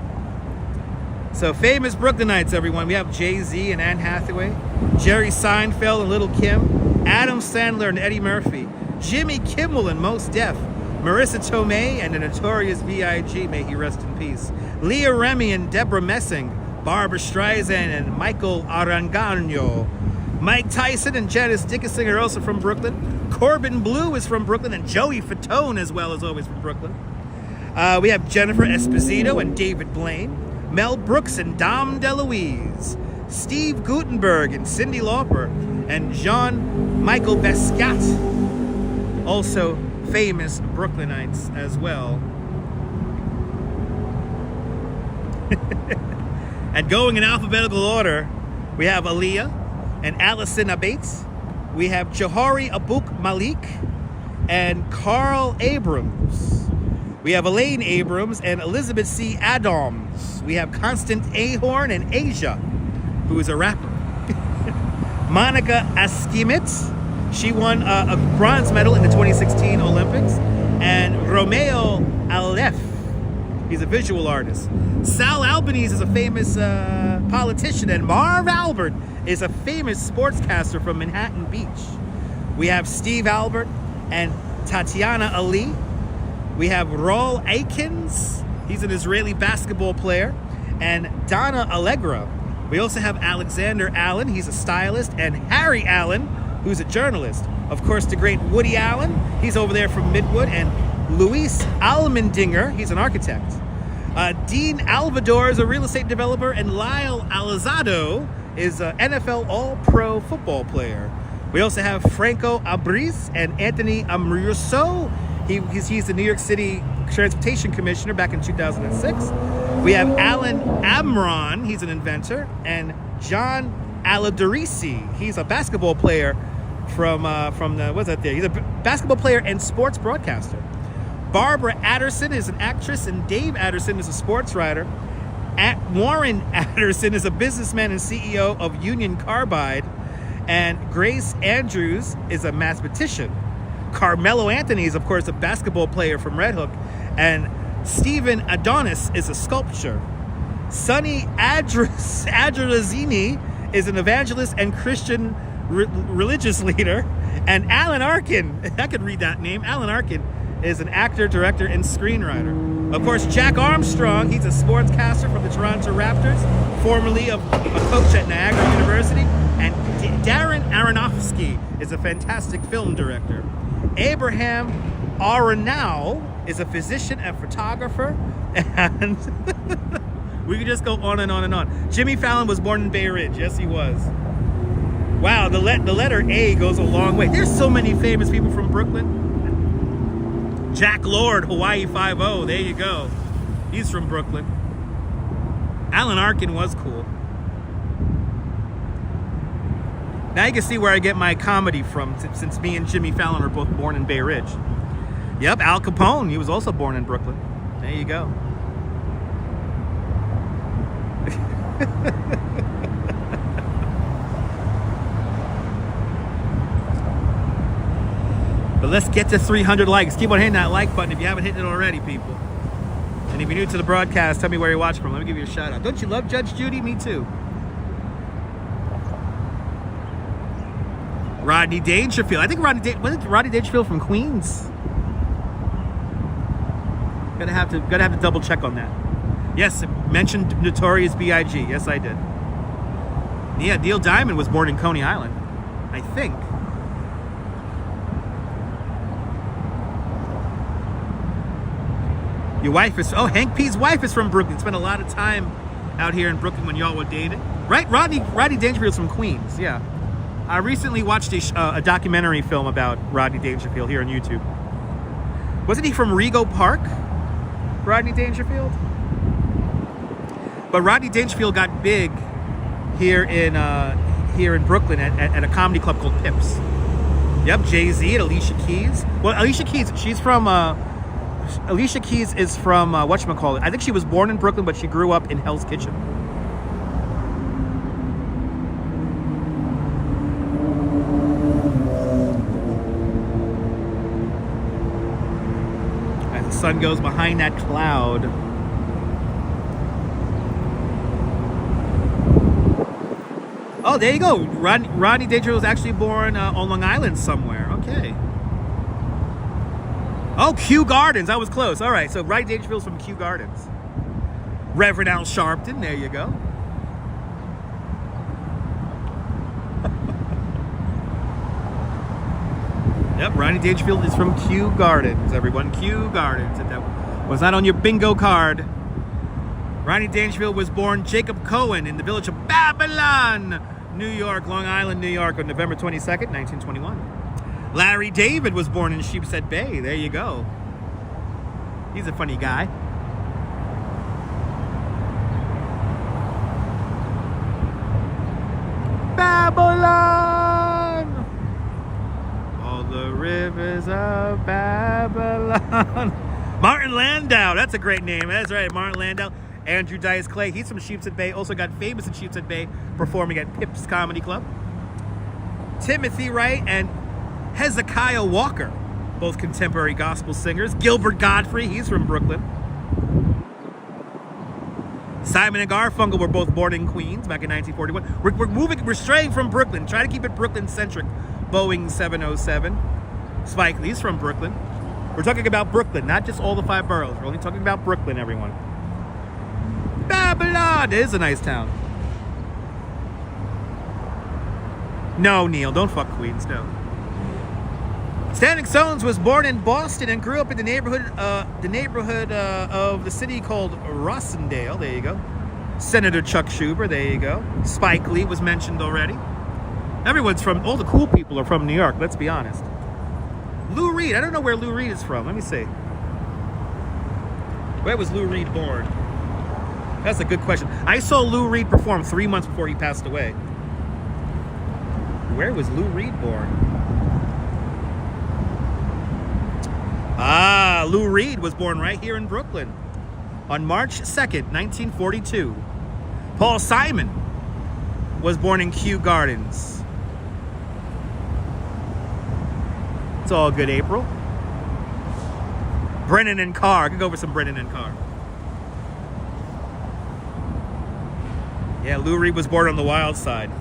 So famous Brooklynites, everyone. We have Jay-Z and Anne Hathaway, Jerry Seinfeld and Little Kim, Adam Sandler and Eddie Murphy, Jimmy Kimmel and Mos Def, Marissa Tomei and the Notorious B.I.G., may he rest in peace, Leah Remini and Deborah Messing, Barbara Streisand and Michael Arangano. Mike Tyson and Janice Dickinson are also from Brooklyn. Corbin Bleu is from Brooklyn, and Joey Fatone as well is always from Brooklyn. We have Jennifer Esposito and David Blaine, Mel Brooks and Dom DeLuise, Steve Guttenberg and Cyndi Lauper, and Jean-Michael Basquiat, also famous Brooklynites as well. And going in alphabetical order, we have Aaliyah and Allison Abates. We have Johari Abuk Malik and Carl Abrams. We have Elaine Abrams and Elizabeth C. Adams. We have Constant Ahorn and Asia, who is a rapper. Monica Askimit. She won a bronze medal in the 2016 Olympics. And Romeo Aleph. He's a visual artist. Sal Albanese is a famous politician, and Marv Albert is a famous sportscaster from Manhattan Beach. We have Steve Albert and Tatiana Ali. We have Raul Aikens. He's an Israeli basketball player. And Donna Allegra. We also have Alexander Allen. He's a stylist. And Harry Allen, who's a journalist. Of course, the great Woody Allen. He's over there from Midwood. And Luis Almendinger, he's an architect. Dean Alvador is a real estate developer, and Lyle Alzado is an NFL All-Pro football player. We also have Franco Abris and Anthony Amruso. He's the New York City Transportation Commissioner back in 2006. We have Alan Amron, he's an inventor, and John Aladarisi, he's a basketball player from the, what's that there? He's a basketball player and sports broadcaster. Barbara Adderson is an actress, and Dave Adderson is a sports writer. Warren Adderson is a businessman and CEO of Union Carbide. And Grace Andrews is a mathematician. Carmelo Anthony is, of course, a basketball player from Red Hook. And Stephen Adonis is a sculptor. Sonny Adrazini is an evangelist and Christian religious leader. And Alan Arkin, I could read that name, Alan Arkin, is an actor, director, and screenwriter. Of course, Jack Armstrong, he's a sportscaster from the Toronto Raptors, formerly a coach at Niagara University. And Darren Aronofsky is a fantastic film director. Abraham Aronau is a physician and photographer. And we could just go on and on and on. Jimmy Fallon was born in Bay Ridge. Yes, he was. Wow, the letter A goes a long way. There's so many famous people from Brooklyn. Jack Lord, Hawaii 5-0. There you go. He's from Brooklyn. Alan Arkin was cool. Now you can see where I get my comedy from, since me and Jimmy Fallon are both born in Bay Ridge. Yep, Al Capone, he was also born in Brooklyn. There you go. But let's get to 300 likes. Keep on hitting that like button if you haven't hit it already, people. And if you're new to the broadcast, tell me where you're watching from. Let me give you a shout out. Don't you love Judge Judy? Me too. Rodney Dangerfield. I think wasn't Rodney Dangerfield from Queens? Gotta have to double check on that. Yes, mentioned Notorious B.I.G. Yes, I did. Yeah, Neil Diamond was born in Coney Island, I think. Your wife is... Oh, Hank P's wife is from Brooklyn. Spent a lot of time out here in Brooklyn when y'all were dating. Right? Rodney Dangerfield's from Queens, yeah. I recently watched a documentary film about Rodney Dangerfield here on YouTube. Wasn't he from Rego Park? Rodney Dangerfield? But Rodney Dangerfield got big here in Brooklyn at a comedy club called Pips. Yep, Jay-Z and Alicia Keys. Well, Alicia Keys, she's from... Alicia Keys is from, whatchamacallit. I think she was born in Brooklyn, but she grew up in Hell's Kitchen. As the sun goes behind that cloud. Oh, there you go. Rodney Dangerfield was actually born on Long Island somewhere. Okay. Oh, Kew Gardens. I was close. All right, so Rodney Dangerfield's from Kew Gardens. Reverend Al Sharpton. There you go. Yep, Rodney Dangerfield is from Kew Gardens, everyone. Kew Gardens. If that was not on your bingo card. Rodney Dangerfield was born Jacob Cohen in the village of Babylon, New York, Long Island, New York, on November 22nd, 1921. Larry David was born in Sheepshead Bay. There you go. He's a funny guy. Babylon! All the rivers of Babylon. Martin Landau. That's a great name. That's right, Martin Landau. Andrew Dice Clay. He's from Sheepshead Bay. Also got famous in Sheepshead Bay, performing at Pips Comedy Club. Timothy Wright and Hezekiah Walker, both contemporary gospel singers. Gilbert Godfrey, he's from Brooklyn. Simon and Garfunkel were both born in Queens back in 1941. We're straying from Brooklyn. Try to keep it Brooklyn-centric. Boeing 707. Spike Lee's from Brooklyn. We're talking about Brooklyn, not just all the 5 boroughs. We're only talking about Brooklyn, everyone. Babylon! It is a nice town. No, Neil, don't fuck Queens, no. Standing Stones was born in Boston and grew up in the neighborhood of the city called Rossendale. There you go. Senator Chuck Schumer. There you go. Spike Lee was mentioned already. Everyone's from... All the cool people are from New York, let's be honest. Lou Reed. I don't know where Lou Reed is from. Let me see. Where was Lou Reed born? That's a good question. I saw Lou Reed perform 3 months before he passed away. Where was Lou Reed born? Ah, Lou Reed was born right here in Brooklyn on March 2nd, 1942. Paul Simon was born in Kew Gardens. It's all good, April. Brennan and Carr. I could go for some Brennan and Carr. Yeah, Lou Reed was born on the wild side.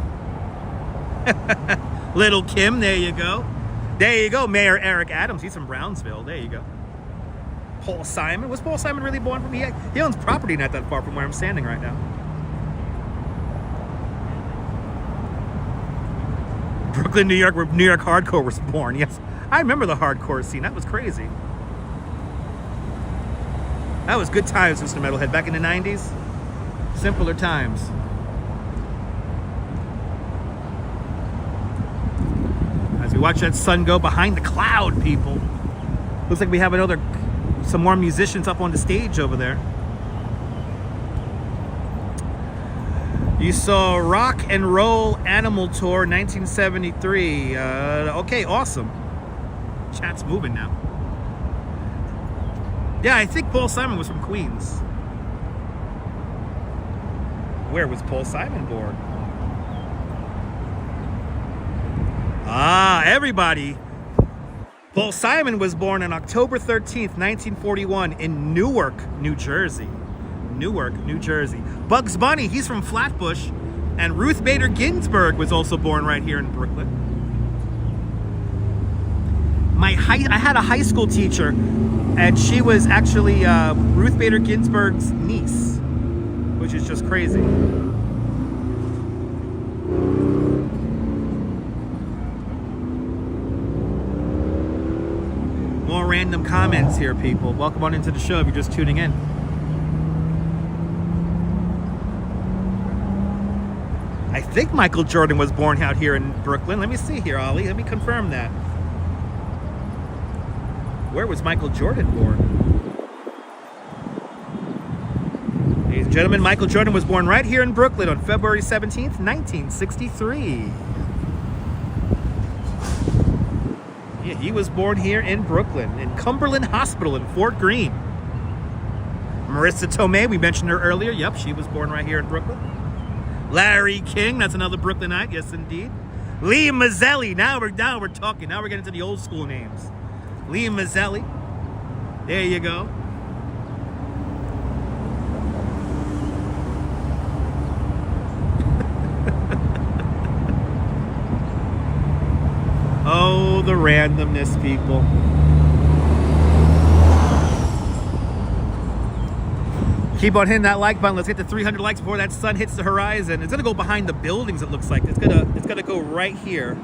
Little Kim, there you go. There you go, Mayor Eric Adams. He's from Brownsville. There you go. Paul Simon. Was Paul Simon really born from here? He owns property not that far from where I'm standing right now. Brooklyn, New York, where New York hardcore was born. Yes, I remember the hardcore scene. That was crazy. That was good times, Mr. Metalhead. Back in the 90s, simpler times. As we watch that sun go behind the cloud, people. Looks like we have some more musicians up on the stage over there. You saw Rock and Roll Animal Tour 1973. Okay, awesome. Chat's moving now. Yeah, I think Paul Simon was from Queens. Where was Paul Simon born? Ah, everybody. Paul Simon was born on October 13th, 1941 in Newark, New Jersey. Newark, New Jersey. Bugs Bunny, he's from Flatbush. And Ruth Bader Ginsburg was also born right here in Brooklyn. I had a high school teacher, and she was actually Ruth Bader Ginsburg's niece, which is just crazy. More random comments here, people. Welcome on into the show if you're just tuning in. I think Michael Jordan was born out here in Brooklyn. Let me see here, Ollie. Let me confirm that. Where was Michael Jordan born? Ladies and gentlemen, Michael Jordan was born right here in Brooklyn on February 17th, 1963. Yeah, he was born here in Brooklyn, in Cumberland Hospital in Fort Greene. Marissa Tomei, we mentioned her earlier. Yep, she was born right here in Brooklyn. Larry King, that's another Brooklynite, yes indeed. Lee Mazzelli, now we're talking. Now we're getting to the old school names. Lee Mazzelli, there you go. Oh, the randomness, people. Keep on hitting that like button. Let's get to 300 likes before that sun hits the horizon. It's gonna go behind the buildings, it looks like. It's gonna go right here.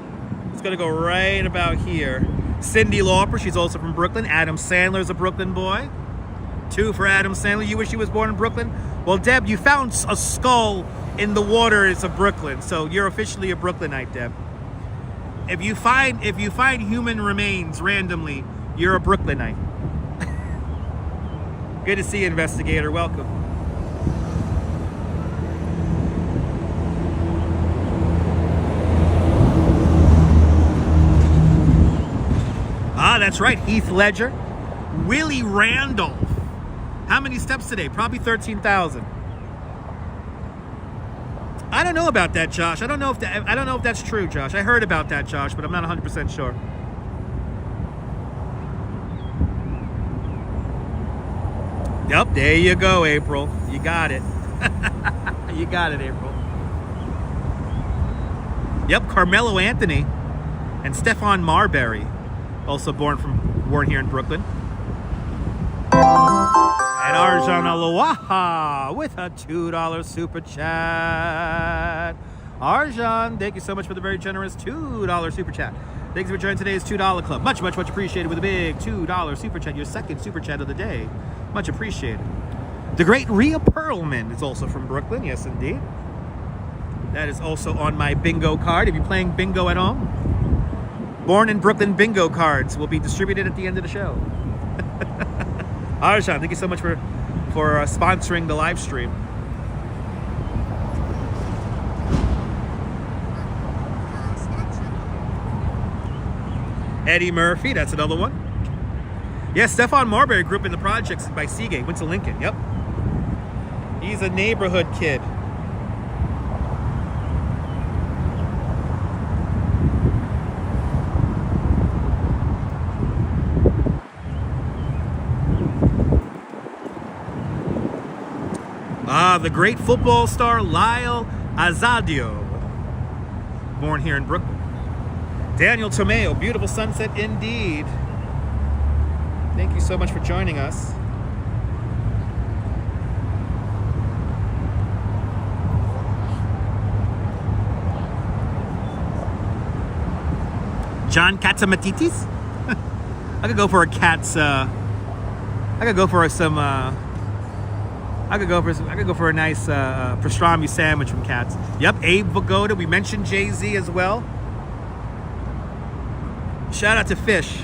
It's gonna go right about here. Cyndi Lauper, she's also from Brooklyn. Adam Sandler's a Brooklyn boy. 2 for Adam Sandler. You wish he was born in Brooklyn? Well, Deb, you found a skull in the waters of Brooklyn, so you're officially a Brooklynite, Deb. If you find human remains randomly, you're a Brooklynite. Good to see you, investigator. Welcome. Ah, that's right. Heath Ledger. Willie Randolph. How many steps today? Probably 13,000. I don't know about that, Josh. I don't know if that's true, Josh. I heard about that, Josh, but I'm not 100% sure. Yep, there you go, April. You got it. You got it, April. Yep, Carmelo Anthony and Stephon Marbury, also born here in Brooklyn. And Arjan Aloha with a $2 super chat. Arjan, thank you so much for the very generous $2 super chat. Thanks for joining today's $2 club. Much, much, much appreciated with a big $2 super chat. Your second super chat of the day. Much appreciated. The great Rhea Perlman is also from Brooklyn. Yes, indeed. That is also on my bingo card. If you're playing bingo at home, Born in Brooklyn bingo cards will be distributed at the end of the show. Arjan, thank you so much for sponsoring the live stream. Eddie Murphy, that's another one. Yes, Stephon Marbury grew up in the projects by Seagate, went to Lincoln, yep. He's a neighborhood kid. The great football star Lyle Azadio, born here in Brooklyn. Daniel Tomeo, beautiful sunset indeed. Thank you so much for joining us. John Katzamatitis? I could go for a cat's. I could go for some. I could go for a nice pastrami sandwich from Katz. Yep, Abe Vigoda. We mentioned Jay-Z as well. Shout out to Fish.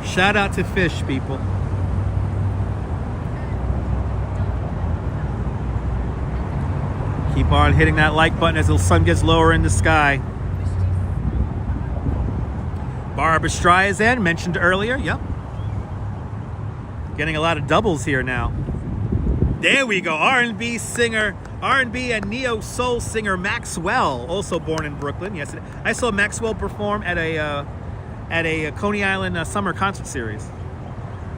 Shout out to Fish, people. Keep on hitting that like button as the sun gets lower in the sky. Barbara Streisand, mentioned earlier. Yep. Getting a lot of doubles here now. There we go. R&B singer, R&B and neo-soul singer Maxwell, also born in Brooklyn. Yes, I saw Maxwell perform at a Coney Island summer concert series.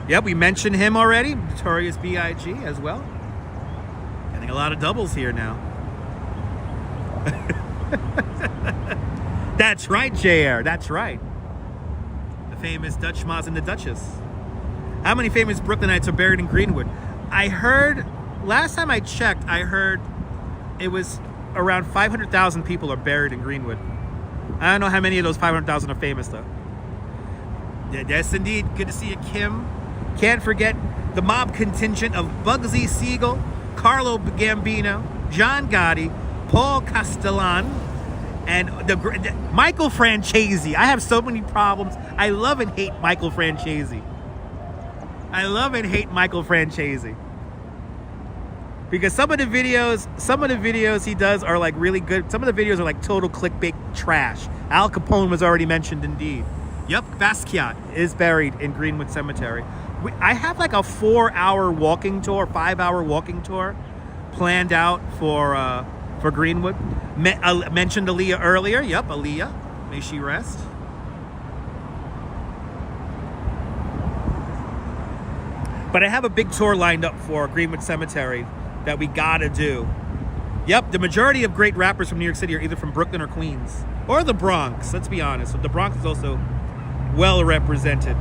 Yep, we mentioned him already. Notorious B.I.G. as well. Getting a lot of doubles here now. That's right, JR. That's right. The famous Dutch Moz and the Duchess. How many famous Brooklynites are buried in Greenwood? I heard, last time I checked, I heard it was around 500,000 people are buried in Greenwood. I don't know how many of those 500,000 are famous, though. Yes, indeed. Good to see you, Kim. Can't forget the mob contingent of Bugsy Siegel, Carlo Gambino, John Gotti, Paul Castellan, and the Michael Francesi. I have so many problems. I love and hate Michael Francesi. I love and hate Michael Francesi. Because some of the videos he does are like really good. Some of the videos are like total clickbait trash. Al Capone was already mentioned indeed. Yep, Basquiat is buried in Greenwood Cemetery. I have like a 4-hour walking tour, 5-hour walking tour planned out for Greenwood. I mentioned Aaliyah earlier. Yep, Aaliyah. May she rest. But I have a big tour lined up for Greenwood Cemetery that we gotta do. Yep, the majority of great rappers from New York City are either from Brooklyn or Queens. Or the Bronx, let's be honest. The Bronx is also well represented.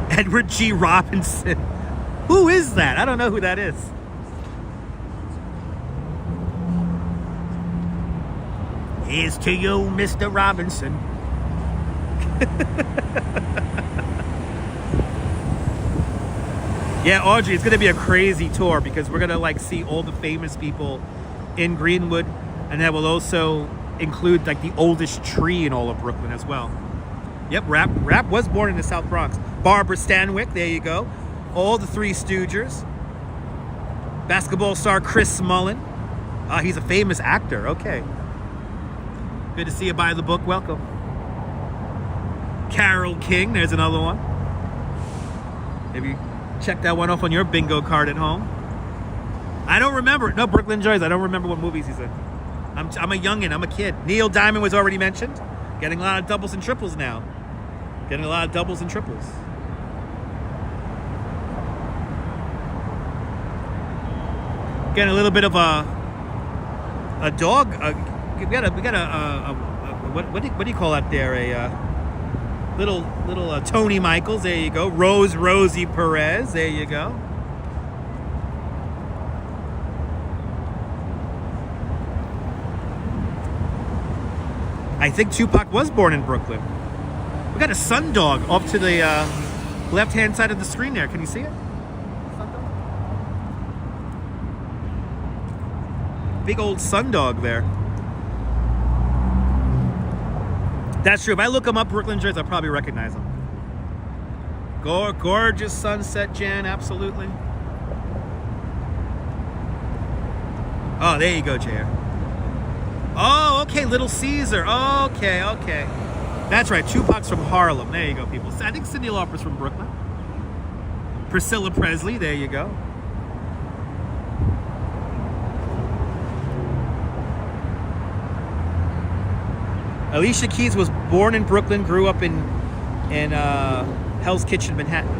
Edward G. Robinson. Who is that? I don't know who that is. Here's to you, Mr. Robinson. Yeah, Audrey, it's gonna be a crazy tour because we're gonna like see all the famous people in Greenwood, and that will also include like the oldest tree in all of Brooklyn as well. Yep, Rap was born in the South Bronx. Barbara Stanwyck, there you go. All the Three Stooges. Basketball star Chris Mullin. He's a famous actor, okay. Good to see you by the book, welcome. Carole King, there's another one. Maybe check that one off on your bingo card at home. I don't remember. No, Brooklyn Joys, I don't remember what movies he's in. I'm a youngin', I'm a kid. Neil Diamond was already mentioned. Getting a lot of doubles and triples now. Getting a lot of doubles and triples. Getting a little bit of a dog. We got a what do you call that there? A little Tony Michaels. There you go. Rosie Perez. There you go. I think Tupac was born in Brooklyn. We got a sun dog off to the left-hand side of the screen there. Can you see it? Big old sun dog there. That's true. If I look them up, Brooklyn Joys, I'll probably recognize them. Gorgeous sunset, Jan. Absolutely. Oh, there you go, JR. Oh, okay, Little Caesar. Okay. That's right, Tupac's from Harlem. There you go, people. I think Cyndi Lauper's from Brooklyn. Priscilla Presley, there you go. Alicia Keys was born in Brooklyn, grew up in Hell's Kitchen, Manhattan.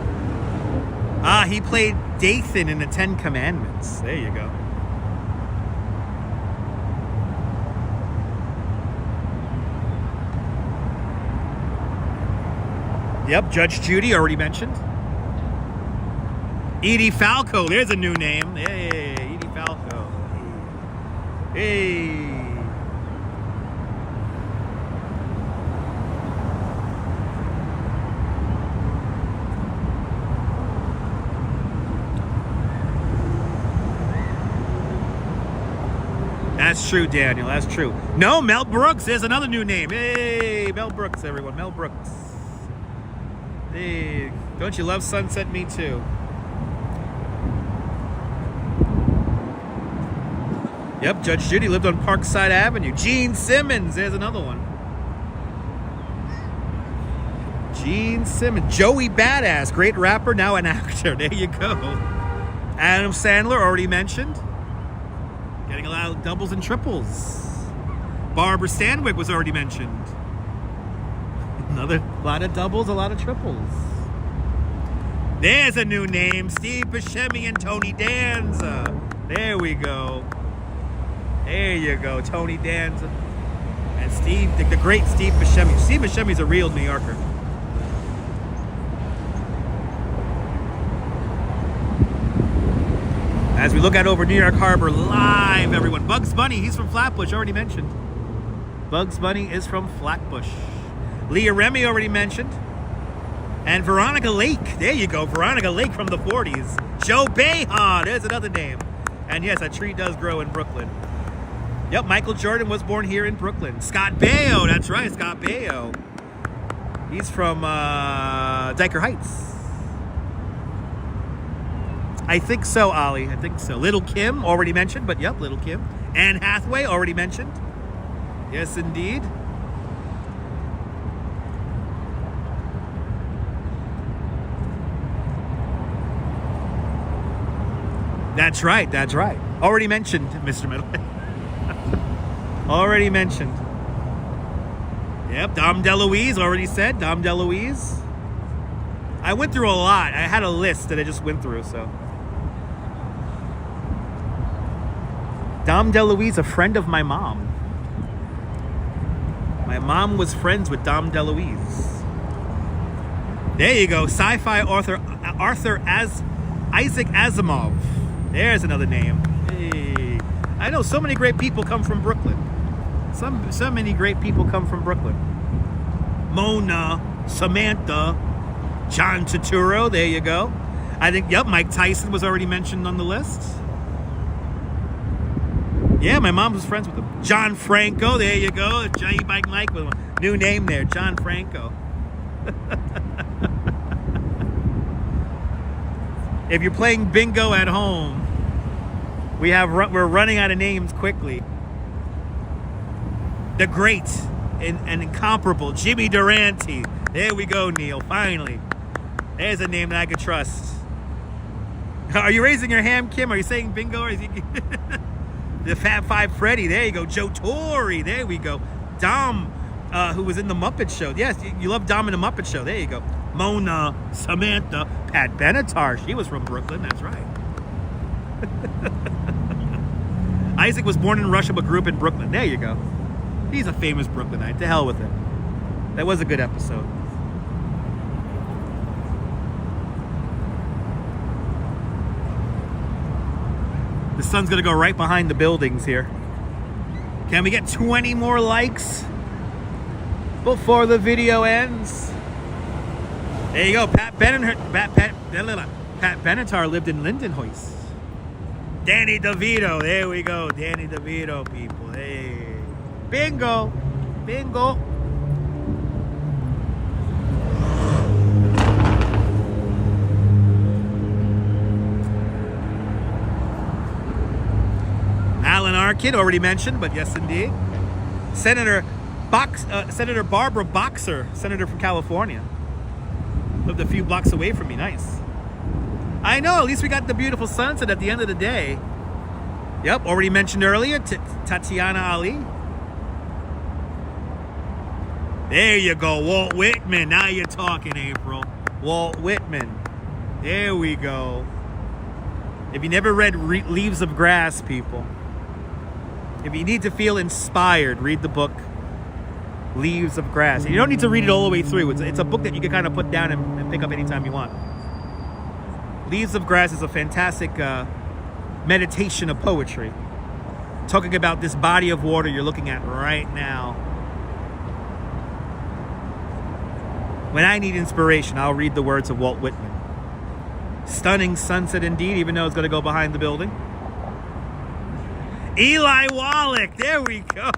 He played Dathan in the Ten Commandments. There you go. Yep, Judge Judy, already mentioned. Edie Falco, there's a new name. Hey, Edie Falco. Hey. That's true, Daniel. That's true. No, Mel Brooks. There's another new name. Hey, Mel Brooks, everyone. Mel Brooks. Hey, don't you love Sunset? Me too. Yep, Judge Judy lived on Parkside Avenue. Gene Simmons. There's another one. Gene Simmons. Joey Badass. Great rapper, now an actor. There you go. Adam Sandler, already mentioned. Getting a lot of doubles and triples. Barbara Stanwyck was already mentioned. Another lot of doubles, a lot of triples. There's a new name. Steve Buscemi and Tony Danza. There we go. There you go, Tony Danza. And Steve, the great Steve Buscemi. Steve Buscemi's a real New Yorker. As we look out over New York Harbor live, everyone. Bugs Bunny, he's from Flatbush, already mentioned. Bugs Bunny is from Flatbush. Leah Remy, already mentioned. And Veronica Lake, there you go, Veronica Lake from the 40s. Joe Beha, there's another name. And yes, a tree does grow in Brooklyn. Yep, Michael Jordan was born here in Brooklyn. Scott Baio, that's right, Scott Baio. He's from Dyker Heights. I think so, Ollie. I think so. Little Kim, already mentioned, but yep, Little Kim. Anne Hathaway, already mentioned. Yes, indeed. That's right, that's right. Already mentioned, Mr. Middleton. Already mentioned. Yep, Dom DeLuise, already said. Dom DeLuise. I went through a lot. I had a list that I just went through, so. Dom DeLuise, a friend of my mom. My mom was friends with Dom DeLuise. There you go. Sci-fi author Isaac Asimov. There's another name. Hey. I know so many great people come from Brooklyn. So many great people come from Brooklyn. Mona, Samantha, John Turturro. There you go. I think, yep, Mike Tyson was already mentioned on the list. Yeah, my mom was friends with him. John Franco, there you go. Johnny Bike Mike with a new name there, John Franco. If you're playing bingo at home, we're running out of names quickly. The great and incomparable Jimmy Durante. There we go, Neil. Finally, there's a name that I could trust. Are you raising your hand, Kim? Are you saying bingo? Or is he... The Fab Five Freddy, there you go. Joe Torre, there we go. Dom, who was in the Muppet Show. Yes, you love Dom in the Muppet Show. There you go. Mona, Samantha, Pat Benatar. She was from Brooklyn, that's right. Isaac was born in Russia but grew up in Brooklyn. There you go. He's a famous Brooklynite. To hell with him. That was a good episode. The sun's gonna go right behind the buildings here. Can we get 20 more likes before the video ends? There you go. Pat Benatar lived in Lindenhoist. Danny DeVito. There we go. Danny DeVito, people. Hey. Bingo. Bingo. Alan Arkin, already mentioned, but yes, indeed. Senator Barbara Boxer, senator from California. Lived a few blocks away from me. Nice. I know, at least we got the beautiful sunset at the end of the day. Yep, already mentioned earlier, Tatiana Ali. There you go, Walt Whitman. Now you're talking, April. Walt Whitman. There we go. If you never read Leaves of Grass, people, if you need to feel inspired, read the book Leaves of Grass. And you don't need to read it all the way through. It's a book that you can kind of put down and pick up anytime you want. Leaves of Grass is a fantastic meditation of poetry, talking about this body of water you're looking at right now. When I need inspiration, I'll read the words of Walt Whitman. Stunning sunset indeed, even though it's going to go behind the building. Eli Wallach, there we go.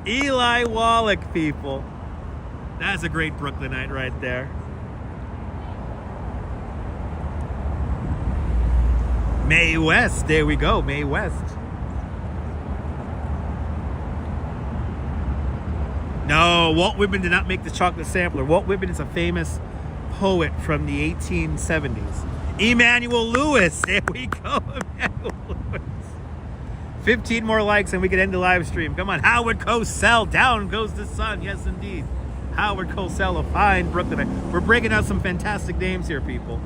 Eli Wallach, people. That's a great Brooklynite right there. Mae West, there we go, Mae West. No, Walt Whitman did not make the chocolate sampler. Walt Whitman is a famous poet from the 1870s. Emmanuel Lewis, there we go, Emmanuel Lewis. 15 more likes and we can end the live stream. Come on, Howard Cosell, down goes the sun. Yes, indeed. Howard Cosell, a fine Brooklynite. We're breaking out some fantastic names here, people.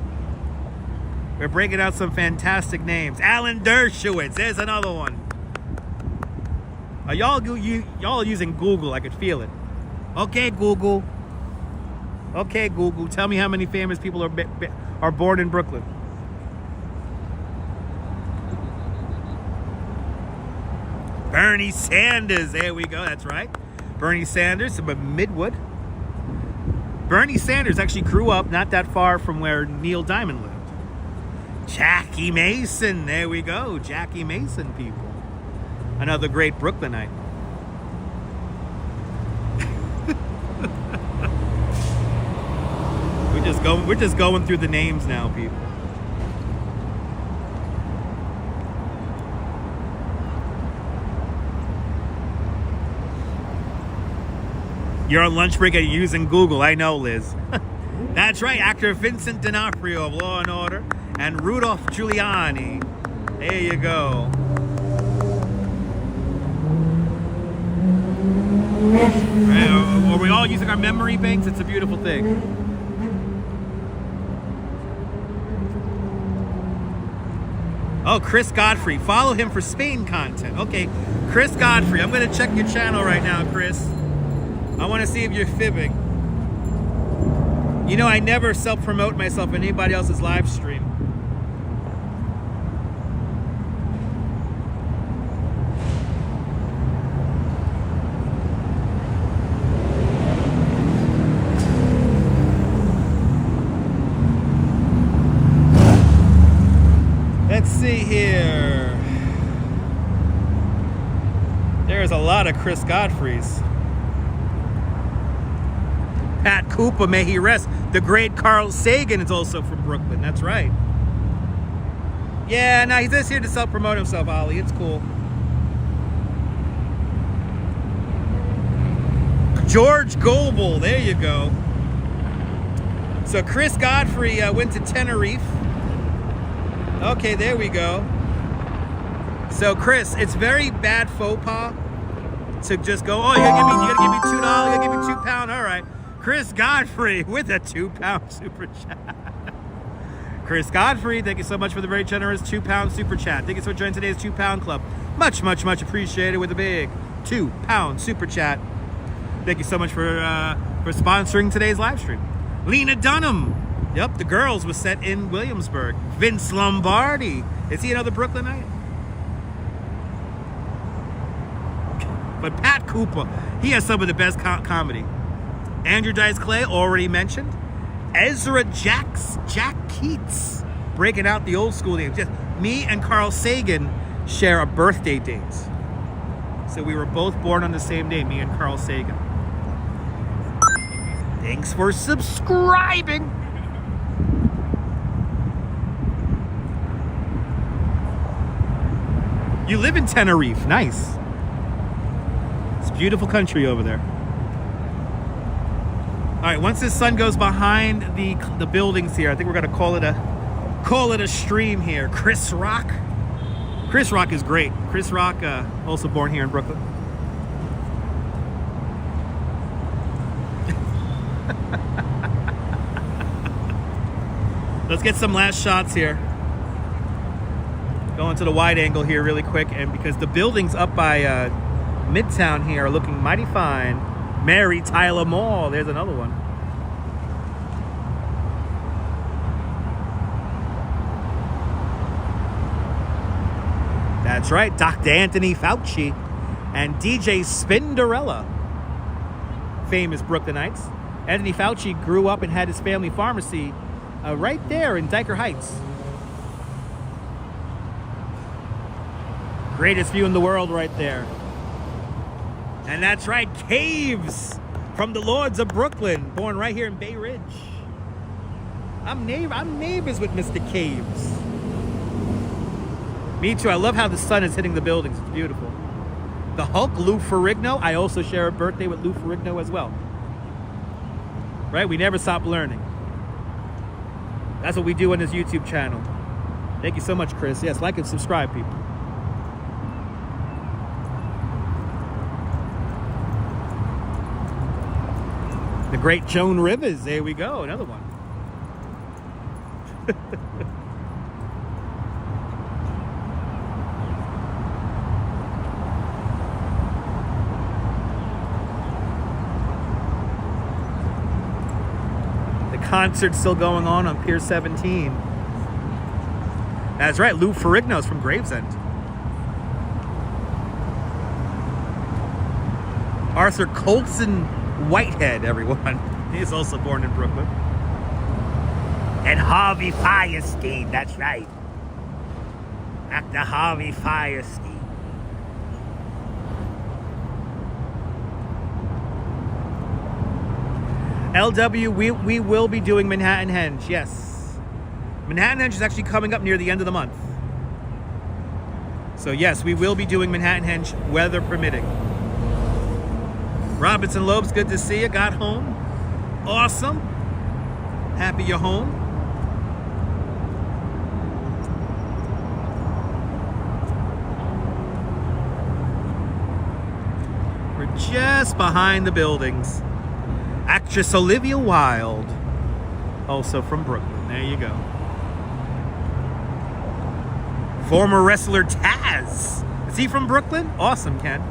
We're breaking out some fantastic names. Alan Dershowitz, there's another one. Y'all using Google, I could feel it. Okay, Google. Okay, Google, tell me how many famous people are born in Brooklyn. Bernie Sanders, there we go, that's right. Bernie Sanders, but Midwood. Bernie Sanders actually grew up not that far from where Neil Diamond lived. Jackie Mason, there we go. Jackie Mason, people. Another great Brooklynite. We're just going through the names now, people. You're on lunch break and you're using Google. I know, Liz. That's right. Actor Vincent D'Onofrio of Law and Order and Rudolph Giuliani. There you go. Are we all using our memory banks? It's a beautiful thing. Oh, Chris Godfrey. Follow him for Spain content. Okay, Chris Godfrey. I'm going to check your channel right now, Chris. I want to see if you're fibbing. You know, I never self-promote myself in anybody else's live stream. Let's see here. There's a lot of Chris Godfreys. Pat Cooper, may he rest. The great Carl Sagan is also from Brooklyn. That's right. Yeah, no, he's just here to self-promote himself, Ollie. It's cool. George Goebel, there you go. So Chris Godfrey went to Tenerife. Okay, there we go. So Chris, it's very bad faux pas to just go, oh, you gotta give me $2, you gotta give me £2. All right. Chris Godfrey with a £2 super chat. Chris Godfrey, thank you so much for the very generous £2 super chat. Thank you so much for joining today's £2 club. Much, much, much appreciated with a big £2 super chat. Thank you so much for sponsoring today's live stream. Lena Dunham. Yep, the girls was set in Williamsburg. Vince Lombardi. Is he another Brooklynite? But Pat Cooper, he has some of the best comedy. Andrew Dice Clay, already mentioned. Ezra Jack Keats, breaking out the old school names. Just me and Carl Sagan share a birthday date. So we were both born on the same day, me and Carl Sagan. Thanks for subscribing. You live in Tenerife, nice. It's a beautiful country over there. All right, once the sun goes behind the buildings here, I think we're gonna call it a stream here. Chris Rock. Chris Rock is great. Chris Rock, also born here in Brooklyn. Let's get some last shots here. Going to the wide angle here really quick, and because the building's up by Midtown here are looking mighty fine. Mary Tyler Mall, there's another one. That's right, Dr. Anthony Fauci and DJ Spinderella, famous Brooklynites. Anthony Fauci grew up and had his family pharmacy right there in Dyker Heights. Greatest view in the world right there. And that's right, Caves from the Lords of Brooklyn, born right here in Bay Ridge. I'm neighbors with Mr. Caves. Me too. I love how the sun is hitting the buildings. It's beautiful. The Hulk, Lou Ferrigno. I also share a birthday with Lou Ferrigno as well. Right? We never stop learning. That's what we do on this YouTube channel. Thank you so much, Chris. Yes, like and subscribe, people. The great Joan Rivers. There we go. Another one. Concert's still going on Pier 17. That's right, Lou Ferrigno's from Gravesend. Arthur Colson Whitehead, everyone. He's also born in Brooklyn. And Harvey Fierstein, that's right. Dr. Harvey Fierstein. LW, we will be doing Manhattan Henge, yes. Manhattan Henge is actually coming up near the end of the month. So yes, we will be doing Manhattan Henge, weather permitting. Robinson Lopes, good to see you. Got home. Awesome. Happy you're home. We're just behind the buildings. Actress Olivia Wilde, also from Brooklyn. There you go. Former wrestler Taz. Is he from Brooklyn? Awesome, Ken.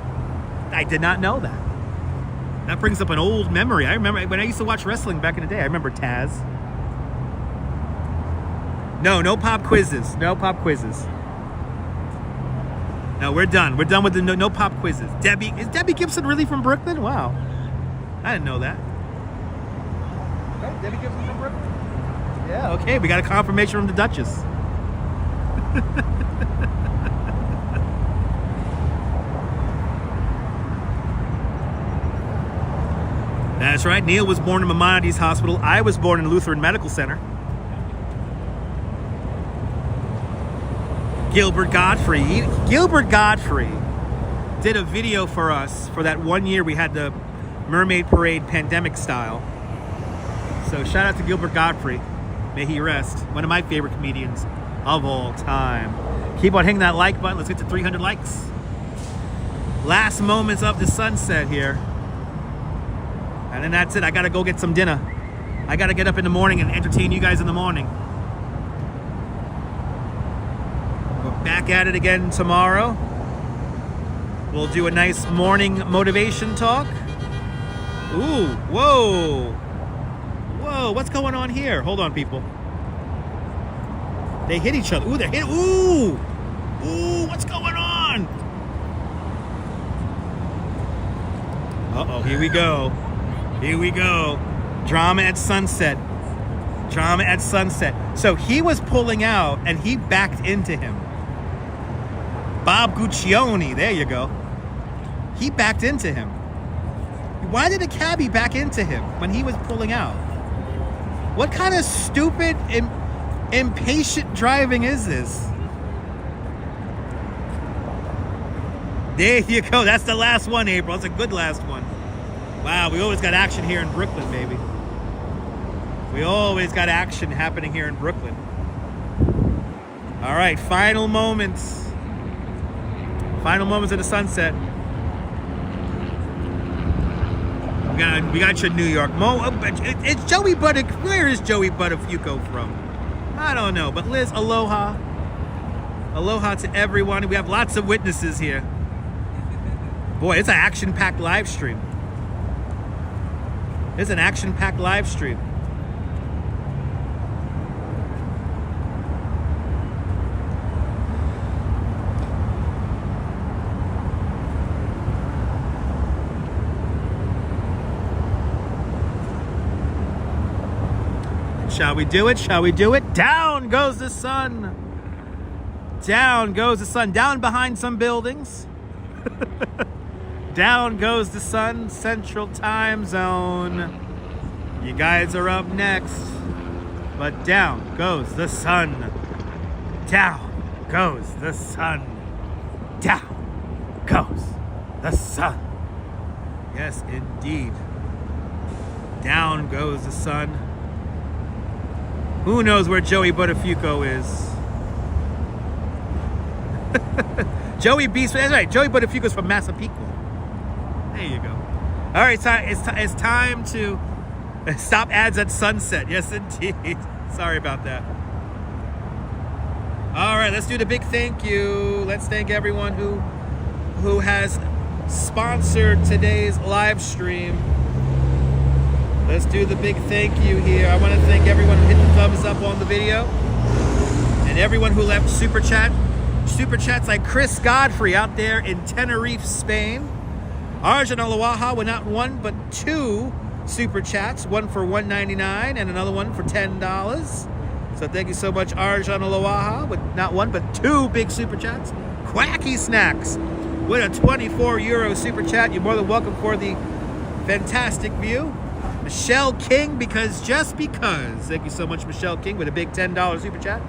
I did not know that. That brings up an old memory. I remember when I used to watch wrestling back in the day. I remember Taz. No pop quizzes. No pop quizzes. No, we're done. We're done with the no pop quizzes. Is Debbie Gibson really from Brooklyn? Wow. I didn't know that. Right, Debbie Gibson from Brooklyn? Yeah, okay. We got a confirmation from the Duchess. That's right. Neil was born in Maimonides Hospital. I was born in Lutheran Medical Center. Gilbert Godfrey did a video for us for that one year we had the Mermaid Parade pandemic style. So shout out to Gilbert Godfrey. May he rest. One of my favorite comedians of all time. Keep on hitting that like button. Let's get to 300 likes. Last moments of the sunset here. And then that's it. I gotta go get some dinner. I gotta get up in the morning and entertain you guys in the morning. We're back at it again tomorrow. We'll do a nice morning motivation talk. Ooh, whoa. Whoa, what's going on here? Hold on, people. They hit each other. Ooh, they're hit. Ooh. Ooh, what's going on? Uh-oh, here we go. Here we go. Drama at sunset. Drama at sunset. So he was pulling out and he backed into him. Bob Guccione, there you go. He backed into him. Why did a cabbie back into him when he was pulling out? What kind of stupid, impatient driving is this? There you go. That's the last one, April. That's a good last one. Wow, we always got action here in Brooklyn, baby. We always got action happening here in Brooklyn. All right, final moments. Final moments of the sunset. We got you in New York. It's Joey Butter. Where is Joey Buttafuoco from? I don't know. But Liz, aloha. Aloha to everyone. We have lots of witnesses here. Boy, it's an action-packed live stream. It's an action-packed live stream. Shall we do it? Shall we do it? Down goes the sun. Down goes the sun. Down behind some buildings. Down goes the sun. Central Time Zone. You guys are up next. But down goes the sun. Down goes the sun. Down goes the sun. Yes, indeed. Down goes the sun. Who knows where Joey Buttafuoco is? Joey Beast, that's right. Joey Buttafuoco's from Massapequa. There you go. All right, it's time to stop ads at sunset. Yes, indeed. Sorry about that. All right, let's do the big thank you. Let's thank everyone who has sponsored today's live stream. Let's do the big thank you here. I want to thank everyone who hit the thumbs up on the video and everyone who left super chats like Chris Godfrey out there in Tenerife, Spain. Arjun Alawaha with not one but two super chats, one for $1.99 and another one for $10. So thank you so much, Arjun Alawaha, with not one but two big super chats. Quacky Snacks with a €24 super chat. You're more than welcome for the fantastic view. Michelle King, just because. Thank you so much, Michelle King, with a big $10 super chat.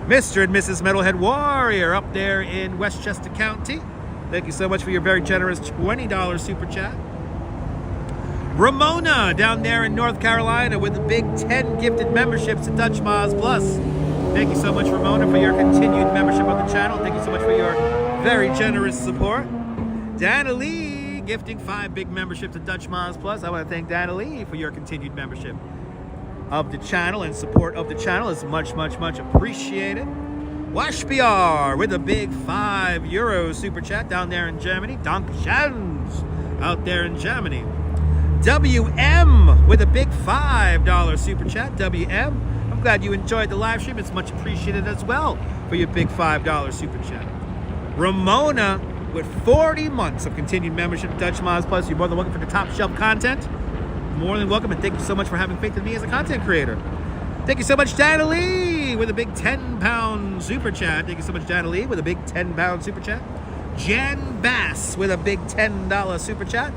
Mr. and Mrs. Metalhead Warrior up there in Westchester County. Thank you so much for your very generous $20 super chat. Ramona down there in North Carolina with a big 10 gifted memberships to Dutch Moz Plus. Thank you so much, Ramona, for your continued membership on the channel. Thank you so much for your very generous support. Dana Lee gifting 5 big memberships to Dutch Moz Plus. I want to thank Dana Lee for your continued membership of the channel and support of the channel. Is much, much, much appreciated. Washbiar with a big €5 super chat down there in Germany. Dankeschön out there in Germany. WM with a big $5 super chat. WM, I'm glad you enjoyed the live stream. It's much appreciated as well for your big $5 super chat. Ramona with 40 months of continued membership to Dutch Moz Plus. You're more than welcome for the top shelf content. More than welcome, and thank you so much for having faith in me as a content creator. Thank you so much, Dana Lee, with a big £10 super chat. Thank you so much, Dana Lee, with a big £10 super chat. Jan Bass with a big $10 super chat.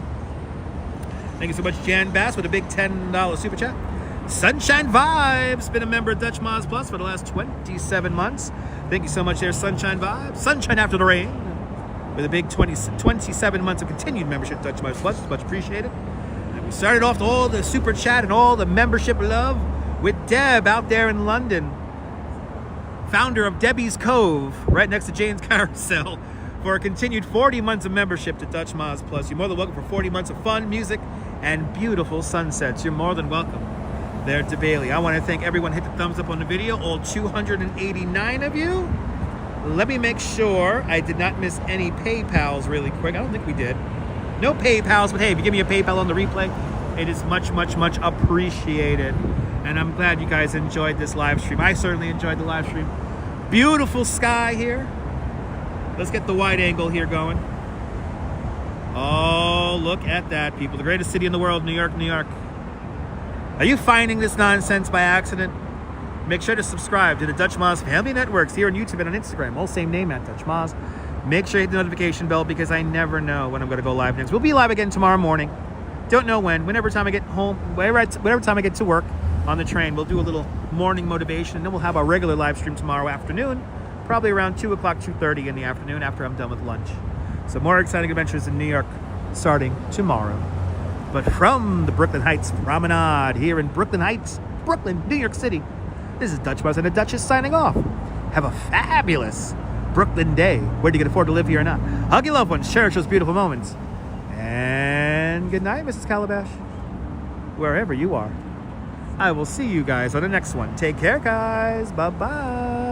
Thank you so much, Jan Bass, with a big $10 super chat. Sunshine Vibes, been a member of Dutch Moz Plus for the last 27 months. Thank you so much there, Sunshine Vibes. Sunshine After the Rain, with a big 27 months of continued membership to Dutch Moz Plus. It's much appreciated. And we started off all the super chat and all the membership love with Deb out there in London, founder of Debbie's Cove, right next to Jane's Carousel, for a continued 40 months of membership to Dutch Moz Plus. You're more than welcome for 40 months of fun, music, and beautiful sunsets. You're more than welcome there to Bailey. I want to thank everyone who hit the thumbs up on the video, all 289 of you. Let me make sure I did not miss any PayPals really quick. I don't think we did. No PayPals, but hey, if you give me a PayPal on the replay, it is much, much, much appreciated. And I'm glad you guys enjoyed this live stream. I certainly enjoyed the live stream. Beautiful sky here. Let's get the wide angle here going. Oh, look at that, people. The greatest city in the world, New York, New York. Are you finding this nonsense by accident? Make sure to subscribe to the Dutch Moz Family Networks here on YouTube and on Instagram. All same name, at Dutch Moz. Make sure you hit the notification bell because I never know when I'm going to go live next. We'll be live again tomorrow morning. Don't know when. Whenever time I get home, whatever time I get to work on the train, we'll do a little morning motivation, and then we'll have our regular live stream tomorrow afternoon, probably around 2 o'clock, 2:30 in the afternoon after I'm done with lunch. So more exciting adventures in New York starting tomorrow. But from the Brooklyn Heights Promenade here in Brooklyn Heights, Brooklyn, New York City, this is Dutch Moz and the Duchess signing off. Have a fabulous Brooklyn day, whether you can afford to live here or not. Hug your loved ones, cherish those beautiful moments. And good night, Mrs. Calabash, wherever you are. I will see you guys on the next one. Take care, guys. Bye-bye.